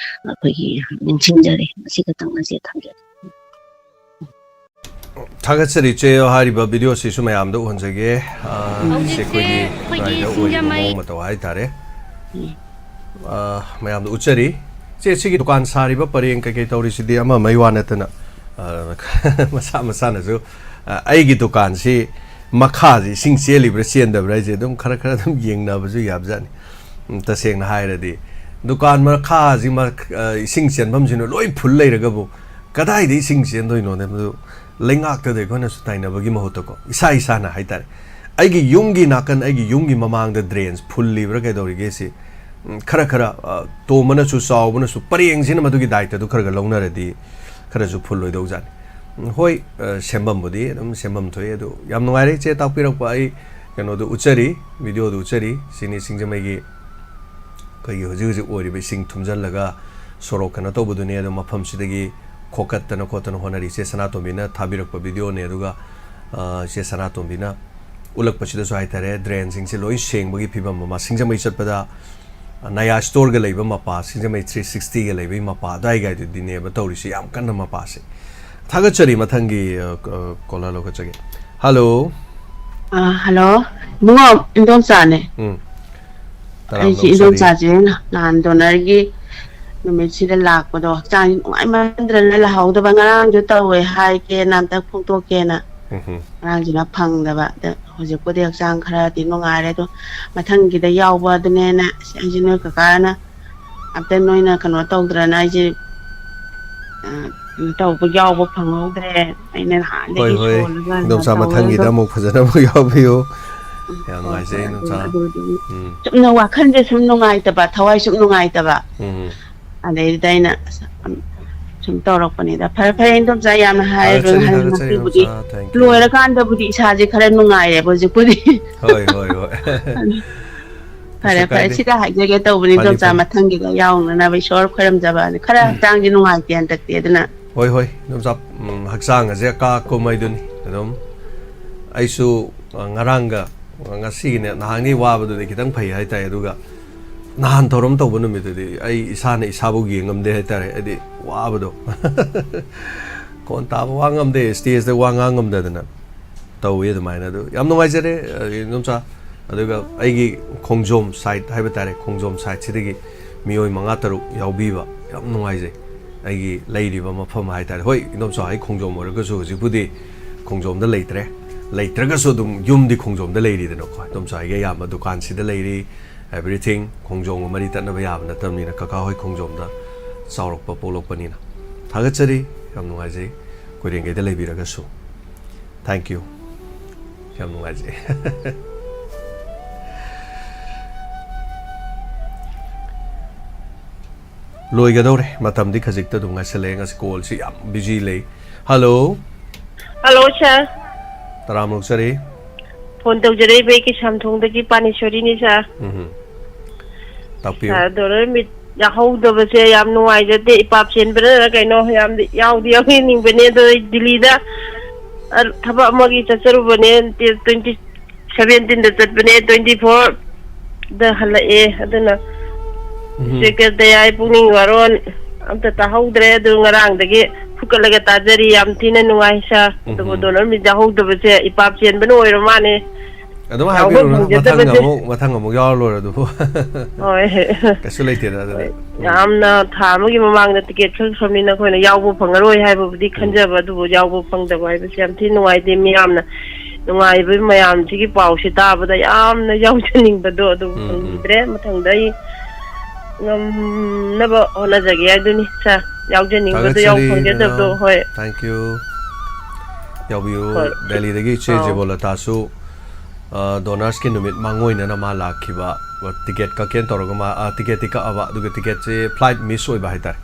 ꯑꯩꯈꯣꯏꯒꯤ ꯅꯤꯡꯁꯤꯡꯖꯔꯤ ꯃꯁꯤ ꯈꯛꯇꯪ ꯅꯆꯦ ꯊꯝꯖꯔꯤ ꯊꯥꯒꯠꯆꯔꯤ ꯆꯦ ꯍꯥꯏꯔꯤꯕ ꯚꯤꯗꯤꯑꯣꯁꯤꯁꯨ ꯃꯌꯥꯝꯗ ꯎꯍꯟꯖꯒꯦ ꯁꯤ ꯑꯩꯈꯣꯏꯒꯤ ꯈꯨꯔꯥꯏꯗ ꯑꯣꯏꯔꯤꯕ ꯃꯑꯣꯡ ꯃꯇꯧ ꯍꯥꯏꯇꯥꯔꯦ ꯃꯌꯥꯝꯗ ꯎꯠꯆꯔꯤ ꯆꯦ ꯁꯤꯒꯤ ꯗꯨꯀꯥꯟ ꯁꯥꯔꯤꯕ ꯄꯔꯦꯡ ꯀꯩꯀꯩ ꯇꯧꯔꯤꯁꯤꯗꯤ ꯑꯃ ꯃꯩ ꯋꯥ ꯅꯠꯇꯅ ꯃꯁꯥꯅꯁꯨ ꯑꯩꯒꯤ ꯗꯨꯀꯥꯟꯁꯤ ꯃꯈꯥꯁꯤ ꯏꯁꯤꯡ ꯆꯦꯜꯂꯤꯕ꯭ꯔꯥ ꯆꯦꯟꯗꯕ꯭ꯔꯥ ꯍꯥꯏꯁꯦ ꯑꯗꯨꯝ ꯈꯔ ꯑꯗꯨꯝ ꯌꯦꯡꯅꯕꯁꯨ ꯌꯥꯕꯖꯥꯠꯅꯤ ꯇꯁꯦꯡꯅ ꯍꯥꯏꯔꯗꯤ ꯗꯨꯀꯥꯟ ꯃꯈꯥꯁꯤ ꯏꯁꯤꯡ ꯆꯦꯟꯐꯝꯁꯤꯅ ꯂꯣꯏ ꯐꯨꯜ ꯂꯩꯔꯒꯕꯨ ꯀꯗꯥꯏꯗ ꯏꯁꯤꯡ ꯆꯦꯟꯗꯣꯏꯅꯣꯅꯦ ꯃꯗꯨ ꯂꯩꯉꯥꯛꯇꯗ ꯑꯩꯈꯣꯏꯅꯁꯨ ꯇꯥꯏꯅꯕꯒꯤ ꯃꯍꯨꯠꯇꯀꯣ ꯏꯁꯥꯅ ꯍꯥꯏꯇꯥꯔꯦ ꯑꯩꯒꯤ ꯌꯨꯝꯒꯤ ꯅꯥꯀꯟ ꯑꯩꯒꯤ ꯌꯨꯝꯒꯤ ꯃꯃꯥꯡꯗ ꯗ꯭ꯔꯦꯟꯁ ꯐꯨꯜꯂꯤꯕ꯭ꯔꯥ ꯀꯩꯗꯧꯔꯤꯒꯦ ꯁꯤ खरा तोमनसु चावनसु परेंगसिन मदुगी दायित्वदु खरगा लौनरदि खरसु फुल्लोइदौजानि होय सेम्बमबुदि एकदम सेम्बम थोय अदु याम नुंगाइरे चे ताकपिरकपा आई कनोदु उचरी वीडियोदु उचरी सिनि सिंगजमैगी कई हुजि हुजि ओरिबे सिंग थुमजलगा सोरो कनो तौबुदुने अदु मफमसिदगी खोकत्तना खोतना होनरि चे सनातोमिना थाबिरकपा वीडियो ने अदुगा चे सनातोमिना उलकपसिदसु हाइतारे ड्रेन सिंगसे लोइ सेंगबगी फिबम मा सिंगजमै चटपदा नया स्टोर गे लेबा मपा सिंगजमै 360 गे लेबा मपा दाइ गाइदु दिने बा तौरिसि याम कन्न मपा से थागचरी मथंगी कोला लोकचगे हेलो हेलो बुङो इन्दोम चाने ꯑꯩꯁꯤ ꯏꯗꯣꯝ ꯆꯥꯖꯦꯅ ꯅꯍꯥꯟ ꯗꯣꯅꯔꯒꯤ ꯅꯨꯃꯤꯠꯁꯤꯗ ꯂꯥꯛꯄꯗꯣ ꯍꯛꯆꯥꯡ ꯅꯨꯡꯉꯥꯏꯃꯟꯗ꯭ꯔꯅ ꯂꯥꯛꯍꯧꯗꯕ ꯉꯔꯥꯡꯁꯨ ꯇꯧꯋꯦ ꯍꯥꯏꯒꯦꯅ ꯑꯝꯇ ꯐꯣꯡꯗꯣꯛꯀꯦꯅ ꯉꯔꯥꯡꯁꯤꯅ ꯐꯪꯗꯕ ꯍꯧꯖꯤꯛꯄꯨꯗꯤ ꯍꯛꯆꯥꯡ ꯈꯔꯗꯤ ꯅꯨꯡꯉꯥꯏꯔꯦ ꯑꯗꯣ ꯃꯊꯪꯒꯤꯗ ꯌꯥꯎꯕ ꯑꯗꯨꯅꯦꯅ ꯑꯩꯁꯦ ꯅꯣꯏ ꯀꯀꯥꯅ ꯑꯝꯇ ꯅꯣꯏꯅ ꯀꯩꯅꯣ ꯇꯧꯗ꯭ꯔꯅ ꯑꯩꯁꯦ ꯇꯧꯕ ꯌꯥꯎꯕ ꯐꯪꯍꯧꯗ꯭ꯔꯦ ꯑꯩꯅ ꯅꯍꯥꯟꯗꯒꯤ ꯁꯣꯜꯂꯒ ꯏꯗꯣꯝꯆꯥ ꯇꯧꯋꯦ ꯃꯊꯪꯒꯤꯗ ꯑꯗꯣ ꯑꯃꯨꯛ ꯐꯖꯅ ꯑꯃꯨꯛ ꯌꯥꯎꯕꯤꯌꯨ ꯌꯥꯝ ꯅꯨꯡꯉꯥꯏꯖꯩ ꯅꯨꯡꯆꯥ ꯆꯨꯝꯅ ꯋꯥꯈꯜꯁꯦ ꯁꯨꯝ ꯅꯨꯡꯉꯥꯏꯇꯕ ꯊꯋꯥꯏ ꯁꯨꯝ ꯅꯨꯡꯉꯥꯏꯇꯕ ꯑꯗꯩꯗ ꯑꯩꯅ ꯁꯨꯝ ꯇꯧꯔꯛꯄꯅꯤꯗ ꯐꯔꯦ ꯐꯔꯦ ꯏꯟꯗꯣꯝꯆꯥ ꯌꯥꯝꯅ ꯍꯥꯏꯔꯕ ꯉꯁꯤꯕꯨꯗꯤ ꯂꯣꯏꯔꯀꯥꯟꯗꯕꯨꯗꯤ ꯏꯁꯥꯁꯦ ꯈꯔ ꯅꯨꯡꯉꯥꯏꯔꯦꯕ ꯍꯧꯖꯤꯛꯄꯨꯗꯤ ꯍꯣꯏ ꯍꯣꯏ ꯍꯣꯏ ꯐꯔꯦ ꯐꯔꯦ ꯁꯤꯗ ꯍꯥꯏꯖꯒꯦ ꯇꯧꯕꯅꯤ ꯏꯟꯗꯣꯝꯆꯥ ꯃꯊꯪꯒꯤꯗ ꯌꯥꯎꯅꯅꯕ ꯏꯁꯣꯔ ꯈꯣꯏꯔꯝꯖꯕꯅꯤ ꯈꯔ ꯍꯛꯆꯥꯡꯁꯦ ꯅꯨꯡꯉꯥꯏꯇꯦ ꯍꯟꯗꯛꯇꯤ ꯑꯗꯨꯅ ꯍꯣꯏ ꯍꯣꯏ ꯏꯟꯗꯣꯝꯆꯥ ꯍꯛꯆꯥꯡ ꯑꯁꯦ ꯀꯥ ꯀꯨꯝꯍꯩꯗꯨꯅꯤ ꯑꯗꯨꯝ ꯑꯩꯁꯨ ꯉꯔꯥꯡꯒ ꯉꯁꯤꯒꯤꯅꯦ ꯅꯍꯥꯟꯒꯤ ꯋꯥꯕꯗꯨꯗꯤ ꯈꯤꯇꯪ ꯐꯩ ꯍꯥꯏꯇꯥꯔꯦ ꯑꯗꯨꯒ ꯅꯍꯥꯟ ꯊꯧꯔꯝ ꯇꯧꯕ ꯅꯨꯃꯤꯠꯇꯨꯗꯤ ꯑꯩ ꯏꯁꯥꯅ ꯏꯁꯥꯕꯨ ꯌꯦꯡꯉꯝꯗꯦ ꯍꯥꯏꯇꯥꯔꯦ ꯍꯥꯏꯗꯤ ꯋꯥꯕꯗꯣ ꯈꯣꯟ ꯇꯥꯕ ꯋꯥ ꯉꯝꯗꯦ ꯁ꯭ꯇꯦꯖꯇ ꯋꯥ ꯉꯥꯡ ꯉꯝꯗꯗꯅ ꯇꯧꯋꯤ ꯑꯗꯨꯃꯥꯏꯅ ꯑꯗꯨ ꯌꯥꯝ ꯅꯨꯡꯉꯥꯏꯖꯔꯦ ꯏꯟꯗꯣꯝꯆꯥ ꯑꯗꯨꯒ ꯑꯩꯒꯤ ꯈꯣꯡꯖꯣꯝ ꯁꯥꯏꯠ ꯍꯥꯏꯕ ꯇꯥꯔꯦ ꯈꯣꯡꯖꯣꯝ ꯁꯥꯏꯠꯁꯤꯗꯒꯤ ꯃꯤꯑꯣꯏ 5-6 ꯌꯥꯎꯕꯤꯕ ꯌꯥꯝ ꯅꯨꯡꯉꯥꯏꯖꯩ ꯑꯩꯒꯤ ꯂꯩꯔꯤꯕ ꯃꯐꯝ ꯍꯥꯏꯇꯥꯔꯦ ꯍꯣꯏ ꯏꯟꯗꯣꯝꯆꯥ ꯑꯩ ꯈꯣꯡꯖꯣꯝ ꯑꯣꯏꯔꯒꯁꯨ ꯍꯧꯖꯤꯛꯄꯨꯗꯤ ꯈꯣꯡꯖꯣꯝꯗ ꯂꯩꯇ꯭ꯔꯒꯁꯨ ꯑꯗꯨꯝ ꯌꯨꯝꯗꯤ ꯈꯣꯡꯖꯣꯝꯗ ꯂꯩꯔꯤꯗꯅꯀꯣ ꯏꯟꯗꯣꯝꯆꯥ ꯑꯩꯒꯤ ꯑꯌꯥꯝꯕ ꯗꯨꯀꯥꯟꯁꯤꯗ ꯂꯩꯔꯤ everything ꯈꯣꯡꯖꯣꯝꯒ ꯃꯔꯤ ꯇꯠꯅꯕ ꯌꯥꯕ ꯅꯠꯇꯕꯅꯤꯅ ꯀꯀꯥ ꯍꯣꯏ ꯈꯣꯡꯖꯣꯝꯗ ꯆꯥꯎꯔꯛꯄ ꯄꯣꯛꯂꯛꯄꯅꯤꯅ ꯊꯥꯒꯠꯆꯔꯤ ꯌꯥꯝ ꯅꯨꯡꯉꯥꯏꯖꯩ ꯀꯣꯏꯔꯦꯡꯒꯩꯗ ꯂꯩꯕꯤꯔꯒꯁꯨ ꯊꯦꯡꯛ ꯌꯨ ꯌꯥꯝ ꯅꯨꯡꯉꯥꯏꯖꯩ ꯂꯣꯏꯒꯗꯧꯔꯦ ꯃꯇꯝꯗꯤ ꯈꯖꯤꯛꯇ ꯑꯗꯨꯝ ꯉꯥꯏꯁꯜꯂꯛꯑꯦ ꯉꯁꯤ ꯀꯣꯜꯁꯤ ꯌꯥꯝ ꯕꯤꯖꯤ ꯂꯩ ꯍꯜꯂꯣ ꯍꯜꯂꯣ ꯁꯥꯔ ꯇꯔꯥꯃꯔꯨꯛꯆꯔꯤ ꯐꯣꯟ ꯇꯧꯖꯔꯛꯏꯕ ꯑꯩ ꯀꯩꯁꯥꯝꯊꯣꯡꯗꯒꯤ ꯄꯥꯅꯦꯁꯣꯔꯤꯅꯤ ꯁꯥꯔ ꯇꯥꯛꯄꯤꯌꯨ ꯁꯥꯔ ꯗꯣꯅꯔ ꯃꯤꯠ ꯌꯥꯍꯧꯗꯕꯁꯦ ꯌꯥꯝ ꯅꯨꯡꯉꯥꯏꯖꯗꯦ ꯏꯄꯥꯞ ꯆꯦꯟꯕꯅ ꯀꯩꯅꯣ ꯌꯥꯝꯗꯤ ꯌꯥꯎꯍꯟꯅꯤꯡꯕꯅꯦ ꯑꯗꯣ ꯗꯤꯜꯂꯤꯗ ꯊꯕꯛ ꯑꯃꯒꯤ ꯆꯠꯆꯔꯨꯕꯅꯦ 2017ꯗ ꯆꯠꯄꯅꯦ 24ꯗ ꯍꯜꯂꯛꯑꯦ ꯑꯗꯨꯅ ꯁꯦꯀ꯭ꯔꯦꯇꯔꯤꯌꯥꯏ ꯄꯨꯛꯅꯤꯡ ꯋꯥꯔꯣꯜ ꯑꯝꯇ ꯇꯥꯍꯧꯗ꯭ꯔꯦ ꯑꯗꯨ ꯉꯔꯥꯡꯗꯒꯤ ꯐꯨꯀꯠꯂꯒ ꯇꯥꯖꯔꯤ ꯌꯥꯝ ꯊꯤꯅ ꯅꯨꯡꯉꯥꯏ ꯁꯥꯔ ꯑꯗꯨꯕꯨ ꯗꯣꯅꯔ ꯃꯤꯠ ꯌꯥꯍꯧꯗꯕꯁꯦ ꯏꯄꯥꯞ ꯆꯦꯟꯕꯅ ꯑꯣꯏꯔ ꯃꯥꯅꯦ ꯑꯗꯨꯝ ꯍꯥꯏꯕꯤꯔꯨꯅ ꯃꯊꯪ ꯑꯃꯨꯛ ꯌꯥꯎꯔ ꯂꯣꯏꯔꯦ ꯑꯗꯨꯕꯨ ꯍꯣꯏ ꯀꯩꯁꯨ ꯂꯩꯇꯦꯗ ꯑꯗꯨꯗꯤ ꯌꯥꯝꯅ ꯊꯥ ꯑꯃꯒꯤ ꯃꯃꯥꯡꯗ ꯇꯤꯀꯦꯠ ꯈꯛꯈ꯭ꯔꯕꯅꯤꯅ ꯑꯩꯈꯣꯏꯅ ꯌꯥꯎꯕ ꯐꯪꯉꯔꯣꯏ ꯍꯥꯏꯕꯕꯨꯗꯤ ꯈꯟꯖꯕ ꯑꯗꯨꯕꯨ ꯌꯥꯎꯕ ꯐꯪꯗꯕ ꯍꯥꯏꯕꯁꯤ ꯌꯥꯝ ꯊꯤꯅ ꯅꯨꯡꯉꯥꯏꯇꯦ ꯃꯤꯌꯥꯝꯅ ꯅꯨꯡꯉꯥꯏꯕ ꯃꯌꯥꯝꯁꯤꯒꯤ ꯄꯥꯎꯁꯤ ꯇꯥꯕꯗ ꯌꯥꯝꯅ ꯌꯥꯎꯖꯅꯤꯡꯕꯗꯣ ꯑꯗꯨꯕꯨ ꯐꯪꯈꯤꯗ꯭ꯔꯦ ꯃꯊꯪꯗ ꯑꯩ ꯉꯝꯅꯕ ꯍꯣꯠꯅꯖꯒꯦ ꯍꯥꯏꯗꯨꯅꯤ ꯁꯥꯔ ꯌꯥꯎꯖꯅꯤꯡꯕꯗꯣ ꯌꯥꯎ ꯐꯪꯖꯗꯕꯗꯣ ꯍꯣꯏ ꯊꯦꯡꯛ ꯌꯨ ꯌꯥꯎꯕꯤꯌꯨ ꯗꯦꯜꯂꯤꯗꯒꯤ ꯏꯆꯦ ꯖꯦꯕꯣꯂꯇꯥꯁꯨ ꯗꯣꯅꯔꯁꯀꯤ ꯅꯨꯃꯤꯠ ꯃꯥꯡꯑꯣꯏꯅꯅ ꯃꯥ ꯂꯥꯛꯈꯤꯕ ꯇꯤꯀꯦꯠ ꯀꯛꯀꯦꯅ ꯇꯧꯔꯒ ꯃꯥ ꯇꯤꯀꯦꯠꯇꯤ ꯀꯛꯑꯕ ꯑꯗꯨꯒ ꯇꯤꯀꯦꯠꯁꯦ ꯐ꯭ꯂꯥꯏꯠ ꯃꯤꯁ ꯑꯣꯏꯕ ꯍꯥꯏꯇꯥꯔꯦ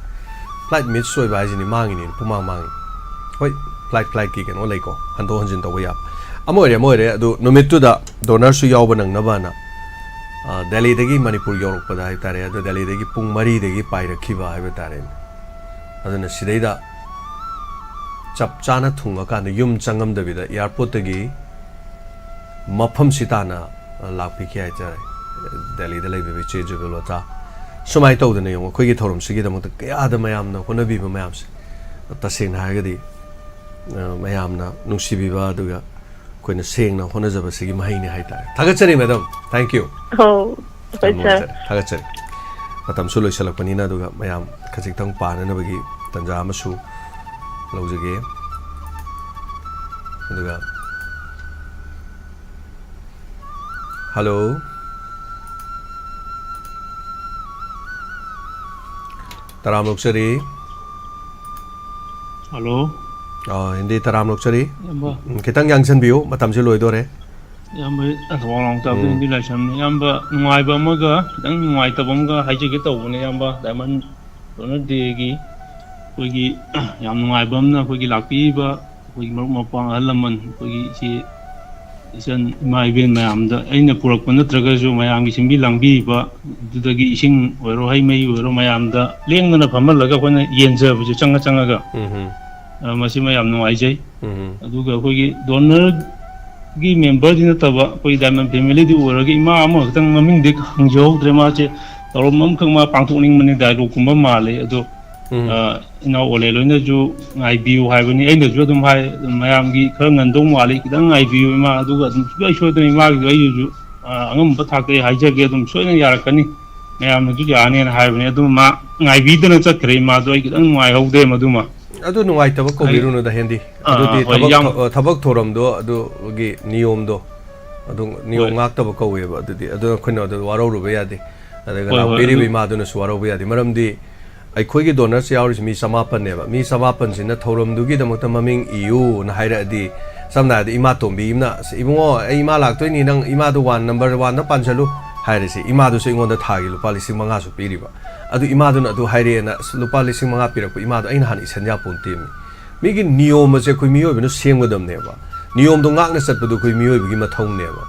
ꯐ꯭ꯂꯥꯏꯠ ꯃꯤꯁ ꯑꯣꯏꯕ ꯍꯥꯏꯁꯤꯅꯤ ꯃꯥꯡꯉꯤꯅꯤ ꯄꯨꯃꯥꯡ ꯃꯥꯡꯉꯤ ꯍꯣꯏ ꯐ꯭ꯂꯥꯏꯠꯀꯤ ꯀꯩꯅꯣ ꯂꯩꯀꯣ ꯍꯟꯗꯣꯛ ꯍꯟꯖꯤꯟ ꯇꯧꯕ ꯌꯥꯕ ꯑꯃ ꯑꯣꯏꯔꯦ ꯑꯗꯨ ꯅꯨꯃꯤꯠꯇꯨꯗ ꯗꯣꯅꯔꯁꯨ ꯌꯥꯎꯕ ꯅꯪꯅꯕꯅ ꯗꯦꯜꯂꯤꯗꯒꯤ ꯃꯅꯤꯄꯨꯔ ꯌꯧꯔꯛꯄꯗ ꯍꯥꯏꯇꯥꯔꯦ ꯑꯗꯨ ꯗꯦꯜꯂꯤꯗꯒꯤ ꯄꯨꯡ 4ꯗꯒꯤ ꯄꯥꯏꯔꯛꯈꯤꯕ ꯍꯥꯏꯕ ꯇꯥꯔꯦ ꯑꯗꯨꯅ ꯁꯤꯗꯩꯗ ꯆꯞ ꯆꯥꯅ ꯊꯨꯡꯉꯀꯥꯟꯗ ꯌꯨꯝ ꯆꯪꯉꯝꯗꯕꯤꯗ ꯏꯌꯥꯔꯄꯣꯔꯠꯇꯒꯤ ꯃꯐꯝꯁꯤ ꯇꯥꯅ ꯂꯥꯛꯄꯤꯈꯤ ꯍꯥꯏꯇꯥꯔꯦ ꯗꯦꯜꯂꯤꯗ ꯂꯩꯕꯤꯕ ꯏꯆꯦ ꯖꯦꯕꯦꯂꯣꯇꯥ ꯁꯨꯃꯥꯏꯅ ꯇꯧꯗꯅ ꯌꯦꯡꯉꯣ ꯑꯩꯈꯣꯏꯒꯤ ꯊꯧꯔꯝꯁꯤꯒꯤꯗꯃꯛꯇ ꯀꯌꯥꯗ ꯃꯌꯥꯝꯅ ꯍꯣꯠꯅꯕꯤꯕ ꯃꯌꯥꯝꯁꯦ ꯇꯁꯦꯡꯅ ꯍꯥꯏꯔꯒꯗꯤ ꯃꯌꯥꯝꯅ ꯅꯨꯡꯁꯤꯕꯤꯕ ꯑꯗꯨꯒ ꯑꯩꯈꯣꯏꯅ ꯁꯦꯡꯅ ꯍꯣꯠꯅꯖꯕꯁꯤꯒꯤ ꯃꯍꯩꯅꯤ ꯍꯥꯏꯇꯥꯔꯦ ꯊꯥꯒꯠꯆꯔꯤ ꯃꯦꯗꯝ ꯊꯦꯡꯛ ꯌꯨ ꯊꯥꯒꯠꯆꯔꯤ ꯃꯇꯝꯁꯨ ꯂꯣꯏꯁꯤꯜꯂꯛꯄꯅꯤꯅ ꯑꯗꯨꯒ ꯃꯌꯥꯝ ꯈꯖꯤꯛꯇꯪ ꯄꯥꯅꯅꯕꯒꯤ ꯇꯥꯟꯖꯥ ꯑꯃꯁꯨ ꯂꯧꯖꯒꯦ ꯑꯗꯨꯒ ꯍꯜꯂꯣ ꯇꯔꯥꯃꯔꯨꯛꯆꯔꯤ ꯍꯜꯂꯣ ꯍꯤꯟꯗꯤ ꯇꯔꯥꯃꯔꯨꯛꯆꯔꯤ ꯈꯤꯇꯪ ꯌꯥꯡꯁꯟꯕꯤꯌꯨ ꯃꯇꯝꯁꯦ ꯂꯣꯏꯗꯣꯔꯦ ꯏꯌꯥꯝꯕ ꯋꯥꯡ ꯇꯥꯕ ꯍꯤꯟꯗꯤ ꯂꯥꯏꯁ꯭ꯔꯝꯅꯤ ꯏꯌꯥꯝꯕ ꯅꯨꯡꯉꯥꯏꯕ ꯑꯃꯒ ꯈꯤꯇꯪ ꯅꯨꯡꯉꯥꯏꯇꯕ ꯑꯃꯒ ꯍꯥꯏꯖꯒꯦ ꯇꯧꯕꯅꯦ ꯏꯌꯥꯝꯕ ꯗꯥꯏꯃꯟ ꯗꯣꯅꯔ ꯗꯦꯒꯤ ꯑꯩꯈꯣꯏꯒꯤ ꯌꯥꯝ ꯅꯨꯡꯉꯥꯏꯕ ꯑꯃꯅ ꯑꯩꯈꯣꯏꯒꯤ ꯂꯥꯛꯄꯤꯔꯤꯕ ꯑꯩꯈꯣꯏꯒꯤ ꯃꯔꯨꯞ ꯃꯄꯥꯡ ꯑꯍꯜ ꯂꯃꯟ ꯑꯩꯈꯣꯏꯒꯤ ꯏꯆꯟ ꯏꯃꯥ ꯏꯕꯦꯟ ꯃꯌꯥꯝꯗ ꯑꯩꯅ ꯄꯨꯔꯛꯄ ꯅꯠꯇ꯭ꯔꯒꯁꯨ ꯃꯌꯥꯝꯒꯤ ꯁꯤꯟꯕꯤ ꯂꯥꯡꯕꯤꯔꯤꯕ ꯑꯗꯨꯗꯒꯤ ꯏꯁꯤꯡ ꯑꯣꯏꯔꯣ ꯍꯩ ꯃꯍꯤ ꯑꯣꯏꯔꯣ ꯃꯌꯥꯝꯗ ꯂꯦꯡꯗꯅ ꯐꯝꯍꯜꯂꯒ ꯑꯩꯈꯣꯏꯅ ꯌꯦꯟꯖꯕꯁꯦ ꯆꯪꯉꯒ ꯃꯁꯤꯃ ꯌꯥꯝ ꯅꯨꯡꯉꯥꯏꯖꯩ ꯑꯗꯨꯒ ꯑꯩꯈꯣꯏꯒꯤ ꯗꯣꯅꯔꯒꯤ ꯃꯦꯝꯕꯔꯗꯤ ꯅꯠꯇꯕ ꯑꯩꯈꯣꯏ ꯗꯥꯏꯃꯟ ꯐꯦꯃꯤꯂꯤꯗꯤ ꯑꯣꯏꯔꯒ ꯏꯃꯥ ꯑꯃꯈꯛꯇꯪ ꯃꯃꯤꯡꯗꯤ ꯍꯪꯖꯍꯧꯗ꯭ꯔꯦ ꯃꯥꯁꯦ ꯊꯧꯔꯝ ꯑꯃꯈꯛ ꯃꯥ ꯄꯥꯡꯊꯣꯛꯅꯤꯡꯕꯅꯤ ꯗꯥꯏꯂꯣꯒꯀꯨꯝꯕ ꯃꯥꯜꯂꯤ ꯑꯗꯣ ꯏꯅꯥꯎ ꯑꯣꯂꯦ ꯂꯣꯏꯅꯁꯨ ꯉꯥꯏꯕꯤꯌꯨ ꯍꯥꯏꯕꯅꯤ ꯑꯩꯅꯁꯨ ꯑꯗꯨꯝ ꯍꯥꯏ ꯃꯌꯥꯝꯒꯤ ꯈꯔ ꯉꯟꯗꯧ ꯃꯥꯜꯂꯤ ꯈꯤꯇꯪ ꯉꯥꯏꯕꯤꯌꯨ ꯏꯃꯥ ꯑꯗꯨꯒ ꯑꯗꯨꯝ ꯁꯨꯡꯁꯣꯏ ꯁꯣꯏꯗꯅ ꯏꯃꯥꯒꯤꯁꯨ ꯑꯩꯁꯨ ꯑꯉꯝꯕ ꯊꯥꯛꯇ ꯍꯥꯏꯖꯒꯦ ꯑꯗꯨꯝ ꯁꯣꯏꯗꯅ ꯌꯥꯔꯛꯀꯅꯤ ꯃꯌꯥꯝꯅꯁꯨ ꯌꯥꯅꯦꯅ ꯍꯥꯏꯕꯅꯤ ꯑꯗꯨ ꯃꯥ ꯉꯥꯏꯕꯤꯗꯅ ꯆꯠꯈ꯭ꯔꯦ ꯏꯃꯥꯗꯣ ꯑꯩ ꯈꯤꯇꯪ ꯅꯨꯡꯉꯥꯏꯍꯧꯗꯦ ꯃꯗꯨꯃ ꯑꯗꯨ ꯅꯨꯡꯉꯥꯏꯇꯕ ꯀꯧꯕꯤꯔꯨꯅꯨꯗ ꯍꯦꯟꯗꯤ ꯑꯗꯨꯗꯤ ꯊꯕꯛ ꯊꯧꯔꯝꯗꯣ ꯑꯗꯨꯒꯤ ꯅꯤꯌꯣꯝꯗꯣ ꯑꯗꯨ ꯅꯤꯌꯣꯝ ꯉꯥꯛꯇꯕ ꯀꯧꯋꯦꯕ ꯑꯗꯨꯗꯤ ꯑꯩꯈꯣꯏꯅ ꯑꯗꯨ ꯋꯥꯔꯧꯔꯨꯕ ꯌꯥꯗꯦ ꯑꯗꯨꯒ ꯂꯥꯛꯄꯤꯔꯤꯕ ꯏꯃꯥꯗꯨꯅꯁꯨ ꯋꯥꯔꯧꯕ ꯌꯥꯗꯦ ꯃꯔꯝꯗꯤ ꯑꯩꯈꯣꯏꯒꯤ ꯗꯣꯅꯔꯁ ꯌꯥꯎꯔꯤꯁꯤ ꯃꯤ 900ꯅꯦꯕ ꯃꯤ 900ꯁꯤꯅ ꯊꯧꯔꯝꯗꯨꯒꯤꯗꯃꯛꯇ ꯃꯃꯤꯡ ꯏꯌꯨꯅ ꯍꯥꯏꯔꯛꯑꯗꯤ samna de ima tombi imna ibungo ima laktoi ni nang ima do number 1 na panchalu hairisi ima do se ngonda thagi lupa lising manga su piriba adu ima do na do haire na lupa lising manga pirak ima do aina han isanja ponte mi gi niyom se khoi miyo bino senggodam ne ba niyom do ngak na sat padu khoi miyo bi ma thong ne ba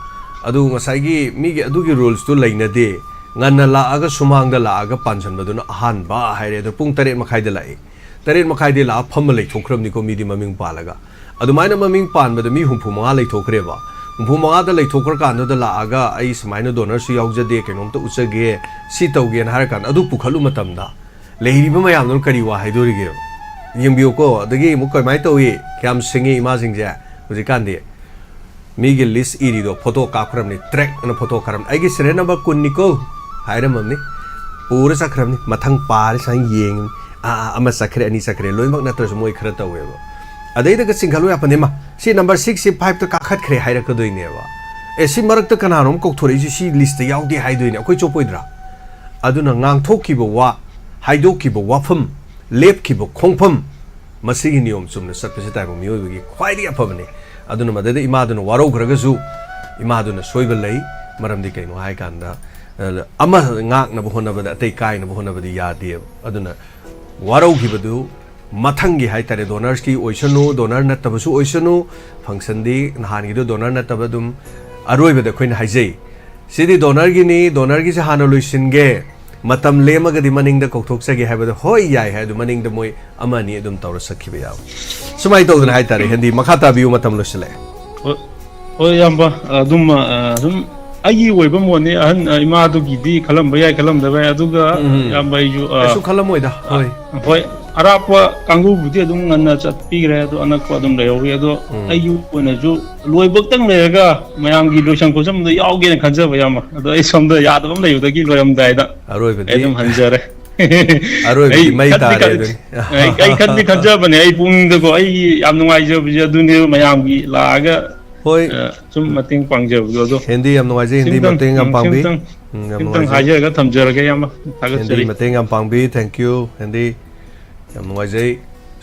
adu ngasai gi mi gi adu gi rules to laina de nganna la aga sumang da la aga panchan badu na han ba haire do pung 8 makhai da lai 8 makhai de la pham lai thokram ni ko mi di maming palaga adu maina maming pan badu mi humpu manga lai thokre ba humpu manga da lai thokra kan do da la aga ai smaina donor su yaujja de kenom to uchage si tawgen har kan adu pukhalu matam da leiri ba mayam no kari wa haidori ge yimbiyo ko adagi mu koi mai tawi kyam singi ima singja uji kan de mi gi list iri do photo kapram ni track na photo karam ai gi sere number kun ni ko hairam ni pura sakram ni mathang par sang yeng ama sakre ani sakre loimak na tar moi khara tawe ba adai da singhalu ya panema si number 6 si 5 to kakhat khre haira ka doi ne ba e si marak ta kanarom kok thori si list ta yaudi hai doi ne koi chopoidra aduna ngang thokki bo wa haidok ki bo wafam lep ki bo khongpham masigi niyom chumna satpase tai bo mioi gi khwaidi aphabane aduna madade ima duna waro graga su ima duna soiba lei maram di kaino hai kanda ama ngak na bo hona bada tai kai na bo hona badi ya de aduna waro gi badu mathangi hai tare donors ki oisanu donor na tabasu oisanu function di nahan gi do donor na tabadum aroi bada khoin haijai sidi donor gi ni donor gi se hana loisinge matam lemaga di maning da kokthok sage habada hoi yai ha du maning da moi amani adum tawra sakhiba yaw sumai tawdna hai tare hindi makhata biu matam losle oi yamba adum ai oiba mone an ima du gidi khalam bayai khalam da bai aduga yamba ju su khalam oida hoi hoi arapa kangu budi adum nganna chat pigre adu anak ko adum leori adu ayu ona ju loibak tang lega mayam gi loisang ko sam da yauge na khanja ba yama adu ai somda yadam lei da gi loyam dai da aroi ba adum hanjare aroi bi mai tare ai khandi khanja bane ai pung da ko ai yam nungai je bi adu ne mayam gi laga hoi sum mating pangje bu do hindi yam nungai je hindi mating am pangbi tang haje ga thamjara ga yama thagat hindi mating am pangbi thank you hindi yam nungai je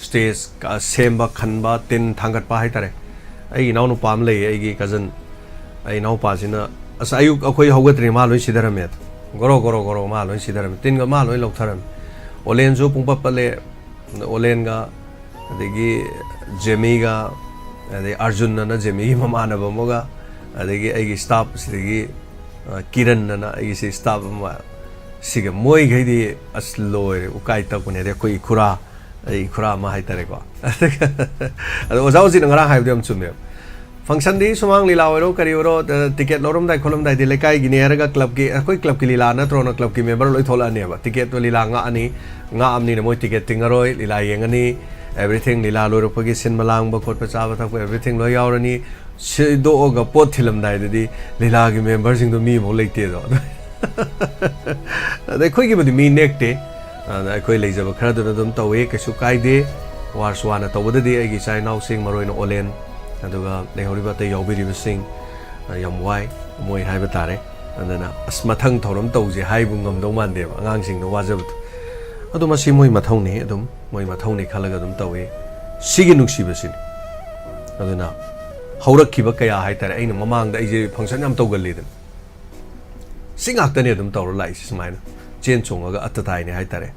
stage ka semba khanba tin thangat pa hai tare ai nau nu pam lei ai gi cousin ai nau pa sina asa ayu akhoi hogatri ma loi sidaram et goro ma loi sidaram tin ga ma loi loktharam olen jo pungpa pale olen ga adegi jemi ga ade arjun na jemi gi mama na bomoga adegi ai gi staff sidegi kiran na ai gi staff ma siga moi gai di asloi ukai ta kune de koi khura ai khura ma hai tare ko ado ozau ji ngara hai dem chume function di sumang lila oro kari oro ticket lorom dai kholom dai de lekai gi ne raga club ki koi club ki lila na tro na club ki member loi thola ne ba ticket to lila nga ani nga amni ne moi ticket tingaroi lila yengani everything lila loro pagi sin malang ba khot pa cha ba thak everything loi yaurani do ga pot thilam dai de lila gi member sing do mi mo leite do dai khoi gi badi mi nekte ai khoi leijaba khara do dum tawe kesu kaide war swana tawda di ai gi chai nau sing maroi no olen aduga lehoriba te yobiriba sing yam wai moi haiba tare andana asmathang thorom tawje haibu ngamdo mande angang sing no wajabut adu masi moi mathau ni adum moi mathau ni khalaga dum tawe sigi nuksiba sin aduna haurakkiba kaya hai tare aina mamang da ije function yam tawgal ledan singak tane dum tawra lai smaina chen chonga atatai ne hai tare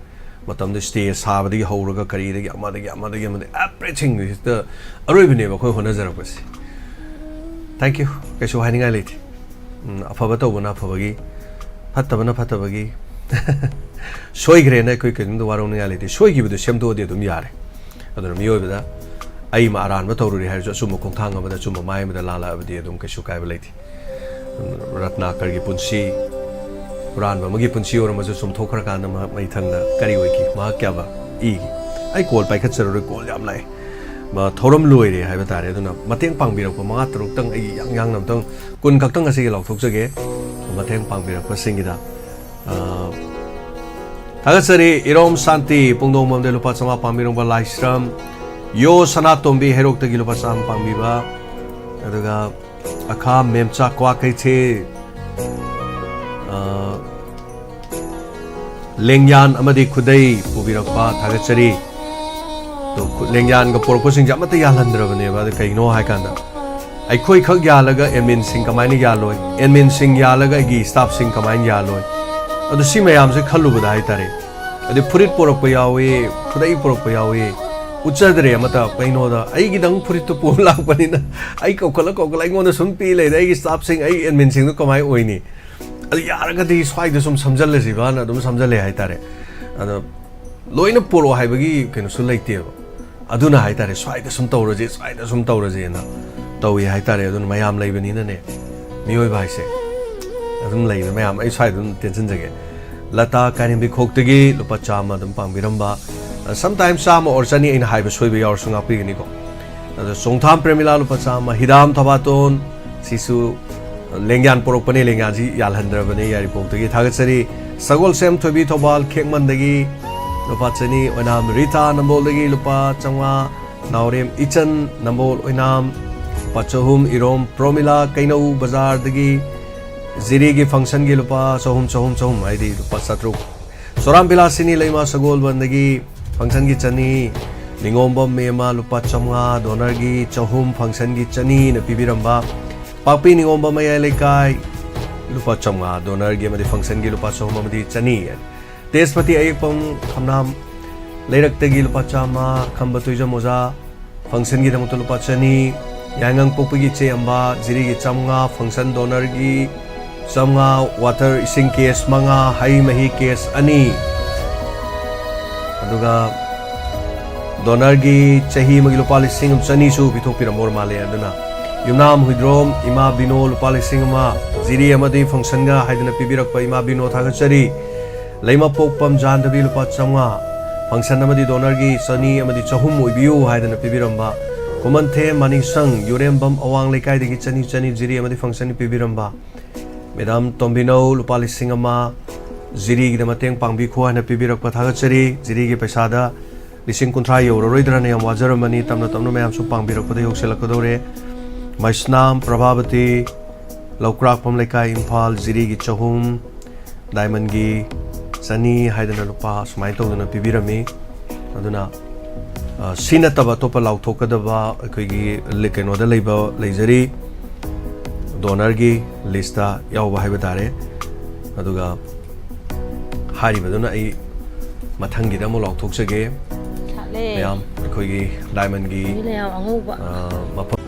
matam de stay sabadi hawraga kari de amada everything is the aribine ba khoi hona jara basi thank you keso haninga leti afaba to bana afabagi fatabana fatabagi soi gre na koi kin do waro ninga leti soi gi bu sem do de dum yare aduna mi oyba ai ma aran ba tawruri har jo sumo kong thang ba da sumo mai ma da la la ba de dum keso kai ba leti ratna kar gi punsi Quran ba magi punsi or ma sum thokra ka na mai thang na kari oi ki ma kya ba I ai kol pai khat sar kol yam lai ba thoram loi re hai ba tare aduna mateng pang bi ra ko ma truk tang ai yang nam tang kun kak tang asi lok thok jage mateng pang bi ra ko singi da tagasari irom santi pungdong mam de lupa sama pang bi ro ba lai shram yo sanatom bi herok ta gi lupa sam pang bi ba aduga akha memcha kwa kai che Lengyan amadi khudai pubirakpa thagachari to lengyan ga porpo sing jamata yalandra bane ba kai no hai kanda ꯑꯩꯈꯣꯏ ꯈꯛ ꯌꯥꯜꯂꯒ ꯑꯦꯗꯃꯤꯟꯁꯤꯡ ꯀꯃꯥꯏꯅ ꯌꯥꯜꯂꯣꯏ ꯑꯦꯗꯃꯤꯟꯁꯤꯡ ꯌꯥꯜꯂꯒ ꯑꯩꯒꯤ ꯁ꯭ꯇꯥꯐꯁꯤꯡ ꯀꯃꯥꯏꯅ ꯌꯥꯜꯂꯣꯏ ꯑꯗꯨ ꯁꯤ ꯃꯌꯥꯝꯁꯦ ꯈꯜꯂꯨꯕꯗ ꯍꯥꯏꯇꯥꯔꯦ ꯑꯗꯨ ꯐꯨꯔꯤꯠ ꯄꯣꯔꯛꯄ ꯌꯥꯎꯏ ꯈꯨꯗꯩ ꯄꯣꯔꯛꯄ ꯌꯥꯎꯏ ꯎꯠꯆꯗ꯭ꯔꯦ ꯑꯃꯇ ꯀꯩꯅꯣꯗ ꯑꯩꯒꯤꯗꯪ ꯐꯨꯔꯤꯠꯇꯨ ꯄꯨꯔ ꯂꯥꯛꯄꯅꯤꯅ ꯑꯩ ꯀꯧꯈꯠꯂ ꯑꯩꯉꯣꯟꯗ ꯁꯨꯝ ꯄꯤ ꯂꯩꯔꯦ ꯑꯩꯒꯤ ꯁ꯭ꯇꯥꯐꯁꯤꯡ ꯑꯩ ꯑꯦꯗꯃꯤꯟꯁꯤꯡꯗꯨ ꯀꯃꯥꯏꯅ ꯑꯣꯏꯅꯤ ꯑꯗꯨ ꯌꯥꯔꯒꯗꯤ ꯁ꯭ꯋꯥꯏꯗ ꯁꯨꯝ ꯁꯝꯖꯜꯂꯁꯤꯕꯅ ꯑꯗꯨꯝ ꯁꯝꯖꯜꯂꯦ ꯍꯥꯏꯇꯥꯔꯦ ꯑꯗꯣ ꯂꯣꯏꯅ ꯄꯣꯔꯛꯑꯣ ꯍꯥꯏꯕꯒꯤ ꯀꯩꯅꯣꯁꯨ ꯂꯩꯇꯦꯕ ꯑꯗꯨꯅ ꯍꯥꯏꯇꯥꯔꯦ ꯁ꯭ꯋꯥꯏꯗ ꯁꯨꯝ ꯇꯧꯔꯁꯦ ꯁ꯭ꯋꯥꯏꯗ ꯁꯨꯝ ꯇꯧꯔꯁꯦꯅ ꯇꯧꯏ ꯍꯥꯏꯇꯥꯔꯦ ꯑꯗꯨꯅ ꯃꯌꯥꯝ ꯂꯩꯕꯅꯤꯅꯅꯦ ꯃꯤꯑꯣꯏꯕ ꯍꯥꯏꯁꯦ ꯑꯗꯨꯝ ꯂꯩꯕ ꯃꯌꯥꯝ ꯑꯩ ꯁ꯭ꯋꯥꯏꯗ ꯑꯗꯨꯝ ꯇꯦꯟꯁꯤꯟꯖꯒꯦ ꯂꯇꯥ ꯀꯥꯏꯔꯦꯝꯕꯤꯈꯣꯛꯇꯒꯤ ꯂꯨꯄꯥ 100 ꯑꯗꯨꯝ ꯄꯥꯡꯕꯤꯔꯝꯕ ꯁꯝꯇꯥꯏꯝ 100 or 200 ꯑꯩꯅ ꯍꯥꯏꯕ ꯁꯣꯏꯕ ꯌꯥꯎꯔꯁꯨ ꯉꯥꯛꯄꯤꯒꯅꯤꯀꯣ ꯑꯗꯣ ꯆꯣꯡꯊꯥꯝ ꯄ꯭ꯔꯦꯃꯤꯂꯥ ꯂꯨꯄꯥ 100 ꯍꯤꯗꯥꯝ ꯊꯕꯥꯇꯣꯟ ꯁꯤꯁꯨ ꯂꯦꯡꯌꯥꯟ ꯄꯣꯔꯛꯄꯅꯦ ꯂꯦꯡꯌꯥꯟꯁꯤ ꯌꯥꯜꯍꯟꯗ꯭ꯔꯕꯅꯦ ꯌꯥꯏꯔꯤꯄꯣꯛꯇꯒꯤ ꯊꯥꯒꯠꯆꯔꯤ ꯁꯒꯣꯜꯁꯦꯝ ꯊꯣꯏꯕꯤ ꯊꯧꯕꯥꯜ ꯈꯦꯛꯃꯟꯗꯒꯤ ꯂꯨꯄꯥ 200 ꯑꯣꯏꯅꯥꯝ ꯔꯤꯇꯥ ꯅꯝꯕꯣꯜꯗꯒꯤ ꯂꯨꯄꯥ 500 ꯅꯥꯎꯔꯦꯝ ꯏꯆꯟ ꯅꯝꯕꯣꯜ ꯑꯣꯏꯅꯥꯝ ꯂꯨꯄꯥ 300 ꯏꯔꯣꯝ ꯄ꯭ꯔꯣꯃꯤꯂꯥ ꯀꯩꯅꯧ ꯕꯖꯥꯔꯗꯒꯤ ꯖꯤꯔꯤꯒꯤ ꯐꯪꯁꯟꯒꯤ ꯂꯨꯄꯥ 300 ꯍꯥꯏꯗꯤ ꯂꯨꯄꯥ 700 ꯁꯣꯔꯥꯝ ꯕꯤꯂꯥꯁꯤꯅꯤ ꯂꯩꯃ ꯁꯒꯣꯜꯕꯟꯗꯒꯤ ꯐꯪꯁꯟꯒꯤ 200 ꯅꯤꯡꯉꯣꯝꯕꯝ ꯃꯦꯃ ꯂꯨꯄा 500 ꯗꯣꯅꯔꯒꯤ 300 ꯐꯪꯁꯟꯒꯤ 200 ꯅ ꯄꯤꯕꯤꯔꯝꯕ ꯄꯥꯛꯄꯤ ꯅꯤꯡꯉꯣꯝꯕꯝ ꯃꯌꯥꯏ ꯂꯩꯀꯥꯏ ꯂꯨꯄꯥ 500 ꯗꯣꯅꯔꯒꯤ ꯑꯃꯗꯤ ꯐꯪꯁꯟꯒꯤ ꯂꯨꯄꯥ 300 ꯑꯃꯗꯤ 200 ꯇꯦꯖꯄति ꯑꯌꯦꯛꯄꯝ ꯈꯝꯅꯥꯝ ꯂꯩꯔꯛꯇꯒꯤ ꯂꯨꯄꯥ 100 ꯈꯝꯕ ꯇꯨꯏꯖꯝ ꯑꯣꯖꯥ ꯐꯪꯁꯟꯒꯤ ꯗꯃꯛꯇ ꯂꯨꯄꯥ 200 ꯌꯥꯡꯉꯪ ꯄꯣꯛꯄꯒꯤ ꯆꯦ ꯑꯝꯕ ꯖꯤꯔꯤꯒꯤ 100 ꯐꯪꯁꯟ ꯗꯣꯅꯔꯒꯤ 100 ꯋꯥꯇꯔ ꯏꯁꯤꯡ ꯀꯦꯁ 5 ꯍꯩ ꯃꯍꯤ ꯀꯦꯁ 2 ꯑꯗꯨꯒ ꯗꯣꯅꯔꯒꯤ ꯆꯍꯤ ꯑꯃꯒꯤ ꯂꯨꯄꯥ 200 ꯁꯨ ꯄꯤꯊꯣꯛꯄꯤꯔꯝꯃꯣꯔ ꯃꯥꯜꯂꯦ ꯑꯗꯨꯅ ꯌꯨꯝꯅꯥꯝ ꯍꯨꯏꯗ꯭ꯔꯣꯝ ꯏꯃꯥ ꯕꯤꯅꯣ ꯂꯨꯄꯥ 100 ꯖꯤꯔꯤ ꯑꯃꯗꯤ ꯐꯪꯁꯟꯒ ꯍꯥꯏꯗꯅ ꯄꯤꯕꯤꯔꯛꯄ ꯏꯃꯥ ꯕꯤꯅꯣ ꯊꯥꯒꯠꯆꯔꯤ ꯂꯩꯃꯄꯣꯛꯄꯝ ꯖꯥꯟꯗꯕꯤ ꯂꯨꯄꯥ 100 ꯐꯪꯁꯟ ꯑꯃꯗꯤ ꯗꯣꯅꯔꯒꯤ 200 ꯑꯃꯗꯤ 300 ꯑꯣꯏꯕꯤꯌꯨ ꯍꯥꯏꯗꯅ ꯄꯤꯕꯤꯔꯝꯕ ꯈꯨꯃꯟꯊꯦ ꯃꯅꯤꯁꯪ ꯌꯨꯔꯦꯝꯕꯝ ꯑꯋꯥꯡ ꯂꯩꯀꯥꯏꯗꯒꯤ 200 ꯖꯤꯔꯤ ꯑꯃꯗꯤ ꯐꯪꯁꯟ ꯄꯤꯕꯤꯔꯝꯕ ꯃꯦꯗꯥꯝ ꯇꯣꯝꯕꯤꯅꯧ ꯂꯨꯄꯥ 100 ꯖꯤꯔꯤꯒꯤꯗ ꯃꯇꯦꯡ ꯄꯥꯡꯕꯤꯈꯣ ꯍꯥꯏꯅ ꯄꯤꯕꯤꯔꯛꯄ ꯊꯥꯒꯠꯆꯔꯤ ꯖꯤꯔꯤꯒꯤ ꯄꯩꯁꯥꯗ 50,000 ꯌꯧꯔꯔꯣꯏꯗ꯭ꯔꯅ ꯌꯥꯝ ꯋꯥꯖꯔꯝꯕꯅꯤ ꯇꯞꯅ ꯇꯞꯅ ꯃꯌꯥꯝꯁꯨ ꯄꯥꯡꯕꯤꯔꯛꯄꯗ ꯌꯧꯁꯤꯜꯂꯛꯀꯗꯧꯔꯦ ꯃꯩꯁꯅꯥꯝ ꯄ꯭ꯔꯚꯥꯕꯇꯤ ꯂꯧꯀ꯭ꯔꯥꯛꯄꯝ ꯂꯩꯀꯥꯏ ꯏꯝꯐꯥꯜ ꯖꯤꯔꯤꯒꯤ 300 ꯗꯥꯏꯃꯟꯒꯤ 200 ꯍꯥꯏꯗꯅ ꯂꯨꯄꯥ ꯁꯨꯃꯥꯏꯅ ꯇꯧꯗꯅ ꯄꯤꯕꯤꯔꯝꯃꯤ ꯑꯗꯨꯅ ꯁꯤ ꯅꯠꯇꯕ ꯑꯇꯣꯞꯄ ꯂꯥꯎꯊꯣꯛꯀꯗꯕ ꯑꯩꯈꯣꯏꯒꯤ ꯀꯩꯅꯣꯗ ꯂꯩꯖꯔꯤ ꯗꯣꯅꯔꯒꯤ ꯂꯤꯁꯇ ꯌꯥꯎꯕ ꯍꯥꯏꯕ ꯇꯥꯔꯦ ꯑꯗꯨꯒ ꯍꯥꯏꯔꯤꯕꯗꯨꯅ ꯑꯩ ꯃꯊꯪꯒꯤꯗ ꯑꯃꯨꯛ ꯂꯥꯎꯊꯣꯛꯆꯒꯦ ꯃꯌꯥꯝ ꯑꯩꯈꯣꯏꯒꯤ ꯗꯥꯏꯃꯟꯒꯤ ꯃꯐꯝ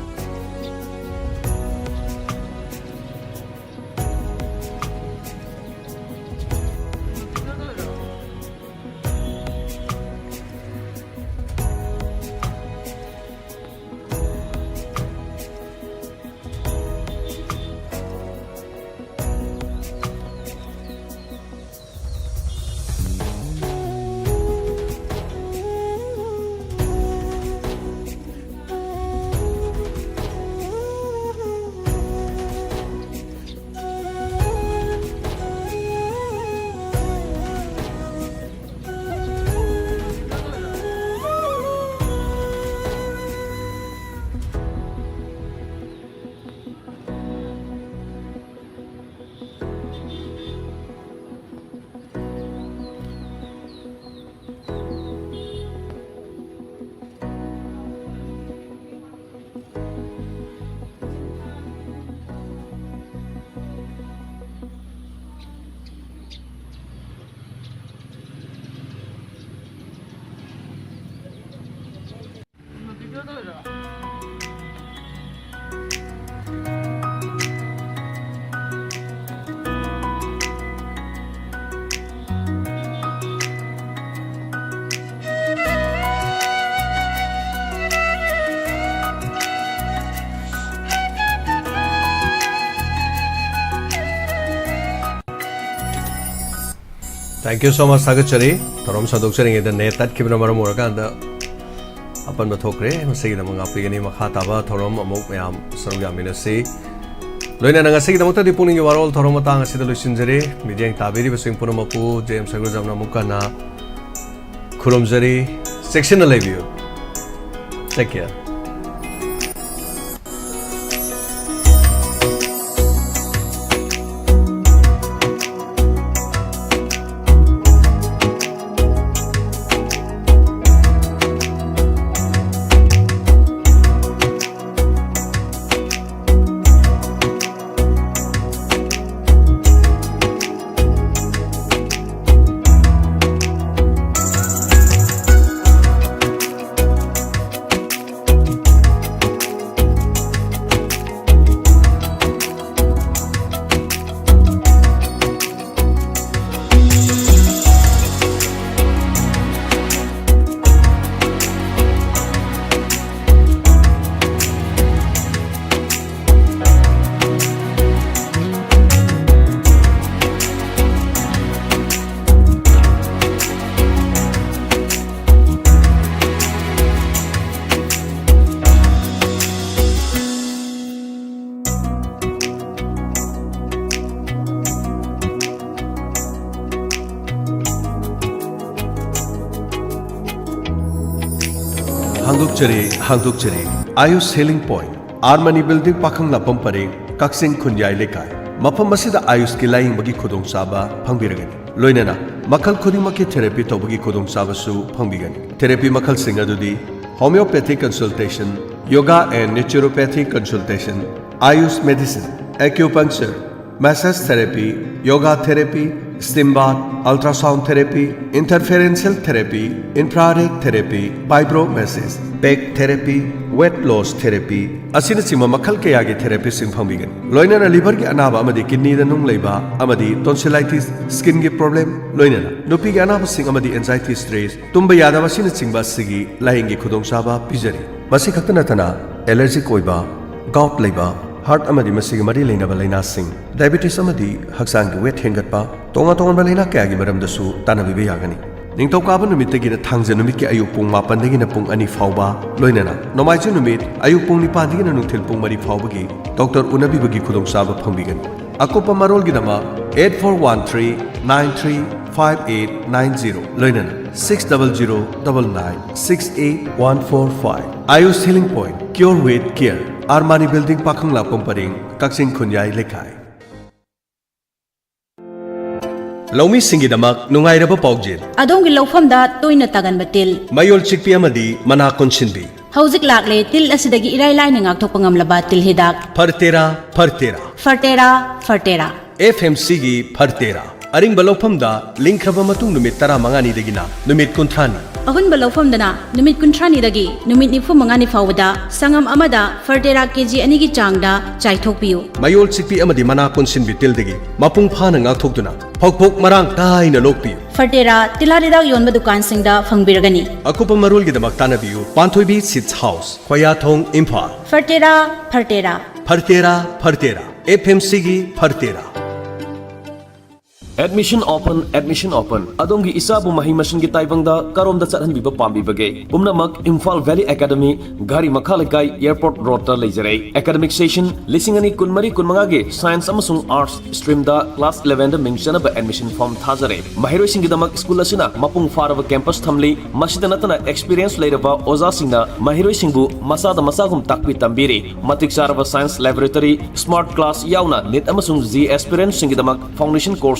Thank you so much, Sagachari. Tarom Sadokchari, the net that Kibra Maramuraka, upon the Tokre, say the Mangapigani Makataba, Torom, Amokam, Sorga Minasi. Loina Nagasi, the Mota, the Puning Warol, Toromatang, Sidalushinjari, Midian Tabiri, Sing Purumapu, James Saguzam Mukana, Kurumzari, sectional review. Take care. hangdokchari Ayush Healing Point Armani Building Pakhang Lapam Pareng Kaksing Khunyai Lekai Mafam masida Ayush ki laing bagi khudong saba phangbiragani loinana makhal khudimaki therapy tobagi khudong saba su phangbigani therapy makhal singa dudi homeopathic consultation yoga and naturopathic consultation Ayush medicine acupuncture massage therapy yoga therapy steam bath ultrasound therapy interferential therapy infrared therapy vibromassage back therapy weight loss therapy asina sima makhal kaya gi therapy sing phambigani loinana liver gi anaba amadi kidney da nung leiba amadi tonsillitis skin gi problem loinana nupi gi anaba sing amadi anxiety stress tumba yadaba sina singba sigi laing gi khudong saba pijari masi khaktana tana allergic oiba gout leiba heart amadi masigi mari leinaba laina sing diabetes amadi haksang gi weight hengatpa tonga tonga balina kaya gi maram dasu tanabi be yagani Ningtokaba numit tagina thangja numit ki ayuk pung mapan dagina pung ani fauba loinana nomaiju numit ayuk pung nipan dagina nungthil pung mari faubagi Dr. Unabi bagi khudong saba phangbigani akopa marol gidama 8413935890 loinana 6009968145 Ayush Healing Point Cure with Care Armani Building Pakhang Lapam Pareng Kaksing Khunyai Lekai Laumi Singidamak Nungairaba Paujit Adongi Lofamda Toina Tagan Batil Mayol Chikpi Amadi Mana Konsinbi Hauzik Lakle Til Asidagi Irai Lining Octopangam Labatil Hidak Fartera FMC gi Fartera Aring Balofamda Linkraba Matung Numit Tara Mangani Degina Numit Kuntrani Ahun Balofamdana Numit Kuntrani Dagi Numit Nifu Mangani Fawada Sangam Amada Fartera KG Anigi Changda Chaitok Piu Mayol Chikpi Amadi Mana Konsinbi Tildegi Mapung Phana Ngaktokduna Phokphok Marang Kaina Lokpi Fartera Tilarida Yonba Dukan Singda Fangbiragani Akupa Marul Gidamak Tanabiu Panthoibi Sits House Khoyathong Imphal Fartera FMC gi Fartera Admission open adongi isabu mahi machine gi taibangda karomda chathan biba pambi bage umnamak Imphal Valley Academy gari makhalekai airport road ta leijare academic session lisingani kunmari kunmanga ge science amasung arts stream da class 11 da mingchana ba admission form thajare mahiroi singi damak school asina mapung faraba campus thamli masida natana experience leiraba oza singna mahiroi singbu masada masagum takpi tambiri matik saraba science laboratory smart class yauna net amasung z aspirant singi damak foundation course